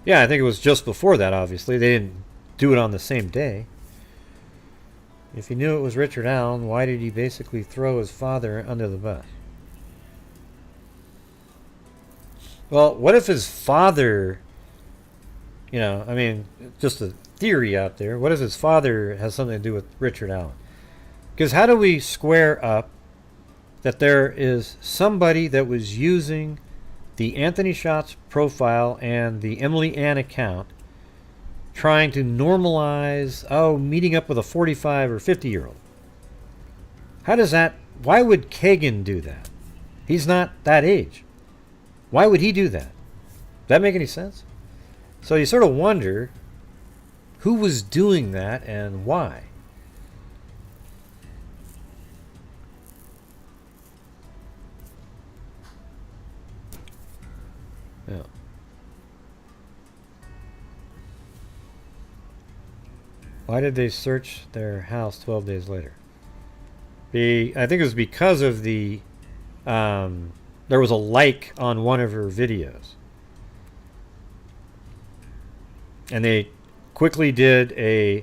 Yeah, I think it was just before that, obviously. They didn't do it on the same day. If he knew it was Richard Allen, why did he basically throw his father under the bus? Well, what if his father, you know, I mean, just a theory out there. What if his father has something to do with Richard Allen? Because how do we square up that there is somebody that was using the Anthony Shots profile and the Emily Ann account trying to normalize, meeting up with a 45 or 50-year-old? How does that, why would Kagan do that? He's not that age. Why would he do that? Does that make any sense? So you sort of wonder who was doing that and why. Yeah. Why did they search their house 12 days later? I think it was because of the there was a like on one of her videos. And they quickly did a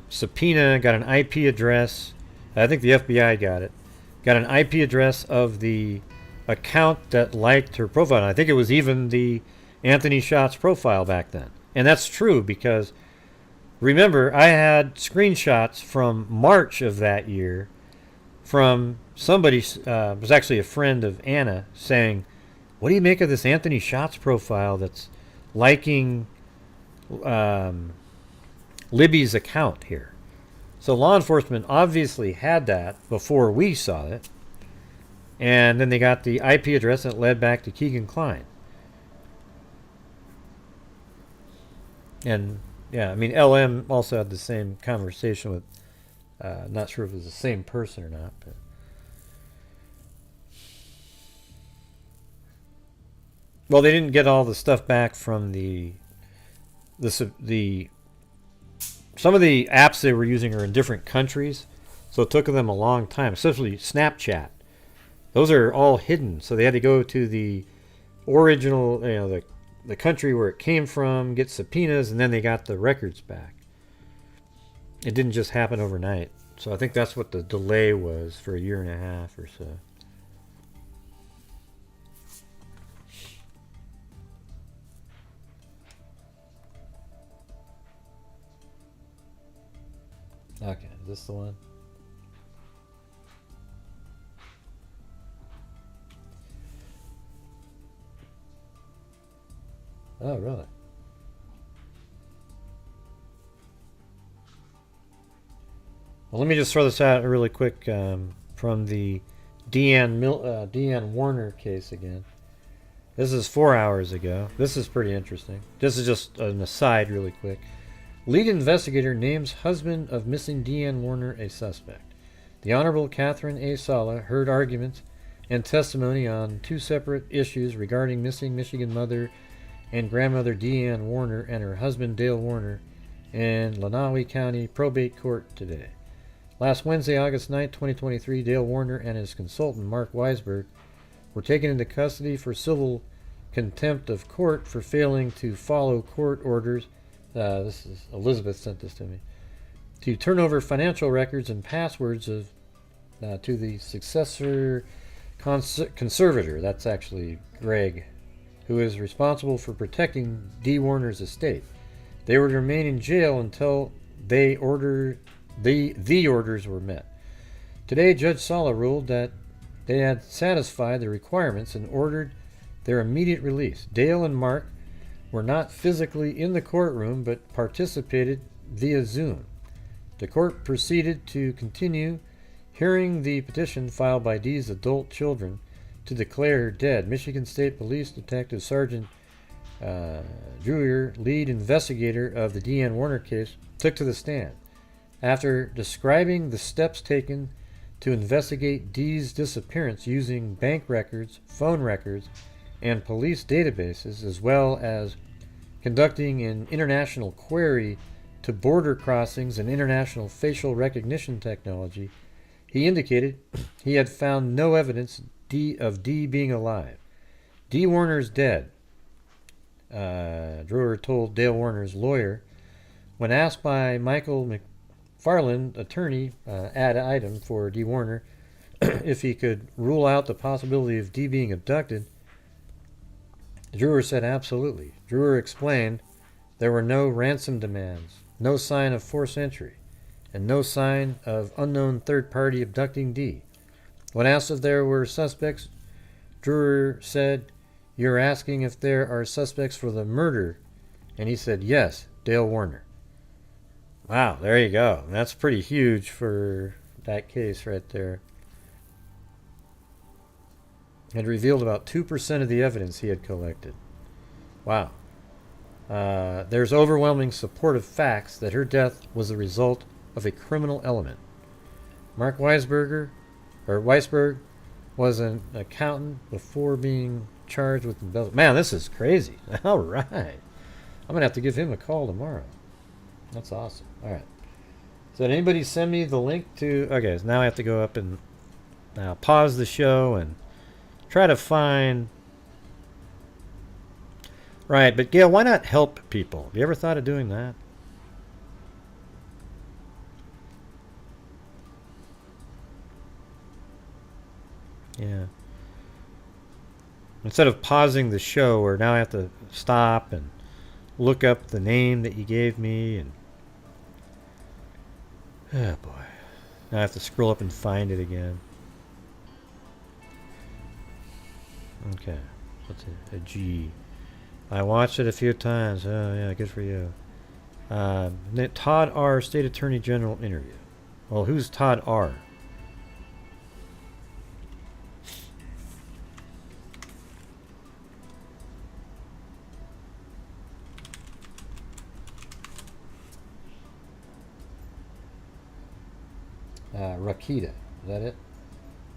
subpoena, got an IP address. I think the FBI got it. Got an IP address of the account that liked her profile. And I think it was even the Anthony Shots profile back then. And that's true because, remember, I had screenshots from March of that year from somebody, was actually a friend of Anna, saying, what do you make of this Anthony Shots profile that's liking Libby's account here? So law enforcement obviously had that before we saw it. And then they got the IP address that led back to Keegan Kline. And yeah, I mean, LM also had the same conversation with, not sure if it was the same person or not, but. Well, they didn't get all the stuff back from some of the apps they were using are in different countries, so it took them a long time, especially Snapchat. Those are all hidden, so they had to go to the original, you know, the country where it came from, get subpoenas, and then they got the records back. It didn't just happen overnight. So I think that's what the delay was for a year and a half or so. Okay, is this the one? Oh, really? Well, let me just throw this out really quick from the Dee Warner case again. This is 4 hours ago. This is pretty interesting. This is just an aside really quick. Lead investigator names husband of missing Dee Warner a suspect. The Honorable Catherine A. Sala heard arguments and testimony on two separate issues regarding missing Michigan mother and grandmother Dee Warner and her husband Dale Warner in Lenawee County Probate Court today. Last Wednesday, August 9, 2023, Dale Warner and his consultant Mark Weisberg were taken into custody for civil contempt of court for failing to follow court orders. This is Elizabeth sent this to me. To turn over financial records and passwords of to the successor conservator. That's actually Greg, who is responsible for protecting Dee Warner's estate. They were to remain in jail until the orders were met. Today, Judge Sala ruled that they had satisfied the requirements and ordered their immediate release. Dale and Mark were not physically in the courtroom but participated via Zoom. The court proceeded to continue hearing the petition filed by Dee's adult children to declare her dead. Michigan State Police Detective Sergeant Drewer, lead investigator of the Dee Warner case, took to the stand. After describing the steps taken to investigate Dee's disappearance using bank records, phone records, and police databases, as well as conducting an international query to border crossings and international facial recognition technology, he indicated he had found no evidence of Dee being alive. Dee Warner's dead, Drewer told Dale Warner's lawyer. When asked by Michael McFarland, attorney ad item for Dee Warner, if he could rule out the possibility of Dee being abducted, Drewer said absolutely. Drewer explained there were no ransom demands, no sign of forced entry, and no sign of unknown third party abducting Dee. When asked if there were suspects, Drewer said, "You're asking if there are suspects for the murder?" And he said, "Yes, Dale Warner." Wow, there you go. That's pretty huge for that case right there. Had revealed about 2% of the evidence he had collected. Wow. There's overwhelming supportive facts that her death was the result of a criminal element. Mark Weisberg was an accountant before being charged with embezzlement. Man, this is crazy. All right. I'm going to have to give him a call tomorrow. That's awesome. All right. So did anybody send me the link to... Okay, so now I have to go up and pause the show and try to find... Right, but Gail, why not help people? Have you ever thought of doing that? Yeah. Instead of pausing the show, where now I have to stop and look up the name that you gave me, and oh boy, now I have to scroll up and find it again. Okay, what's it? A G. I watched it a few times. Oh yeah, good for you. Todd R. State Attorney General interview. Well, who's Todd R.? Rakita, is that it?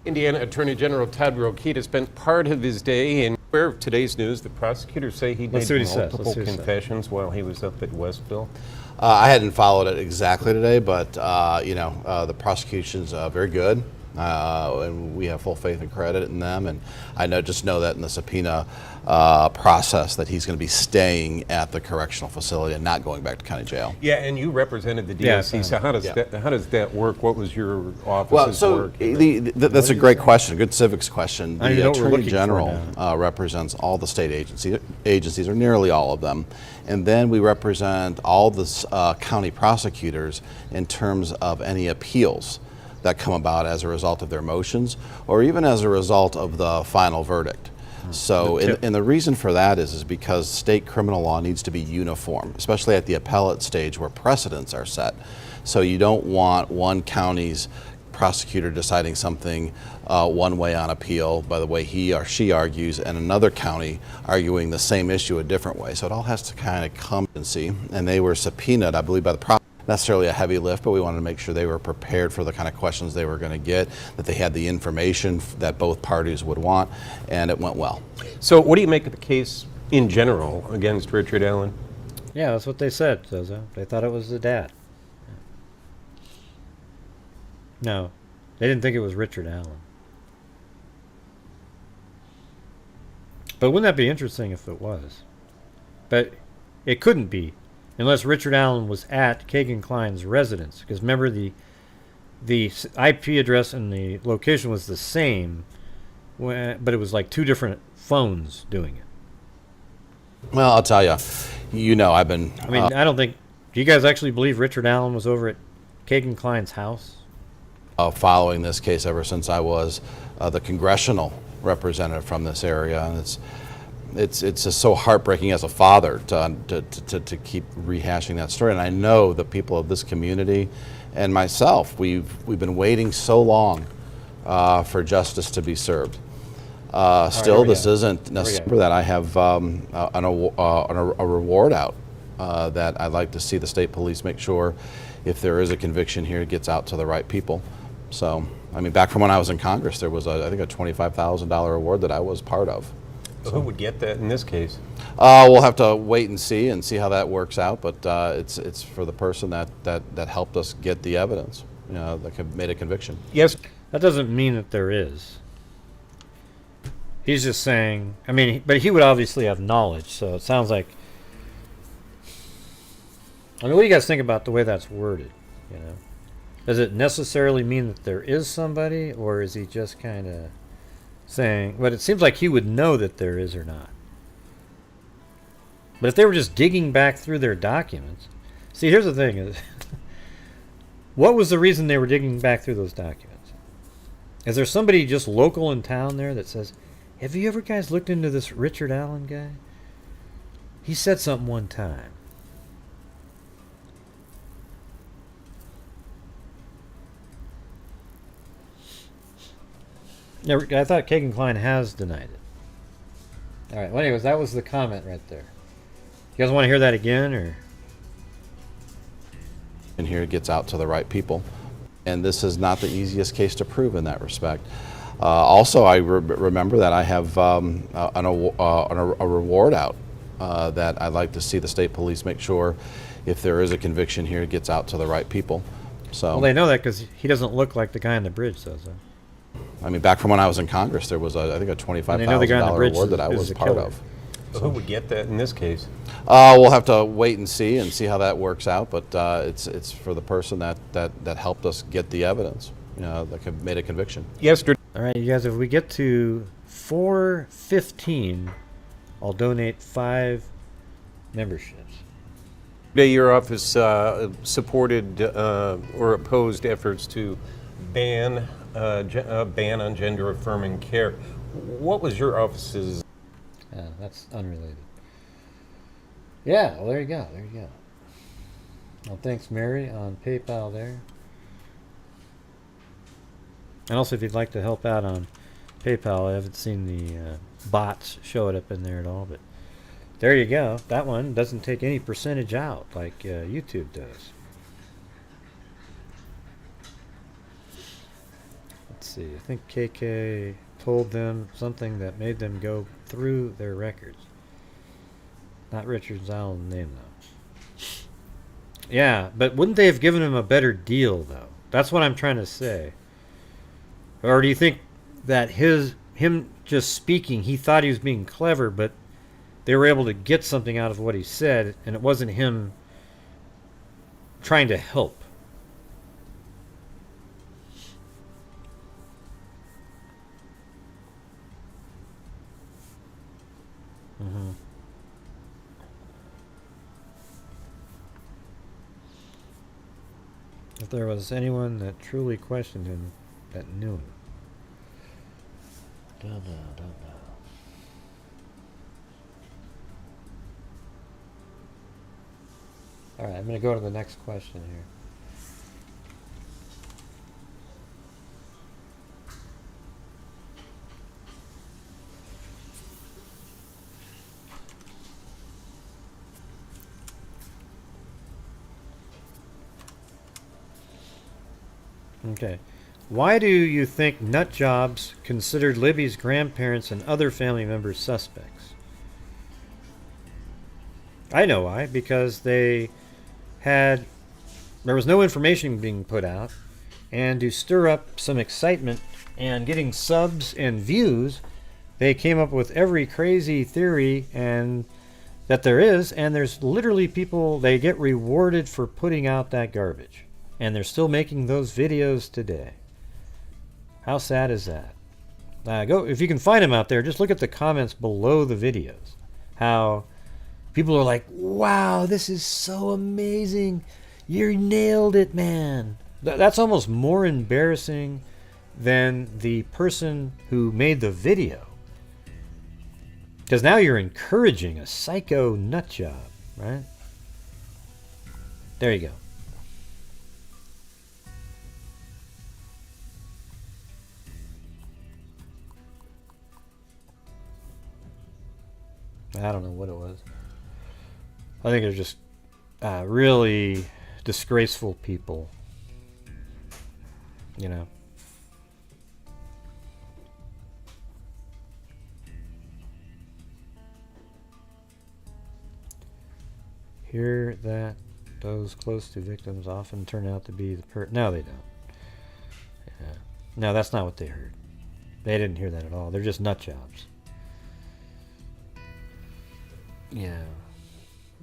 Indiana Attorney General Todd Rokita spent part of his day in where today's news. The prosecutors say he made multiple confessions while he was up at Westville.
I hadn't followed it exactly today, but the prosecution's very good, and we have full faith and credit in them. And I just know that in the subpoena process that he's going to be staying at the correctional facility and not going back to county jail.
Yeah, and you represented the DOC. So how does that work? What was your office's work?
That's a great question, a good civics question. The Attorney General represents all the state agencies, or nearly all of them, and then we represent all the county prosecutors in terms of any appeals that come about as a result of their motions, or even as a result of the final verdict. So, and the reason for that is because state criminal law needs to be uniform, especially at the appellate stage where precedents are set. So you don't want one county's prosecutor deciding something one way on appeal by the way he or she argues, and another county arguing the same issue a different way. So it all has to kind of come and see. And they were subpoenaed, I believe, by the prosecutor. Necessarily a heavy lift, but we wanted to make sure they were prepared for the kind of questions they were going to get, that they had the information that both parties would want, and it went well.
So what do you make of the case in general against Richard Allen?
Yeah, that's what they said, Zozo. They thought it was the dad. No, they didn't think it was Richard Allen. But wouldn't that be interesting if it was? But it couldn't be, unless Richard Allen was at Kagan Klein's residence. Because remember, the IP address and the location was the same, but it was like two different phones doing it.
Well, I'll tell you, I've been...
I mean, I don't think... Do you guys actually believe Richard Allen was over at Kagan Klein's house?
Following this case ever since I was the congressional representative from this area, and it's just so heartbreaking as a father to keep rehashing that story. And I know the people of this community and myself, we've been waiting so long for justice to be served. Still, this isn't necessarily that I have a reward out that I'd like to see the state police make sure if there is a conviction here, it gets out to the right people. So, I mean, back from when I was in Congress, there was, I think, a $25,000 award that I was part of.
So who would get that in this case?
We'll have to wait and see how that works out, but it's for the person that helped us get the evidence, that made a conviction.
Yes.
That doesn't mean that there is. He's just saying, I mean, but he would obviously have knowledge, so it sounds like, I mean, what do you guys think about the way that's worded, Does it necessarily mean that there is somebody, or is he just kind of saying, but it seems like he would know that there is or not. But if they were just digging back through their documents, see, here's the thing, is what was the reason they were digging back through those documents? Is there somebody just local in town there that says, have you ever guys looked into this Richard Allen guy? He said something one time. Yeah, I thought Kagan Klein has denied it. All right. Well, anyways, that was the comment right there. You guys want to hear that again, or?
And here it gets out to the right people, and this is not the easiest case to prove in that respect. Also, I remember that I have a reward out that I'd like to see the state police make sure, if there is a conviction here, it gets out to the right people. So.
Well, they know that because he doesn't look like the guy on the bridge does.
I mean, back from when I was in Congress, there was, I think, a $25,000 award that I was part of.
So who would get that in this case?
We'll have to wait and see how that works out, but it's for the person that helped us get the evidence, that made a conviction.
Yesterday.
All right, you guys, if we get to 4:15, I'll donate 5 memberships.
Today, your office supported or opposed efforts to ban on gender-affirming care. What was your office's?
That's unrelated. Yeah, well, there you go. There you go. Well, thanks, Mary, on PayPal there. And also, if you'd like to help out on PayPal, I haven't seen the bots show it up in there at all, but there you go. That one doesn't take any percentage out like YouTube does. Let's see. I think KK told them something that made them go through their records. Not Richard Allen's name, though. Yeah, but wouldn't they have given him a better deal, though? That's what I'm trying to say. Or do you think that him just speaking, he thought he was being clever, but they were able to get something out of what he said, and it wasn't him trying to help? Mm-hmm. If there was anyone that truly questioned him, that knew him. Don't know. All right, I'm going to go to the next question here. Okay. Why do you think nut jobs considered Libby's grandparents and other family members suspects? I know why. Because there was no information being put out, and to stir up some excitement and getting subs and views, they came up with every crazy theory and that there is, and there's literally people, they get rewarded for putting out that garbage. And they're still making those videos today. How sad is that? Go, if you can find them out there, just look at the comments below the videos. How people are like, wow, this is so amazing. You nailed it, man. That's almost more embarrassing than the person who made the video. Because now you're encouraging a psycho nut job, right? There you go. I don't know what it was. I think they're just really disgraceful people. Hear that those close to victims often turn out to be the No, they don't. Yeah. No, that's not what they heard. They didn't hear that at all. They're just nut jobs. Yeah.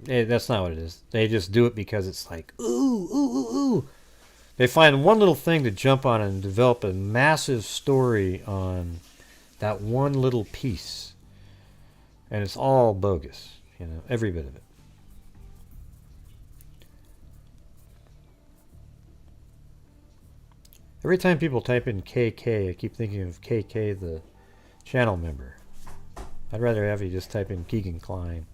That's not what it is. They just do it because it's like, ooh, ooh, ooh, ooh. They find one little thing to jump on and develop a massive story on that one little piece. And it's all bogus, you know, every bit of it. Every time people type in KK, I keep thinking of KK, the channel member. I'd rather have you just type in Keegan Klein.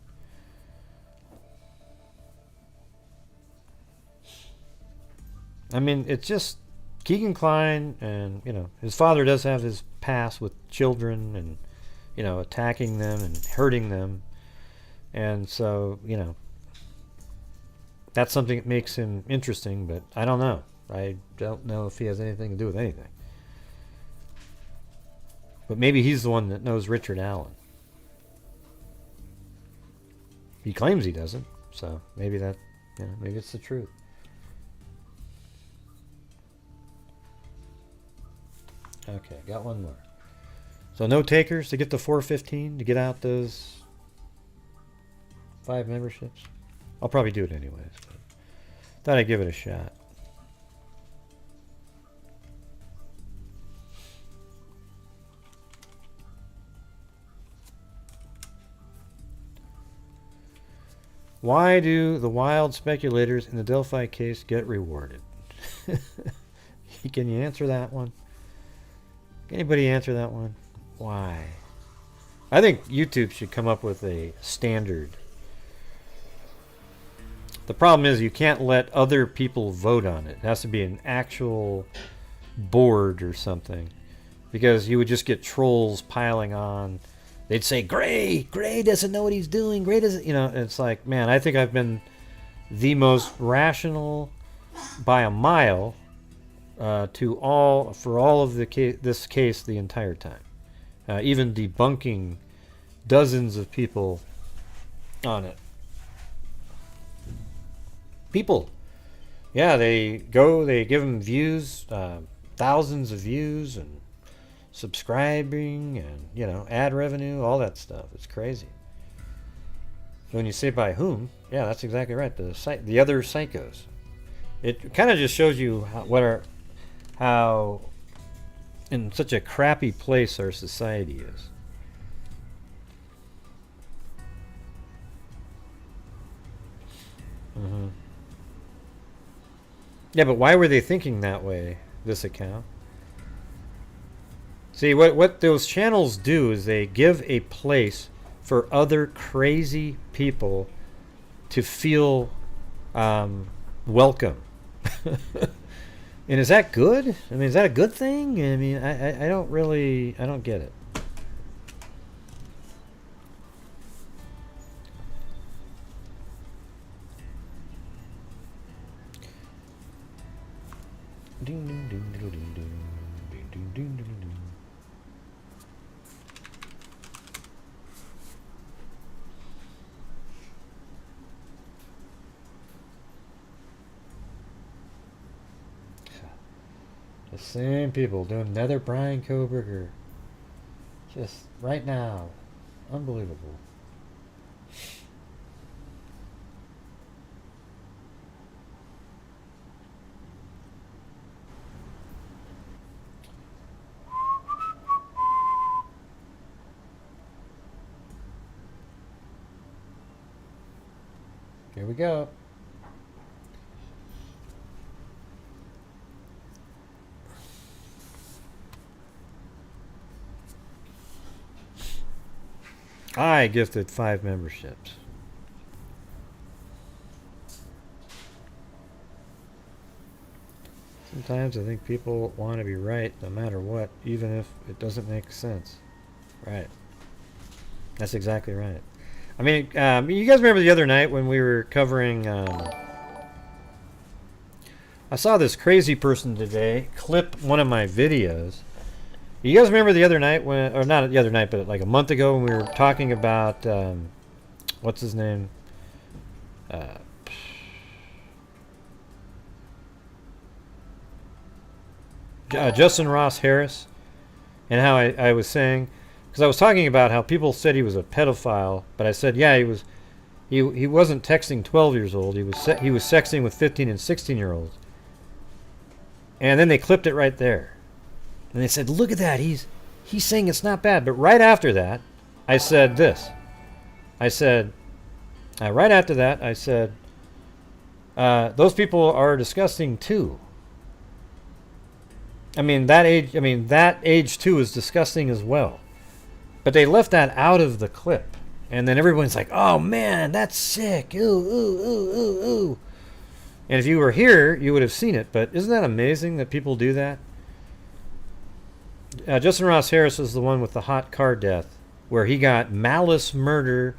I mean, it's just Keegan Klein, and, you know, his father does have his past with children and, you know, attacking them and hurting them. And so, you know, that's something that makes him interesting, but I don't know. I don't know if he has anything to do with anything. But maybe he's the one that knows Richard Allen. He claims he doesn't, so maybe that, you know, maybe it's the truth. Okay, got one more. So no takers to get the 415 to get out those 5 memberships. I'll probably do it anyways, but thought I'd give it a shot. Why do the wild speculators in the Delphi case get rewarded? Can you answer that one? Can anybody answer that one? Why? I think YouTube should come up with a standard. The problem is you can't let other people vote on it. It has to be an actual board or something. Because you would just get trolls piling on. They'd say, Gray doesn't know what he's doing. Gray doesn't, you know, it's like, man, I think I've been the most rational by a mile for all of this case the entire time. Even debunking dozens of people on it. People. Yeah, they give them views, thousands of views, and subscribing, and, you know, ad revenue, all that stuff. It's crazy. When you say by whom, yeah, that's exactly right. The other psychos. It kind of just shows you how in such a crappy place our society is. Mm-hmm. Yeah, but why were they thinking that way, this account? See, what those channels do is they give a place for other crazy people to feel welcome. And is that good? I mean, is that a good thing? I mean, I don't get it. Ding, ding, ding, ding, ding, ding, ding, ding, ding, ding. The same people doing another Brian Koberger. Just right now. Unbelievable. Here we go. I gifted 5 memberships. Sometimes I think people want to be right no matter what, even if it doesn't make sense. Right. That's exactly right. I mean, you guys remember the other night when we were covering... I saw this crazy person today clip one of my videos. You guys remember the other night when, or not the other night, but like a month ago when we were talking about, what's his name? Justin Ross Harris, and how I was saying, because I was talking about how people said he was a pedophile, but I said, yeah, he wasn't texting 12 years old. He was sexting with 15 and 16-year-olds. And then they clipped it right there. And they said, look at that. He's saying it's not bad. But right after that, I said this. I said, right after that, I said, those people are disgusting too. That age too is disgusting as well. But they left that out of the clip. And then everyone's like, oh man, that's sick. Ooh, ooh, ooh, ooh, ooh. And if you were here, you would have seen it. But isn't that amazing that people do that? Justin Ross Harris is the one with the hot car death, where he got malice murder,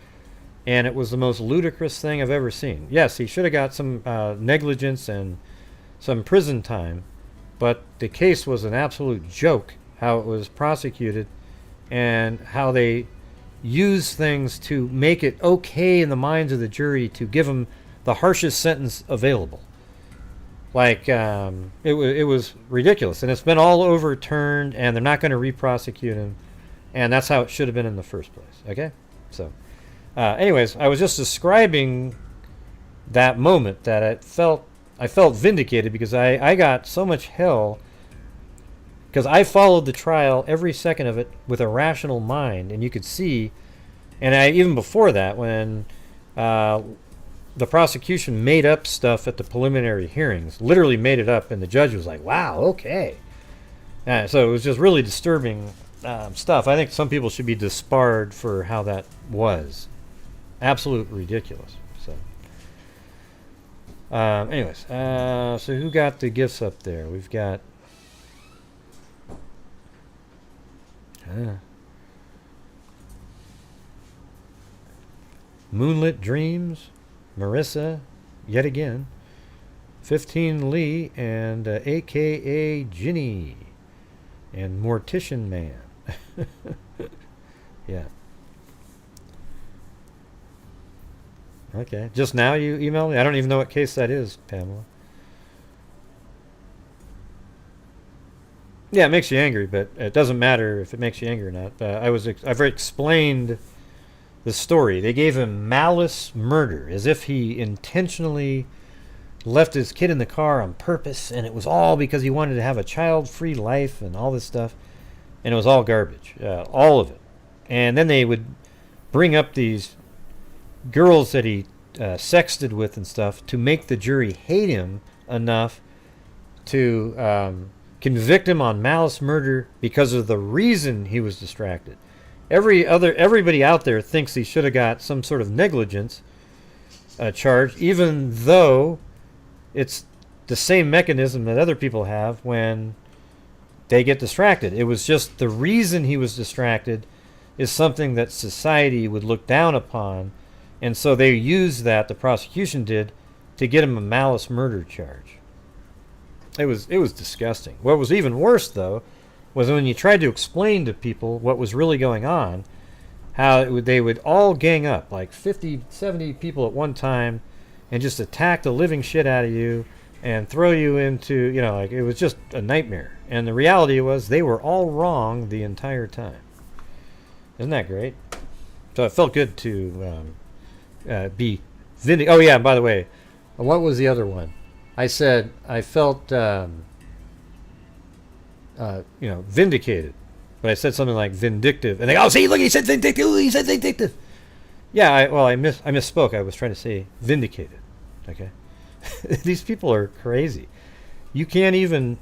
and it was the most ludicrous thing I've ever seen. Yes, he should have got some negligence and some prison time, but the case was an absolute joke, how it was prosecuted and how they used things to make it okay in the minds of the jury to give him the harshest sentence available. Like, it was ridiculous, and it's been all overturned, and they're not going to re-prosecute him, and that's how it should have been in the first place. Okay? So, anyways, I was just describing that moment that I felt vindicated, because I got so much hell because I followed the trial every second of it with a rational mind, and you could see, and even before that, when the prosecution made up stuff at the preliminary hearings, literally made it up, and the judge was like, wow, okay. So it was just really disturbing stuff. I think some people should be disbarred for how that was. Absolute ridiculous. So, anyways, so who got the gifts up there? We've got Moonlit Dreams, Marissa, yet again, 15 Lee, and AKA Ginny, and Mortician Man. Yeah. Okay. Just now you emailed me? I don't even know what case that is, Pamela. Yeah, it makes you angry, but it doesn't matter if it makes you angry or not. I've explained the story. They gave him malice murder, as if he intentionally left his kid in the car on purpose, and it was all because he wanted to have a child-free life and all this stuff, and it was all garbage, all of it. And then they would bring up these girls that he sexted with and stuff to make the jury hate him enough to convict him on malice murder because of the reason he was distracted. Everybody out there thinks he should have got some sort of negligence charge, even though it's the same mechanism that other people have when they get distracted. It was just the reason he was distracted is something that society would look down upon, and so they used that, the prosecution did, to get him a malice murder charge. It was disgusting. What was even worse, though, was when you tried to explain to people what was really going on, how they would all gang up, like 50, 70 people at one time, and just attack the living shit out of you and throw you into, like, it was just a nightmare. And the reality was they were all wrong the entire time. Isn't that great? So it felt good to be vindicated. Oh, yeah, and by the way, what was the other one? I said I felt, vindicated. But I said something like vindictive. And they go, oh, see, look, he said vindictive. He said vindictive. Yeah, I misspoke. I was trying to say vindicated. Okay? These people are crazy. You can't even,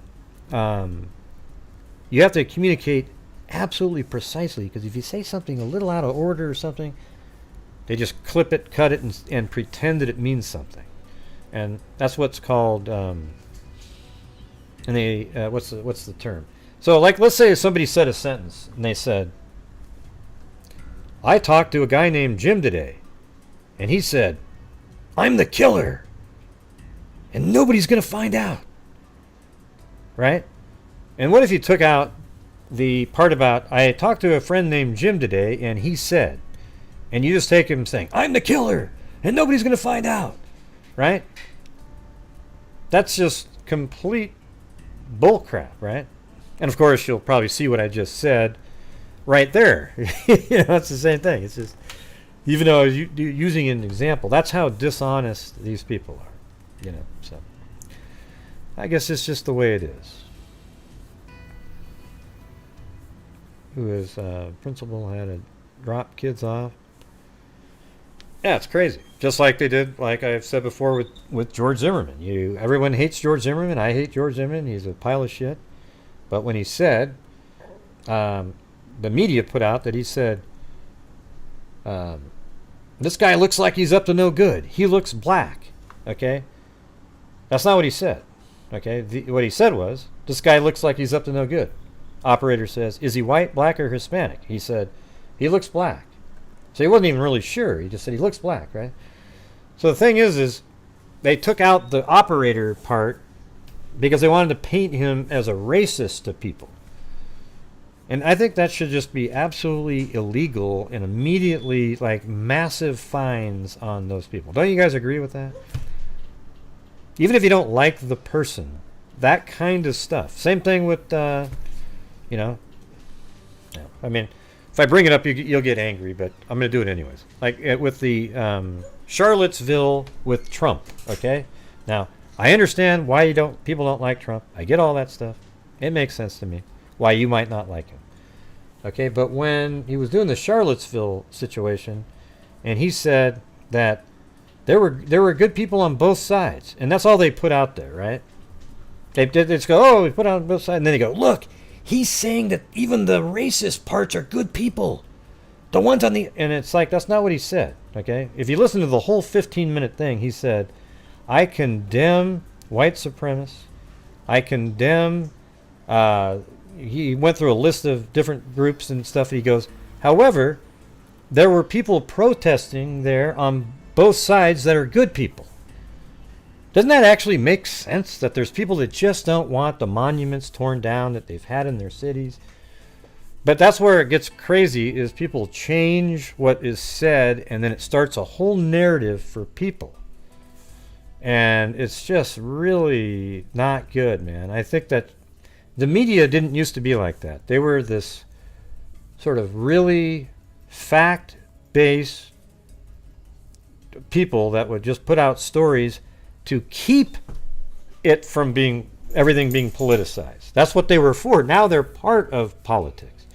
you have to communicate absolutely precisely, because if you say something a little out of order or something, they just clip it, cut it, and pretend that it means something. And that's what's called, and they, what's the term? So, like, let's say somebody said a sentence, and they said, I talked to a guy named Jim today, and he said, I'm the killer, and nobody's going to find out. Right? And what if you took out the part about, I talked to a friend named Jim today, and he said, and you just take him saying, I'm the killer, and nobody's going to find out, right? That's just complete bullcrap, right? And of course, you'll probably see what I just said right there. It's the same thing. It's just, even though I was using an example, that's how dishonest these people are, So I guess it's just the way it is. Who is principal had to drop kids off? Yeah, it's crazy. Just like they did, like I've said before, with George Zimmerman. Everyone hates George Zimmerman. I hate George Zimmerman. He's a pile of shit. But when he said, the media put out that he said, this guy looks like he's up to no good. He looks black. Okay? That's not what he said. Okay? What he said was, this guy looks like he's up to no good. Operator says, is he white, black, or Hispanic? He said, he looks black. So he wasn't even really sure. He just said he looks black, right? So the thing is they took out the operator part because they wanted to paint him as a racist to people. And I think that should just be absolutely illegal and immediately, like, massive fines on those people. Don't you guys agree with that? Even if you don't like the person, that kind of stuff. Same thing with, I mean, if I bring it up, you'll get angry, but I'm going to do it anyways. Like with the Charlottesville with Trump, okay? Now, I understand why people don't like Trump. I get all that stuff. It makes sense to me why you might not like him. Okay, but when he was doing the Charlottesville situation, and he said that there were good people on both sides, and that's all they put out there, right? They just go, oh, we put out on both sides, and then they go, look, he's saying that even the racist parts are good people. The ones on the... And it's like, that's not what he said, okay? If you listen to the whole 15-minute thing, he said, I condemn white supremacists. I condemn... he went through a list of different groups and stuff. He goes, however, there were people protesting there on both sides that are good people. Doesn't that actually make sense that there's people that just don't want the monuments torn down that they've had in their cities? But that's where it gets crazy, is people change what is said and then it starts a whole narrative for people. And it's just really not good, man. I think that the media didn't used to be like that. They were this sort of really fact-based people that would just put out stories to keep it from everything being politicized. That's what they were for. Now they're part of politics.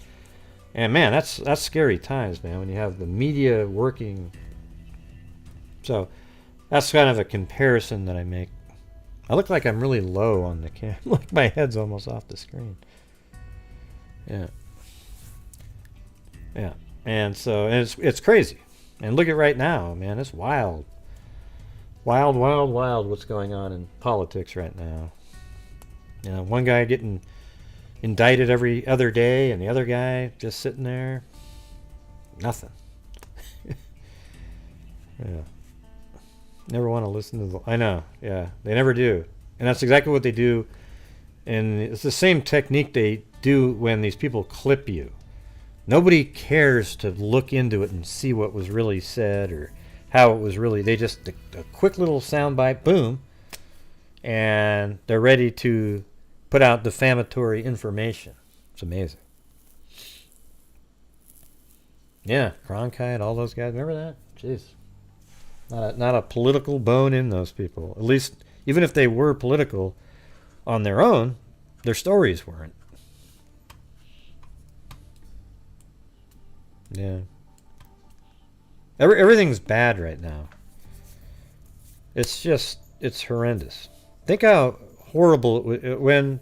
And man, that's scary times, man, when you have the media working. So that's kind of a comparison that I make. I look like I'm really low on the camera. Like my head's almost off the screen. Yeah. Yeah. And so, and it's crazy. And look at right now, man, it's wild. Wild, wild, wild what's going on in politics right now. You know, one guy getting indicted every other day and the other guy just sitting there. Nothing. Yeah. Never want to listen to the... I know, yeah. They never do. And that's exactly what they do. And it's the same technique they do when these people clip you. Nobody cares to look into it and see what was really said or how it was really... They just... A quick little soundbite, boom. And they're ready to put out defamatory information. It's amazing. Yeah, Cronkite, all those guys. Remember that? Jeez. Not a political bone in those people. At least, even if they were political on their own, their stories weren't. Yeah. Everything's bad right now. It's just, it's horrendous. Think how horrible it when...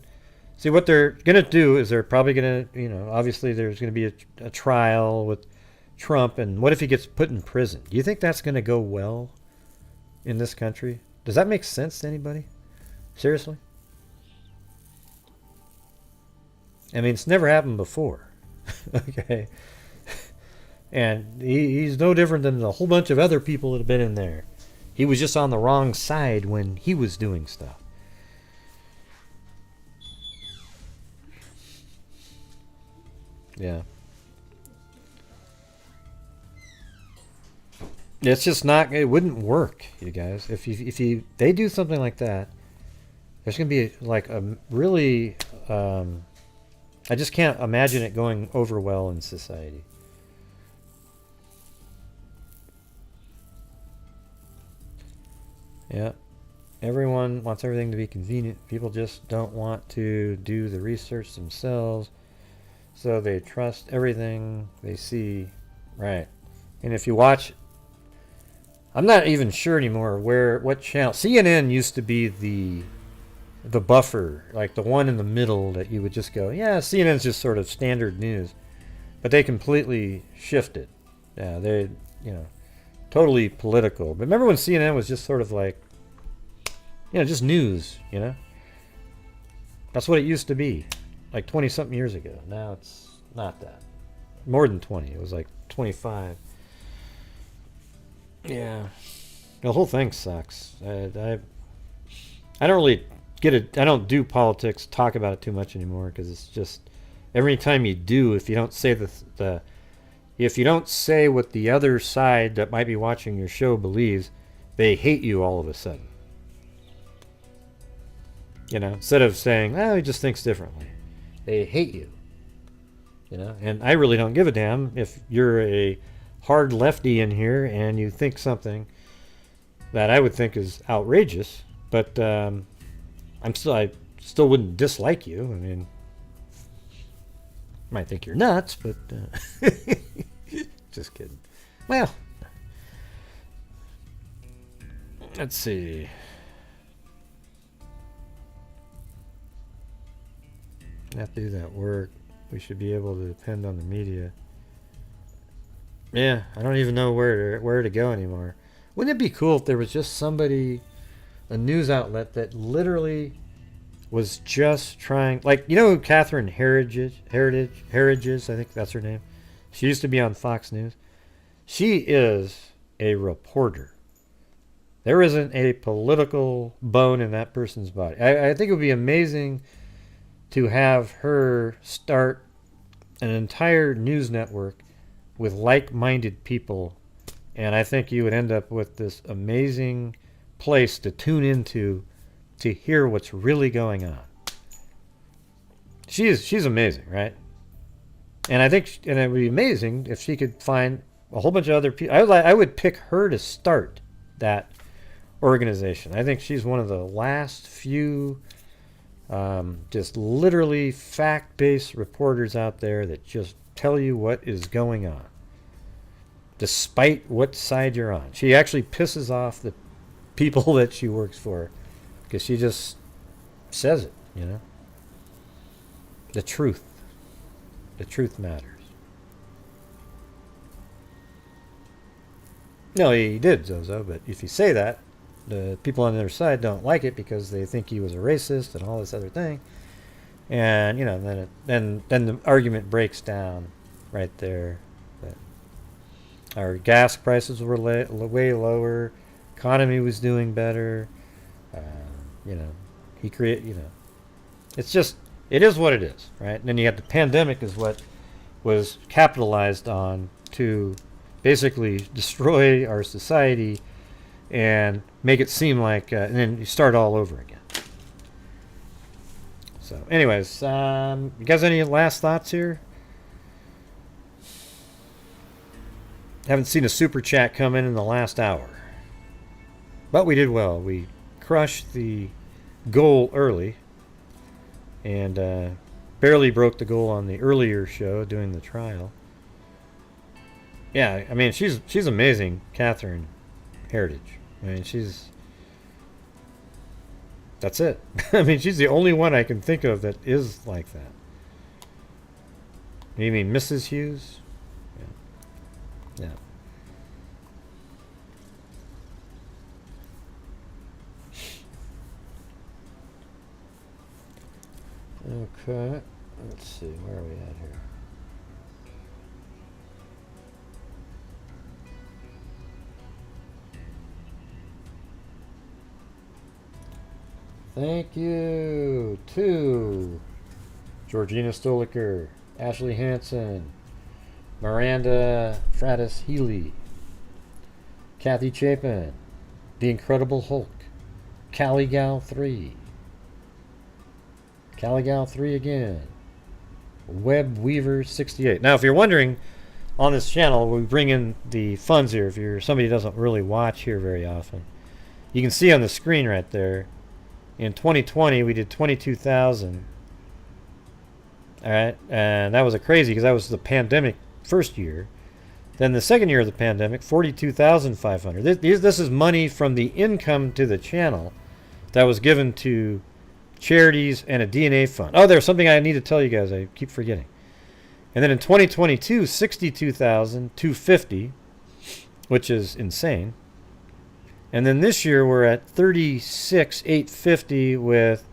See, what they're going to do is they're probably going to, you know, obviously there's going to be a trial with Trump, and what if he gets put in prison? Do you think that's going to go well in this country? Does that make sense to anybody? Seriously? I mean, it's never happened before. Okay? And he's no different than a whole bunch of other people that have been in there. He was just on the wrong side when he was doing stuff. Yeah. It's just not. It wouldn't work, you guys. If they do something like that, there's gonna be like a really. I just can't imagine it going over well in society. Yeah. Everyone wants everything to be convenient. People just don't want to do the research themselves. So they trust everything they see. Right. And if you watch, I'm not even sure anymore what channel. CNN used to be the buffer, like the one in the middle that you would just go, yeah, CNN's just sort of standard news. But they completely shifted. Yeah, they, totally political. But remember when CNN was just sort of like, just news, That's what it used to be, like 20-something years ago. Now it's not that. More than 20. It was like 25. Yeah. The whole thing sucks. I don't really get it. I don't do politics, talk about it too much anymore, because it's just every time you do, if you don't say if you don't say what the other side that might be watching your show believes, they hate you all of a sudden. Instead of saying, he just thinks differently, they hate you. And I really don't give a damn if you're a hard lefty in here and you think something that I would think is outrageous, but I still wouldn't dislike you. I mean, might think you're nuts, but just kidding. Well, let's see. Have to do that work. We should be able to depend on the media. Yeah, I don't even know where to go anymore. Wouldn't it be cool if there was just somebody, a news outlet that literally was just trying, like, who Catherine Heritage is? I think that's her name. She used to be on Fox News. She is a reporter. There isn't a political bone in that person's body. I think it would be amazing to have her start an entire news network with like-minded people, and I think you would end up with this amazing place to tune into to hear what's really going on. She's amazing, right? And I think it would be amazing if she could find a whole bunch of other people. I would pick her to start that organization. I think she's one of the last few just literally fact-based reporters out there that just tell you what is going on, despite what side you're on. She actually pisses off the people that she works for because she just says it, The truth. The truth matters. No, he did, Zozo, but if you say that, the people on the other side don't like it because they think he was a racist and all this other thing, and then the argument breaks down right there. But our gas prices were way lower, economy was doing better. He created. It's just, it is what it is, right? And then you have the pandemic is what was capitalized on to basically destroy our society and make it seem like, and then you start all over again. So, anyways, you guys any last thoughts here? Haven't seen a super chat come in the last hour, but we did well. We crushed the goal early, and barely broke the goal on the earlier show doing the trial. Yeah, I mean, she's amazing, Catherine Heritage. I mean, that's it. I mean, she's the only one I can think of that is like that. You mean Mrs. Hughes? Yeah. Okay, let's see, where are we at here? Thank you to Georgina Stoliker, Ashley Hansen, Miranda Fratis Healy, Kathy Chapin, The Incredible Hulk, Caligal 3, Caligal 3 again, Web Weaver 68. Now, if you're wondering, on this channel, we bring in the funds here. If you're somebody who doesn't really watch here very often, you can see on the screen right there. In 2020, we did 22,000. All right, and that was a crazy because that was the pandemic first year. Then the second year of the pandemic, 42,500. This is money from the income to the channel that was given to charities and a DNA fund. Oh, there's something I need to tell you guys. I keep forgetting. And then in 2022, 62,250, which is insane. And then this year we're at 36,850 with,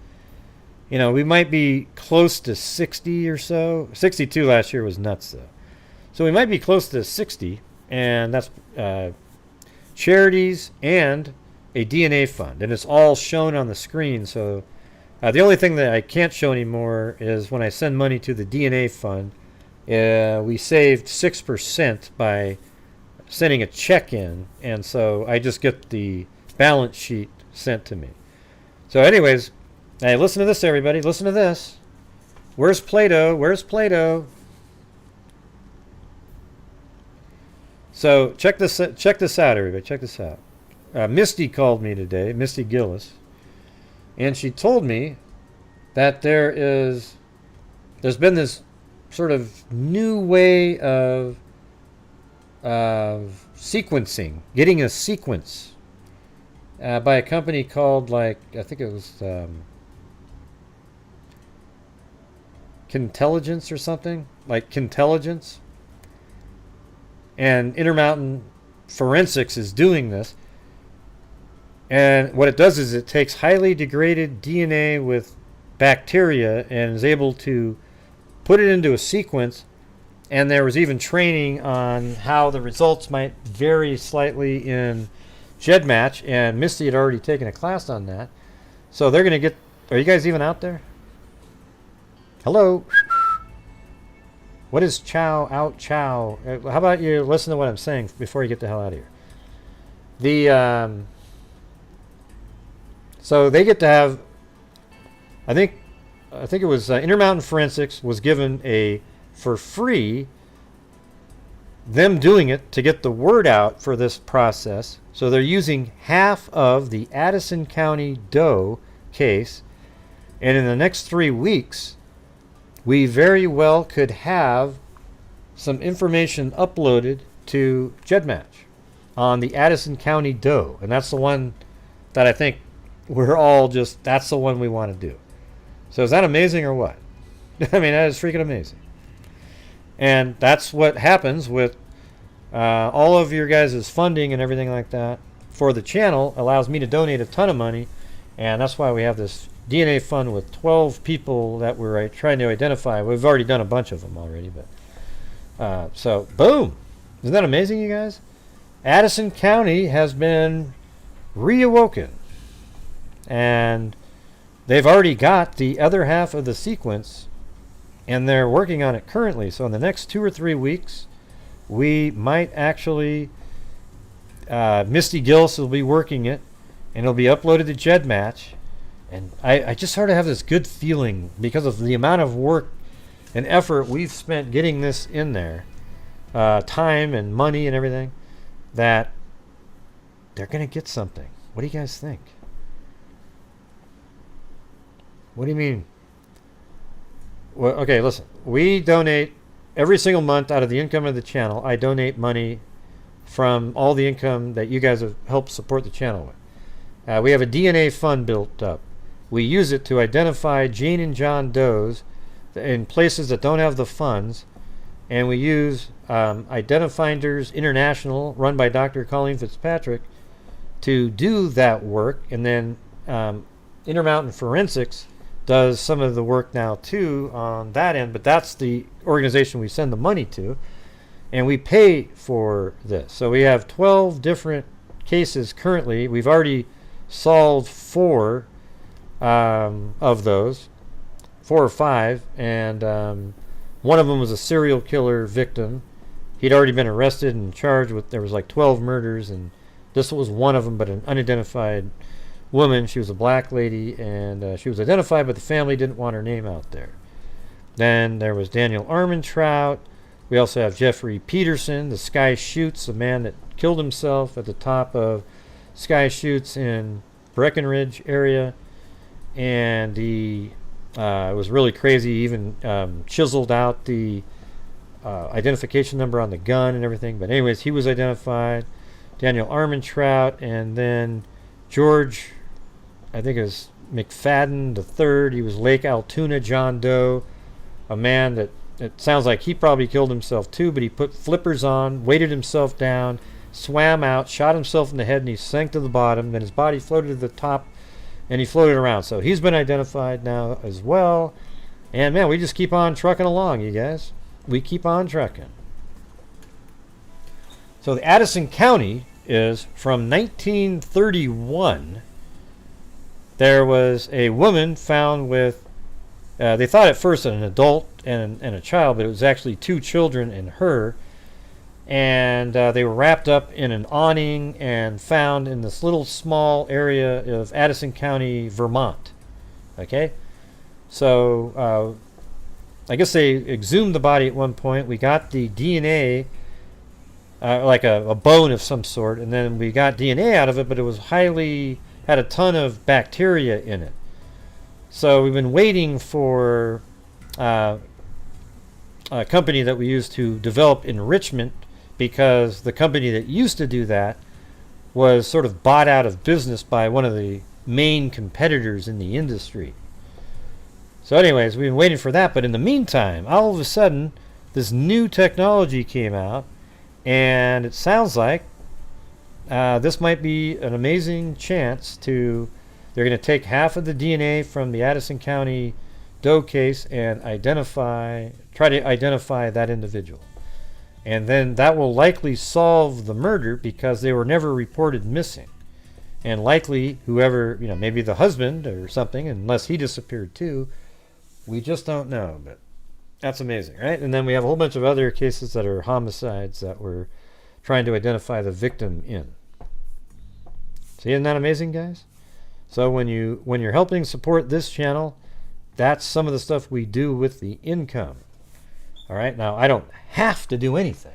you know, we might be close to 60 or so. 62 last year was nuts though. So we might be close to 60, and that's charities and a DNA fund. And it's all shown on the screen. So the only thing that I can't show anymore is when I send money to the DNA fund, we saved 6% by sending a check in, and so I just get the balance sheet sent to me. So anyways, hey, listen to this, everybody. Listen to this. Where's Plato? Where's Plato? So check this out, everybody. Check this out. Misty called me today, Misty Gillis, and she told me that there's been this sort of new way of sequencing, getting a sequence by a company called, like, I think it was Kintelligence or something, like Kintelligence. And Intermountain Forensics is doing this. And what it does is it takes highly degraded DNA with bacteria and is able to put it into a sequence. And there was even training on how the results might vary slightly in GEDmatch, and Misty had already taken a class on that. So they're going to get... Are you guys even out there? Hello? What is chow, out, chow? How about you listen to what I'm saying before you get the hell out of here? So they get to have... I think it was Intermountain Forensics was given for free, them doing it to get the word out for this process. So they're using half of the Addison County Doe case, and in the next 3 weeks we very well could have some information uploaded to GEDmatch on the Addison County Doe, and that's the one that I think we're all just, that's the one we want to do. So is that amazing or what? I mean, that is freaking amazing. And that's what happens with all of your guys' funding and everything like that for the channel. Allows me to donate a ton of money, and that's why we have this DNA fund with 12 people that we're trying to identify. We've already done a bunch of them already, but so boom. Isn't that amazing, you guys? Addison County has been reawoken, and they've already got the other half of the sequence, and they're working on it currently. So in the next 2 or 3 weeks, we might actually, Misty Gillis will be working it, and it'll be uploaded to GEDmatch. And I just sort of have this good feeling because of the amount of work and effort we've spent getting this in there, time and money and everything, that they're going to get something. What do you guys think? What do you mean? Well, okay, listen. We donate every single month out of the income of the channel. I donate money from all the income that you guys have helped support the channel with. We have a DNA fund built up. We use it to identify Jane and John Does in places that don't have the funds, and we use Identifinders International, run by Dr. Colleen Fitzpatrick, to do that work. And then Intermountain Forensics does some of the work now too on that end, but that's the organization we send the money to, and we pay for this. So we have 12 different cases currently. We've already solved 4 of those, 4 or 5, and one of them was a serial killer victim. He'd already been arrested and charged with, there was like 12 murders, and This was one of them, but an unidentified woman. She was a black lady, and she was identified, but the family didn't want her name out there. Then there was Daniel Armentrout. We also have Jeffrey Peterson, the Sky Chutes, the man that killed himself at the top of Sky Chutes in Breckenridge area. And he was really crazy. He even chiseled out the identification number on the gun and everything. But anyways, he was identified. Daniel Armentrout, and then George, I think it was McFadden III. He was Lake Altoona John Doe, a man that it sounds like he probably killed himself too, but he put flippers on, weighted himself down, swam out, shot himself in the head, and he sank to the bottom. Then his body floated to the top, and he floated around. So he's been identified now as well. And man, we just keep on trucking along, you guys. We keep on trucking. So the Addison County is from 1931. There was a woman found with, they thought at first an adult and a child, but it was actually 2 children and her. And they were wrapped up in an awning and found in this little small area of Addison County, Vermont. Okay? So I guess they exhumed the body at one point. We got the DNA, like a bone of some sort, and then we got DNA out of it, but it was had a ton of bacteria in it. So we've been waiting for a company that we used to develop enrichment, because the company that used to do that was sort of bought out of business by one of the main competitors in the industry. So anyways, we've been waiting for that, but in the meantime, all of a sudden, this new technology came out, and it sounds like this might be an amazing chance to, they're going to take half of the DNA from the Addison County Doe case and try to identify that individual. And then that will likely solve the murder, because they were never reported missing. And likely whoever, maybe the husband or something, unless he disappeared too, we just don't know. But that's amazing, right? And then we have a whole bunch of other cases that are homicides that we're trying to identify the victim in. See, isn't that amazing, guys? So when you're helping support this channel, that's some of the stuff we do with the income. All right, now I don't have to do anything.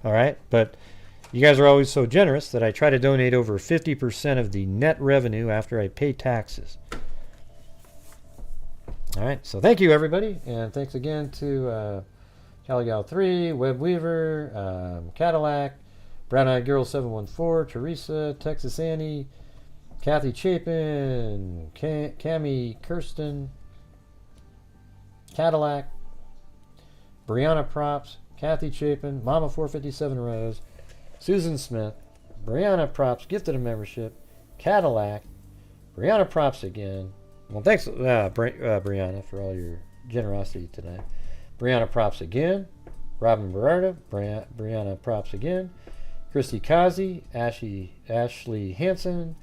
All right, but you guys are always so generous that I try to donate over 50% of the net revenue after I pay taxes. All right, so thank you, everybody, and thanks again to Caligal3, Web Weaver, Cadillac, Brown Eyed Girl 714, Teresa, Texas Annie, Kathy Chapin, Cami Kirsten, Cadillac, Brianna Props, Kathy Chapin, Mama 457 Rose, Susan Smith, Brianna Props, gifted a membership, Cadillac, Brianna Props again. Well, thanks, Brianna, for all your generosity today. Brianna Props again, Robin Berarda, Brianna Props again, Christy Kazi, Ashley Hansen,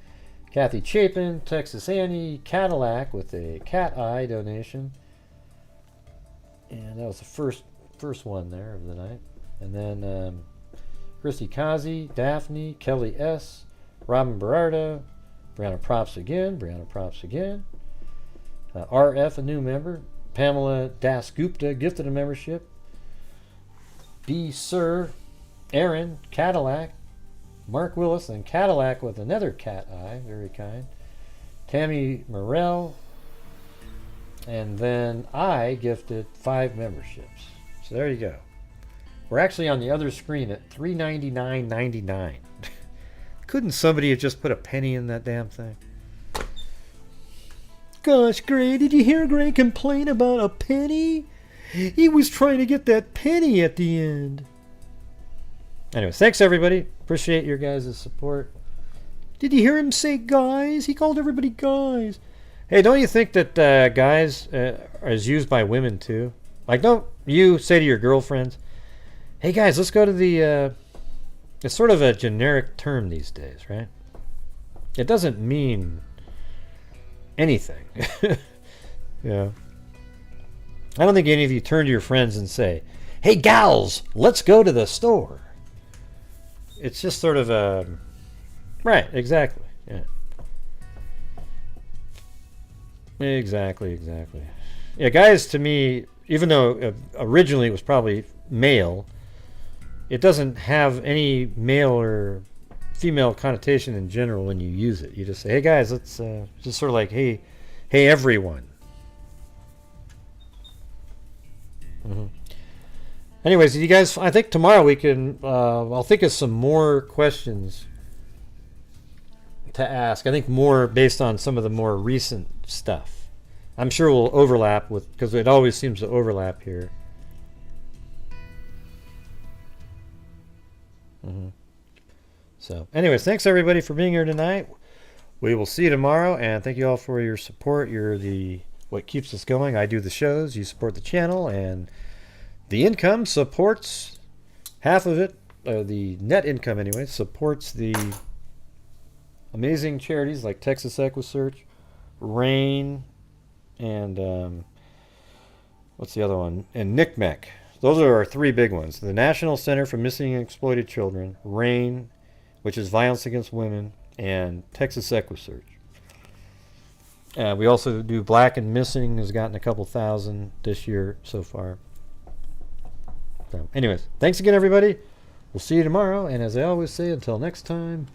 Kathy Chapin, Texas Annie, Cadillac with a cat eye donation. And that was the first one there of the night. And then Christy Kazi, Daphne, Kelly S., Robin Berarda, Brianna Props again, RF, a new member, Pamela Dasgupta, gifted a membership, B. Sir, Aaron, Cadillac, Mark Willis, and Cadillac with another cat eye, very kind, Tammy Morell, and then I gifted 5 memberships. So there you go. We're actually on the other screen at $399.99. Couldn't somebody have just put a penny in that damn thing? Gosh, Gray, did you hear Gray complain about a penny? He was trying to get that penny at the end. Anyways, thanks everybody. Appreciate your guys' support. Did you hear him say guys? He called everybody guys. Hey, don't you think that guys is used by women too? Like, don't you say to your girlfriends, hey guys, let's go to the... it's sort of a generic term these days, right? It doesn't mean anything. Yeah. I don't think any of you turn to your friends and say, hey gals, let's go to the store. it's just sort of a right. Exactly. Yeah. Exactly. Yeah, guys. To me, even though originally it was probably male, it doesn't have any male or female connotation in general when you use it. You just say, "Hey guys, let's," just sort of like, "Hey everyone." Anyways, you guys, I think tomorrow we can, I'll think of some more questions to ask. I think more based on some of the more recent stuff. I'm sure we'll overlap with, because it always seems to overlap here. So, anyways, thanks everybody for being here tonight. We will see you tomorrow, and thank you all for your support. You're what keeps us going. I do the shows, you support the channel, and the income supports half of it. The net income, anyway, supports the amazing charities like Texas EquiSearch, RAIN, and what's the other one? And NCMEC. Those are our three big ones. The National Center for Missing and Exploited Children, RAIN, which is Violence Against Women, and Texas EquiSearch. We also do Black and Missing, has gotten a couple thousand this year so far. So, anyways, thanks again, everybody. We'll see you tomorrow, and as I always say, until next time,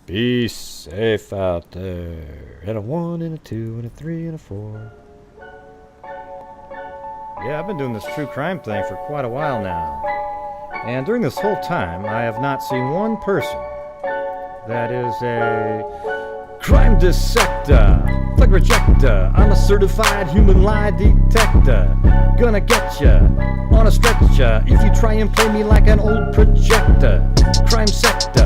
be safe out there. And a 1 and a 2 and a 3 and a 4. Yeah, I've been doing this true crime thing for quite a while now. And during this whole time, I have not seen one person that is a crime dissector, thug rejector. I'm a certified human lie detector. Gonna get ya on a stretcher if you try and play me like an old projector. Crime sector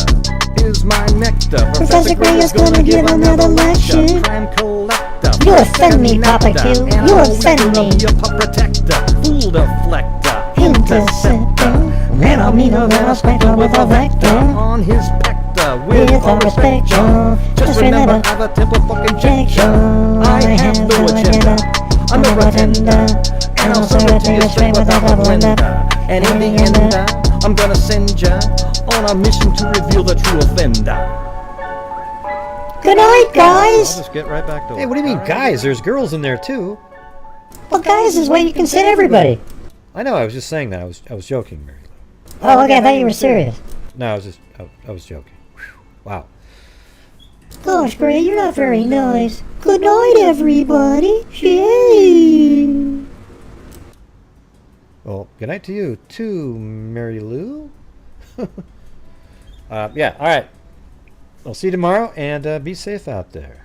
is my nectar.
Professor Gray is gonna give another lecture.
Crime collector.
You offend me, Papa Q. You offend me.
Be a pup protector, fool deflector,
Interceptor. Man, I'll meet a little spectre with a vector
on his pector with
all respect, y'all. Just remember,
I have a temple fucking check,
y'all.
I have no agenda. I'm a pretender, and I'll serve it to you straight without a blender. And in the end, I'm gonna send ya on a mission to reveal the true offender.
Good night, guys.
I'll just get right back to it. Hey, what do you mean, guys? There's girls in there too.
Well, guys is what you can say to everybody.
I know. I was just saying that. I was joking, Mary.
Oh, okay. I thought you were serious.
No, I was joking. Whew. Wow.
Gosh, Gray, you're not very nice. Good night, everybody. Yay.
Well, good night to you too, Mary Lou. Yeah. All right. I'll see you tomorrow, and be safe out there.